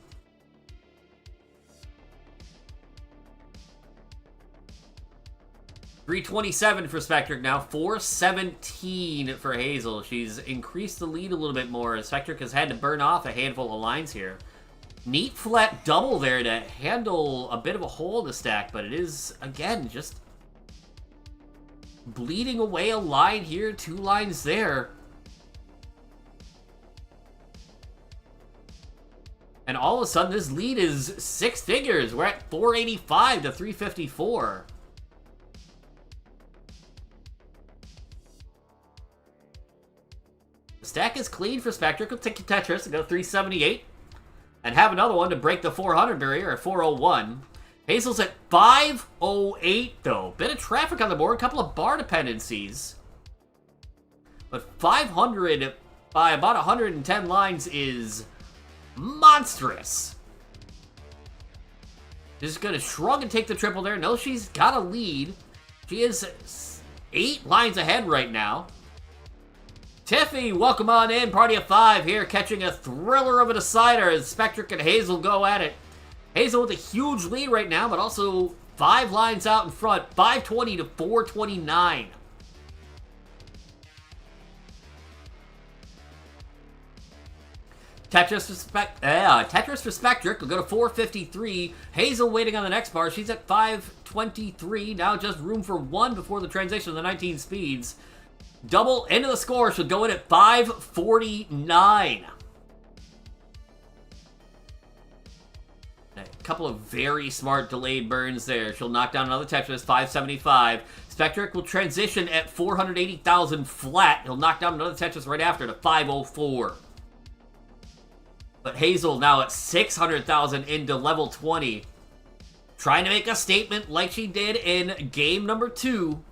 .327 for Spectric now. 417 for Hazel. She's increased the lead a little bit more as Spectric has had to burn off a handful of lines here. Neat flat double there to handle a bit of a hole in the stack, but it is, again, just bleeding away a line here, 2 lines there. And all of a sudden, this lead is 6 figures. We're at 485 to 354. The stack is clean for Spectric. We'll take a Tetris and go 378. And have another one to break the 400 barrier at 401. Hazel's at 508, though. Bit of traffic on the board, a couple of bar dependencies. But 500 by about 110 lines is monstrous. Just gonna shrug and take the triple there. No, she's got a lead. She is 8 lines ahead right now. Tiffy, welcome on in. Party of 5 here, catching a thriller of a decider as Spectric and Hazel go at it. Hazel with a huge lead right now, but also 5 lines out in front. 520 to 429. Tetris for Spectric will go to 453. Hazel waiting on the next bar. She's at 523. Now just room for 1 before the transition of the 19 speeds. Double into the score. She'll go in at 549. A couple of very smart delayed burns there. She'll knock down another Tetris, 575. Spectric will transition at 480,000 flat. He'll knock down another Tetris right after to 504. But Hazel now at 600,000 into level 20. Trying to make a statement like she did in game number 2.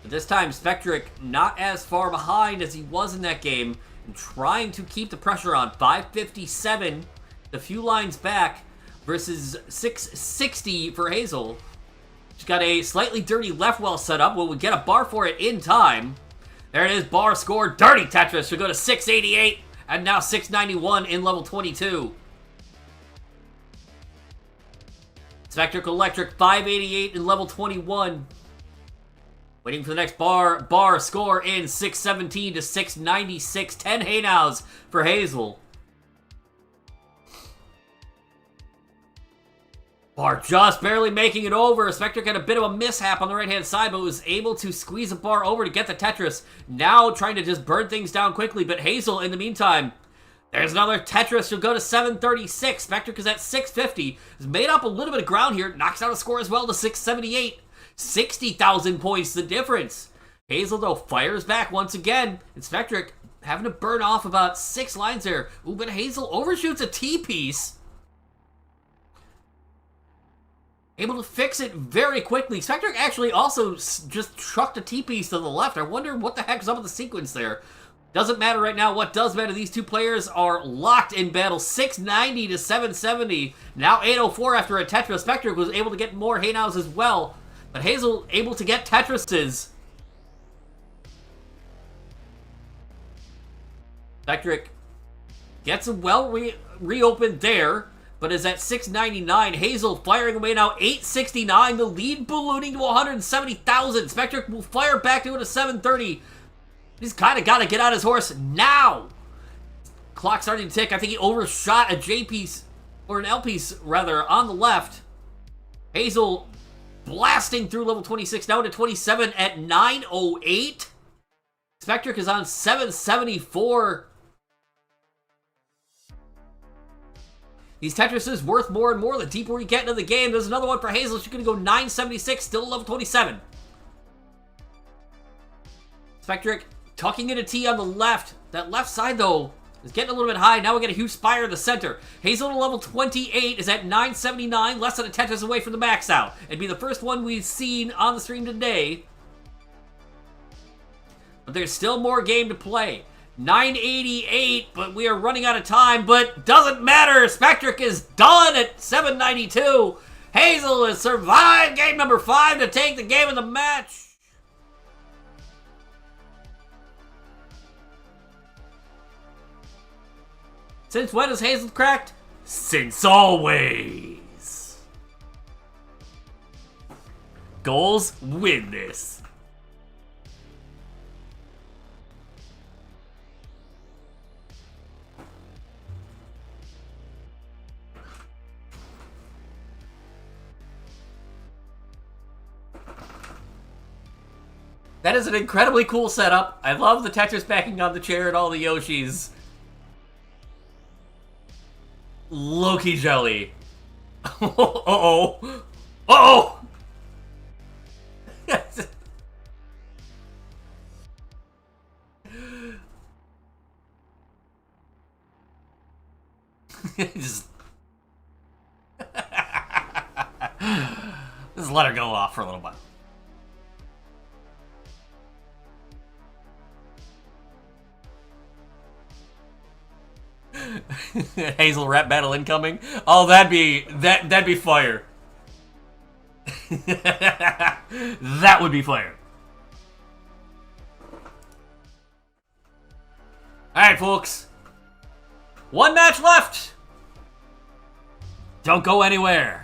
But this time, Spectric not as far behind as he was in that game, and trying to keep the pressure on. 557, the few lines back, versus 660 for Hazel. She's got a slightly dirty left well set up. Will we get a bar for it in time? There it is, bar score. Dirty Tetris should go to 688, and now 691 in level 22. Spectric Electric, 588 in level 21. Waiting for the next bar score in 617 to 696. 10 hey nows for Hazel. Bar just barely making it over. Spectric had a bit of a mishap on the right-hand side, but was able to squeeze a bar over to get the Tetris. Now trying to just burn things down quickly, but Hazel, in the meantime, there's another Tetris. She'll go to 736. Spectric is at 650. Has made up a little bit of ground here. Knocks out a score as well to 678. 60,000 points, the difference. Hazel, though, fires back once again. And Spectric having to burn off about 6 lines there. Ooh, but Hazel overshoots a T-piece. Able to fix it very quickly. Spectric actually also just trucked a T-piece to the left. I wonder what the heck's up with the sequence there. Doesn't matter right now. What does matter, these two players are locked in battle. 690 to 770. Now 804 after a Tetris. Spectric was able to get more Haynows as well. But Hazel able to get Tetrises. Spectric gets a well reopened there, but is at 699. Hazel firing away now, 869. The lead ballooning to 170,000. Spectric will fire back to it at 730. He's kind of got to get on his horse now. Clock starting to tick. I think he overshot a J piece, or an L piece rather, on the left. Hazel blasting through level 26, down to 27 at 908. Spectric is on 774. These Tetrises worth more and more the deeper we get into the game. There's another one for Hazel. She's going to go 976, still level 27. Spectric tucking in a T on the left. That left side, though, is getting a little bit high. Now we get a huge spire in the center. Hazel to level 28 is at 979, less than a Tetris away from the max out. It'd be the first one we've seen on the stream today. But there's still more game to play. 988, but we are running out of time, but doesn't matter. Spectric is done at 792. Hazel has survived game number 5 to take the game of the match. Since when has Hazel cracked? Since always. Goals win this. That is an incredibly cool setup. I love the Tetris backing on the chair and all the Yoshis. Loki jelly. Uh-oh. Uh-oh! Just... Just let her go off for a little while. Hazel rap battle incoming. Oh, that'd be fire. That would be fire. Alright, folks. One match left. Don't go anywhere.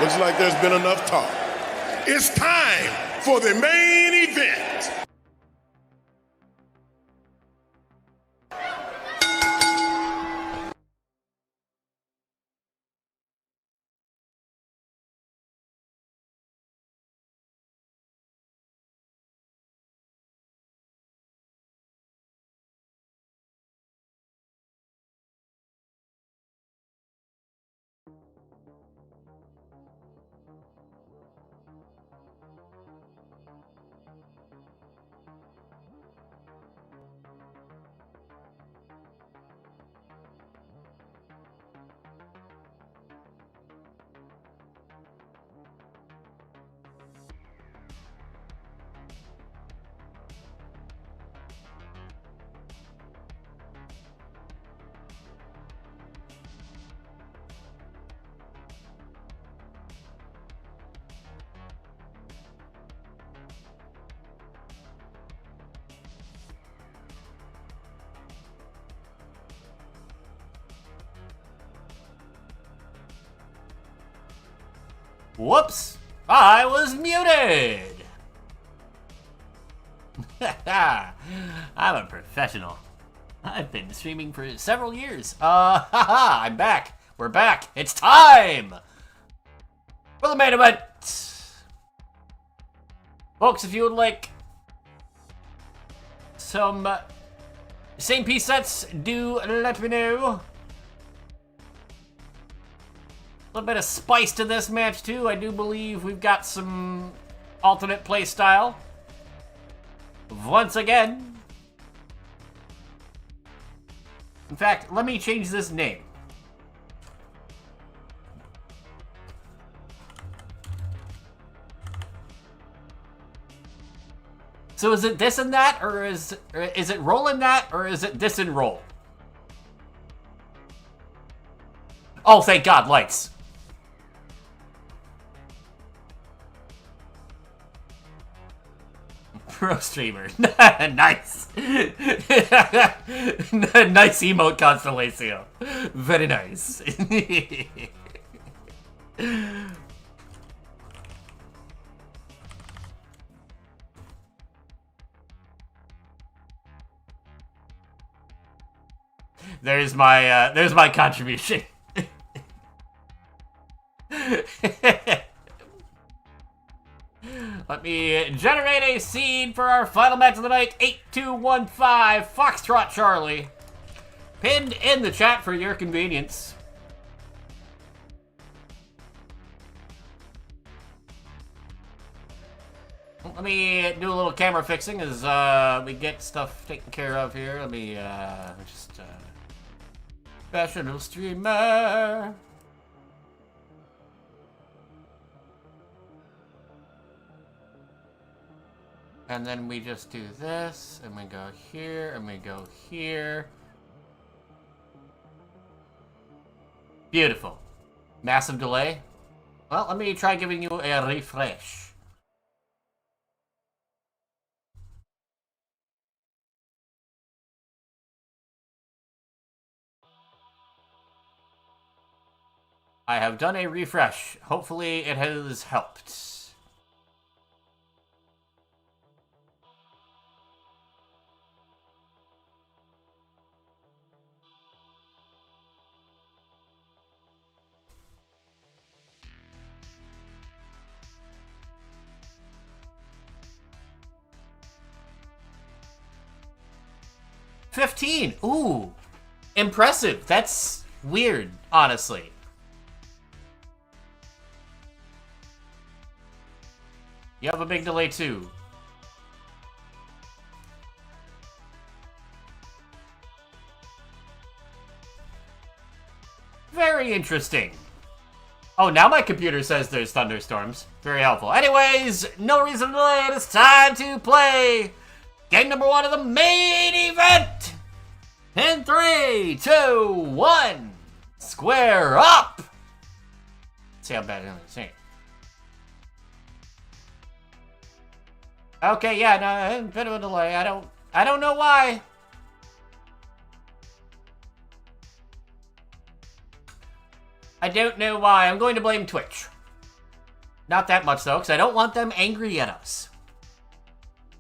Looks like there's been enough talk. It's time for the main event. Whoops! I was muted! I'm a professional. I've been streaming for several years. I'm back. We're back. It's time for the main event. Folks, if you would like some same piece sets, do let me know. A little bit of spice to this match, too. I do believe we've got some alternate play style. Once again. In fact, let me change this name. So is it this and that, or is it roll and that, or is it this and roll? Oh, thank God, lights. Pro streamer. Nice. Nice emote constellation. Very nice. There's my contribution. Let me generate a scene for our final match of the night. 8215 Foxtrot Charlie. Pinned in the chat for your convenience. Let me do a little camera fixing as we get stuff taken care of here. Let me just professional streamer. And then we just do this, and we go here, and we go here. Beautiful. Massive delay. Well, let me try giving you a refresh. I have done a refresh. Hopefully it has helped. $15. Ooh, impressive. That's weird, honestly. You have a big delay too. Very interesting. Oh, now my computer says there's thunderstorms. Very helpful. Anyways, no reason to delay. It's time to play game number 1 of the main event. In 3, 2, 1. Square up. Let's see how bad it is. Okay, yeah, no, a bit of a delay. I don't know why. I don't know why. I'm going to blame Twitch. Not that much, though, because I don't want them angry at us.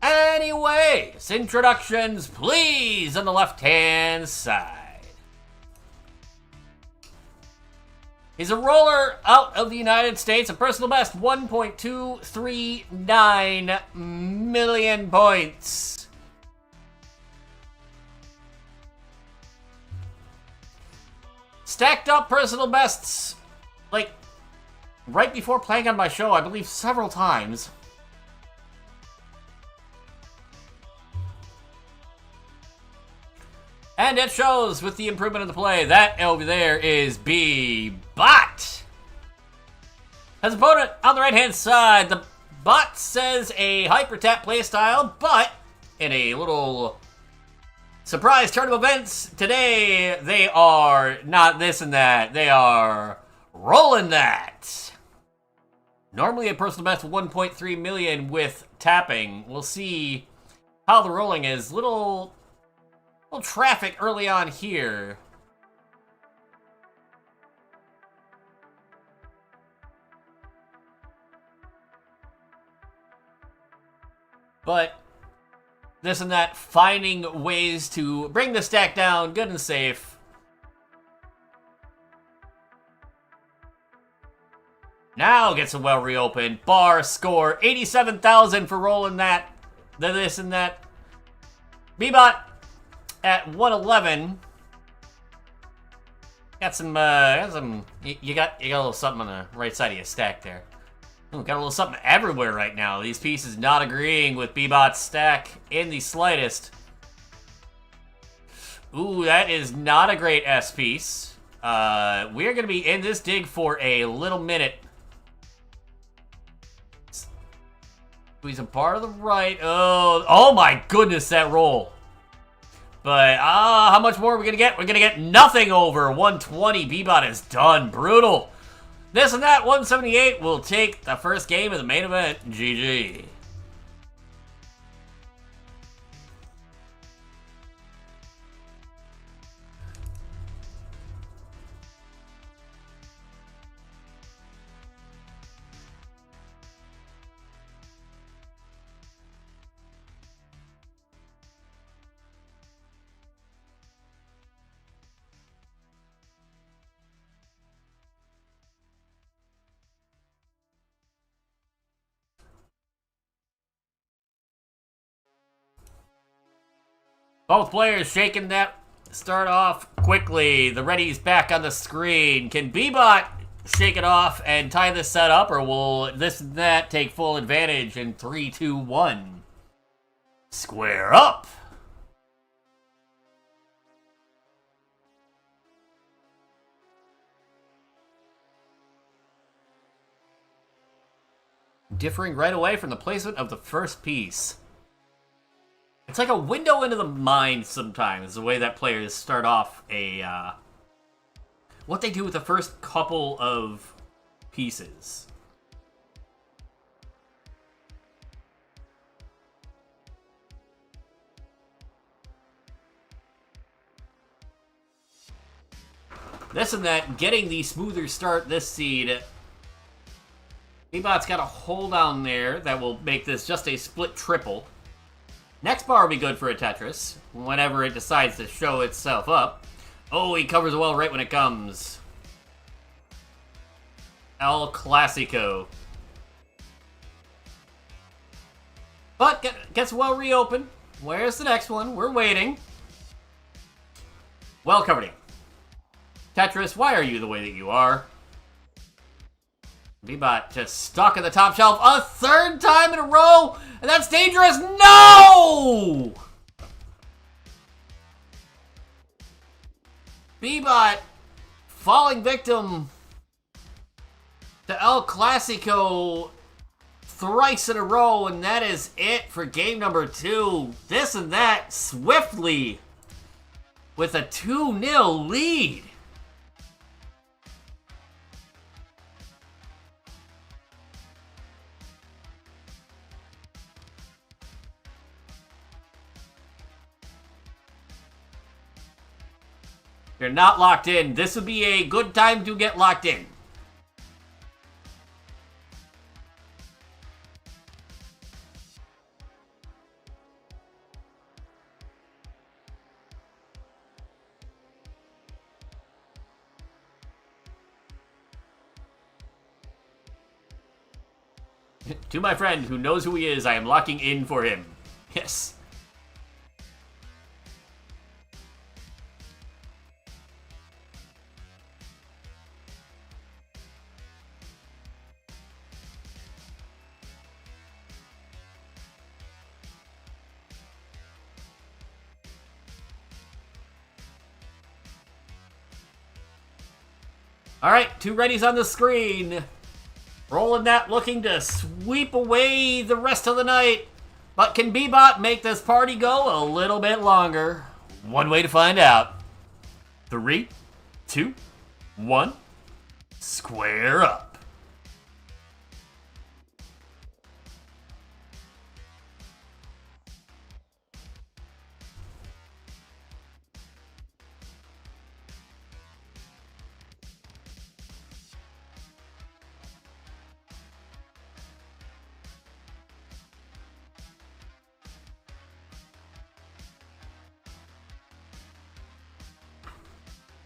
Anyways, introductions, please, on the left-hand side. He's a roller out of the United States, a personal best 1.239 million points. Stacked up personal bests, like, right before playing on my show, I believe several times. And it shows with the improvement of the play. That over there is B-Bot. As opponent on the right-hand side, the bot says a hyper tap playstyle, but in a little surprise turn of events today, they are not this and that. They are rolling that. Normally a personal best of 1.3 million with tapping. We'll see how the rolling is. Little traffic early on here. But this and that, finding ways to bring the stack down, good and safe. Now gets a well reopened. Bar score 87,000 for rolling that. This and that. B-Bot at 111. Got some, you got a little something on the right side of your stack there. Ooh, got a little something everywhere right now. These pieces not agreeing with B-Bot's stack in the slightest. Ooh, that is not a great S piece. We're gonna be in this dig for a little minute. Squeeze a bar to the right. Oh my goodness, that roll. But, how much more are we gonna get? We're gonna get nothing over 120. B-Bot is done. Brutal. This and that, 178 will take the first game of the main event. GG. Both players shaking that start off quickly. The ready's back on the screen. Can B-Bot shake it off and tie this set up, or will this and that take full advantage in 3, 2, 1? Square up! Differing right away from the placement of the first piece. It's like a window into the mind sometimes, the way that players start off what they do with the first couple of pieces. This and that, getting the smoother start this seed. B-Bot's got a hold down there that will make this just a split triple. Next bar will be good for a Tetris, whenever it decides to show itself up. Oh, he covers well right when it comes. El Clasico. But gets well reopened. Where's the next one? We're waiting. Well covered in. Tetris, why are you the way that you are? B-Bot just stuck in the top shelf a third time in a row, and that's dangerous. No! B-Bot falling victim to El Clasico thrice in a row, and that is it for game number 2. This and that swiftly with a 2-0 lead. You're not locked in. This would be a good time to get locked in. To my friend who knows who he is, I am locking in for him. Yes. Alright, 2 readies on the screen. Rolling that, looking to sweep away the rest of the night. But can Bebot make this party go a little bit longer? One way to find out. 3, 2, 1, square up.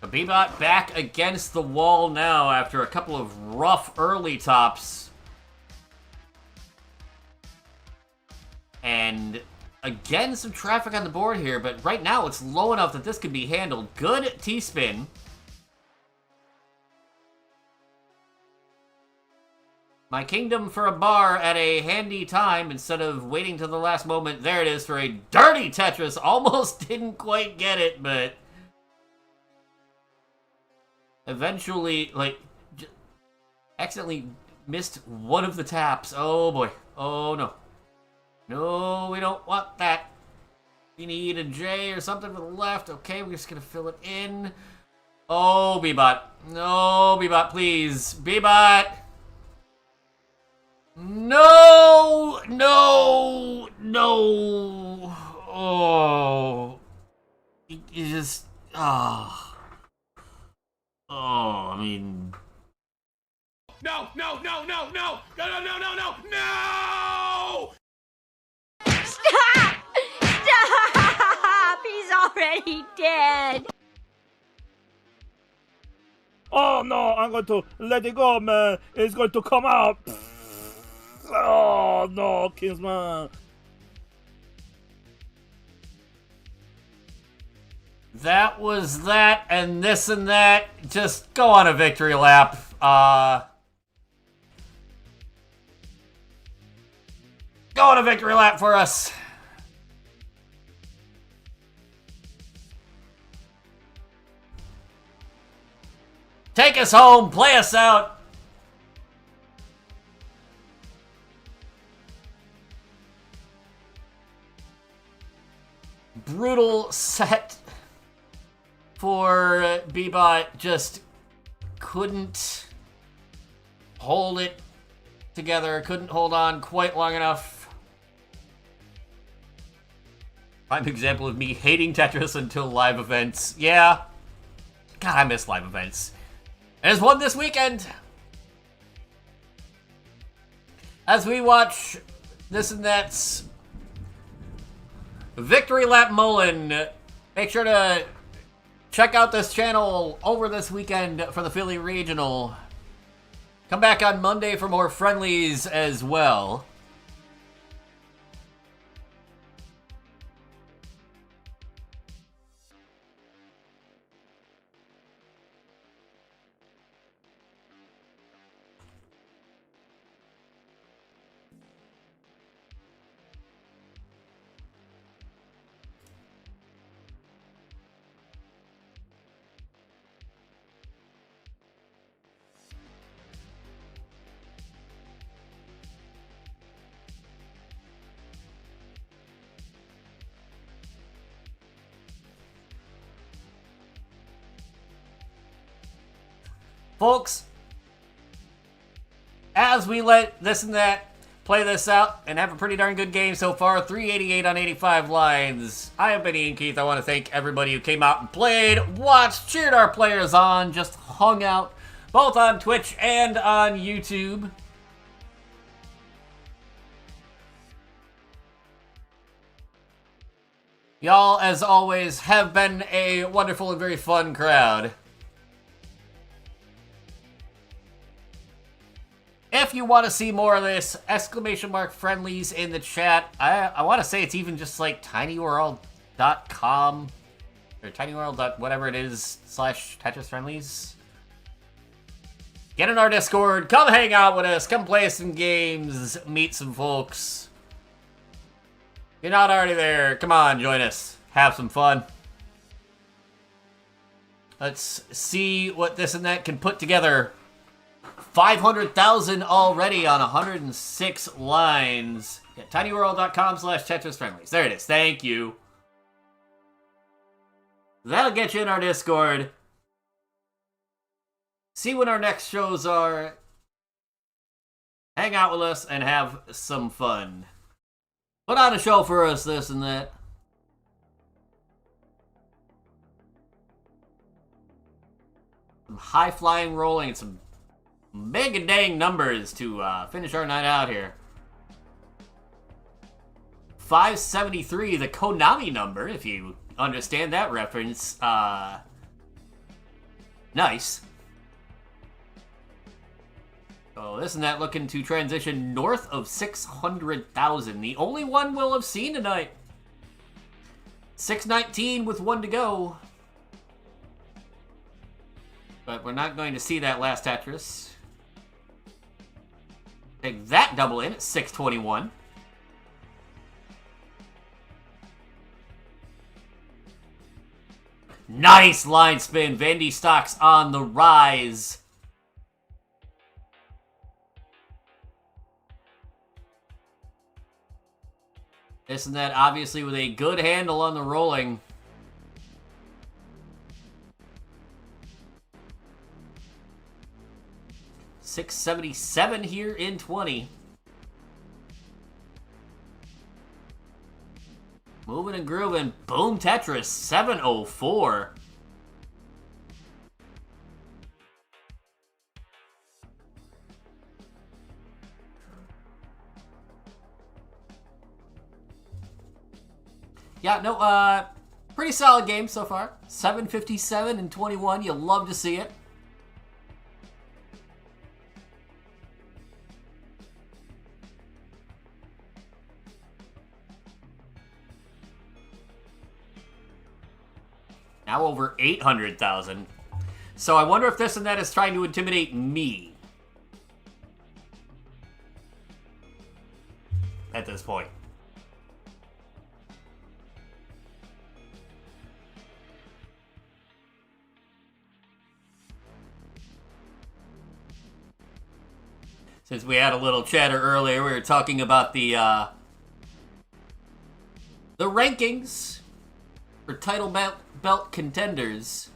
Bebot back against the wall now after a couple of rough early tops. And again, some traffic on the board here, but right now it's low enough that this could be handled. Good T-spin. My kingdom for a bar at a handy time instead of waiting till the last moment. There it is for a dirty Tetris. Almost didn't quite get it, but eventually, accidentally missed one of the taps. Oh boy. Oh no. No, we don't want that. We need a J or something for the left. Okay, we're just gonna fill it in. Oh, Bebot. No, Bebot, please. Bebot! No! No! No! Oh. You just... Oh. Oh, I mean... No, no, no, no, no! No, no, no, no, no! No! Stop! Stop! He's already dead. Oh no, I'm going to let it go, man. It's going to come out. Oh no, Kingsman. That was that, and this and that. Just go on a victory lap. Go on a victory lap for us. Take us home, play us out. Brutal set for Bebot. Just couldn't hold it together, couldn't hold on quite long enough. Prime example of me hating Tetris until live events. Yeah. God, I miss live events. And has won this weekend. As we watch this and that's Victory Lap Mullen, make sure to check out this channel over this weekend for the Philly Regional. Come back on Monday for more friendlies as well. Folks, as we let this and that play this out and have a pretty darn good game so far, 388 on 85 lines. I have been Iankeith. I want to thank everybody who came out and played, watched, cheered our players on, just hung out, both on Twitch and on YouTube. Y'all, as always, have been a wonderful and very fun crowd. If you want to see more of this, exclamation mark friendlies in the chat. I want to say it's even just like tinyworld.com or tinyworld. Whatever it is / Tetris friendlies. Get in our Discord, come hang out with us, come play some games, meet some folks. If you're not already there, come on, join us. Have some fun. Let's see what this and that can put together. 500,000 already on 106 lines. Yeah, tinyworld.com / Tetris friendlies. There it is. Thank you. That'll get you in our Discord. See when our next shows are. Hang out with us and have some fun. Put on a show for us, this and that. Some high-flying rolling and some mega dang numbers to finish our night out here. 573, the Konami number, if you understand that reference. Nice. So this and that looking to transition north of 600,000. The only one we'll have seen tonight. 619 with one to go. But we're not going to see that last Tetris. Take that double in at 621. Nice line spin. Vandy stocks on the rise. This and that obviously with a good handle on the rolling. $677 here in 20. Moving and grooving. Boom Tetris, 704. Yeah, no, pretty solid game so far. 757 and 21. You'll love to see it. Now over 800,000. So I wonder if this and that is trying to intimidate me. At this point. Since we had a little chatter earlier, we were talking about the rankings for title belt contenders.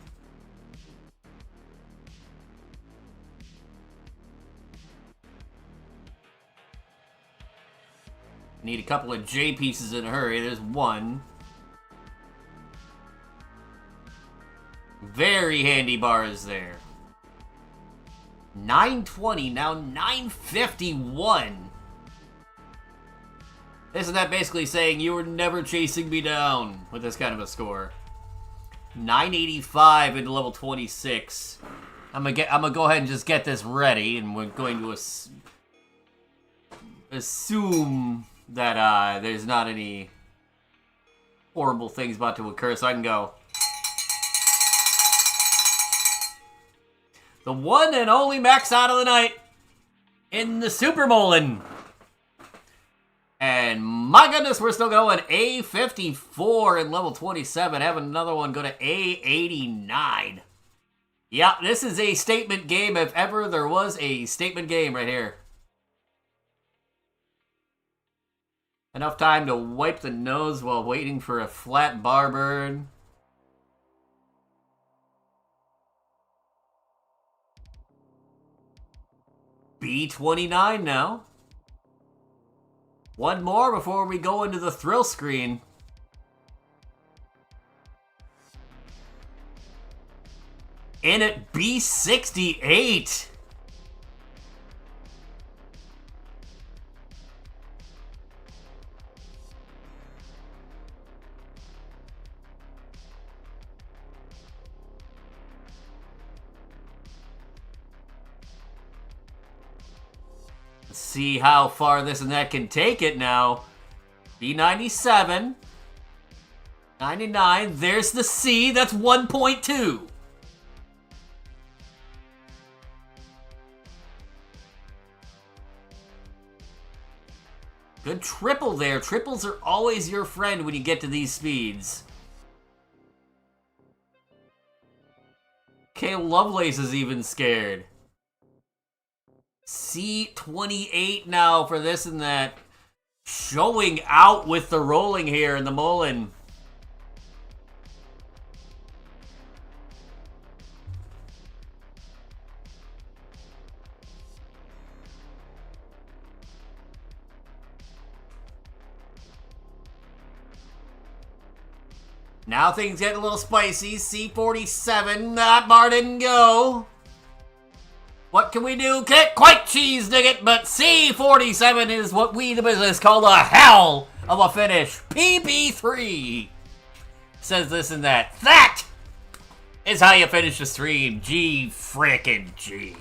Need a couple of J pieces in a hurry. There's one. Very handy bars there. 920, now 951. Isn't that basically saying you were never chasing me down with this kind of a score? 985 into level 26. I'm gonna go ahead and just get this ready, and we're going to assume that there's not any horrible things about to occur, so I can go. The one and only max out of the night in the Super Molin. And my goodness, we're still going. A54 in level 27. Having another one go to A89. Yeah, this is a statement game if ever there was a statement game right here. Enough time to wipe the nose while waiting for a flat bar burn. B29 now. One more before we go into the thrill screen. In at B68. Let's see how far this and that can take it now. B97. 99. There's the C. That's 1.2. Good triple there. Triples are always your friend when you get to these speeds. Okay, Lovelace is even scared. C28 now for this and that. Showing out with the rolling here in the Mullen. Now things get a little spicy. C47, that bar didn't go. What can we do? Can't quite cheese dig it, but C47 is what we, the business, call a hell of a finish. PP3 says this and that. That is how you finish the stream. G frickin' G.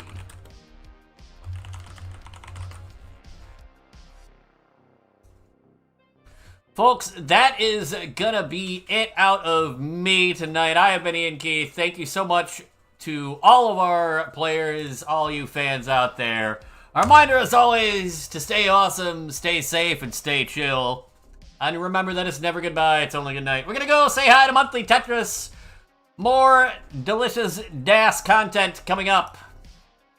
Folks, that is gonna be it out of me tonight. I have been Iankeith. Thank you so much to all of our players, all you fans out there. A reminder, as always, to stay awesome, stay safe, and stay chill. And remember that it's never goodbye, it's only good night. We're gonna go say hi to Monthly Tetris. More delicious DAS content coming up.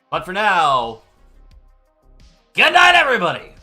But for now, good night, everybody!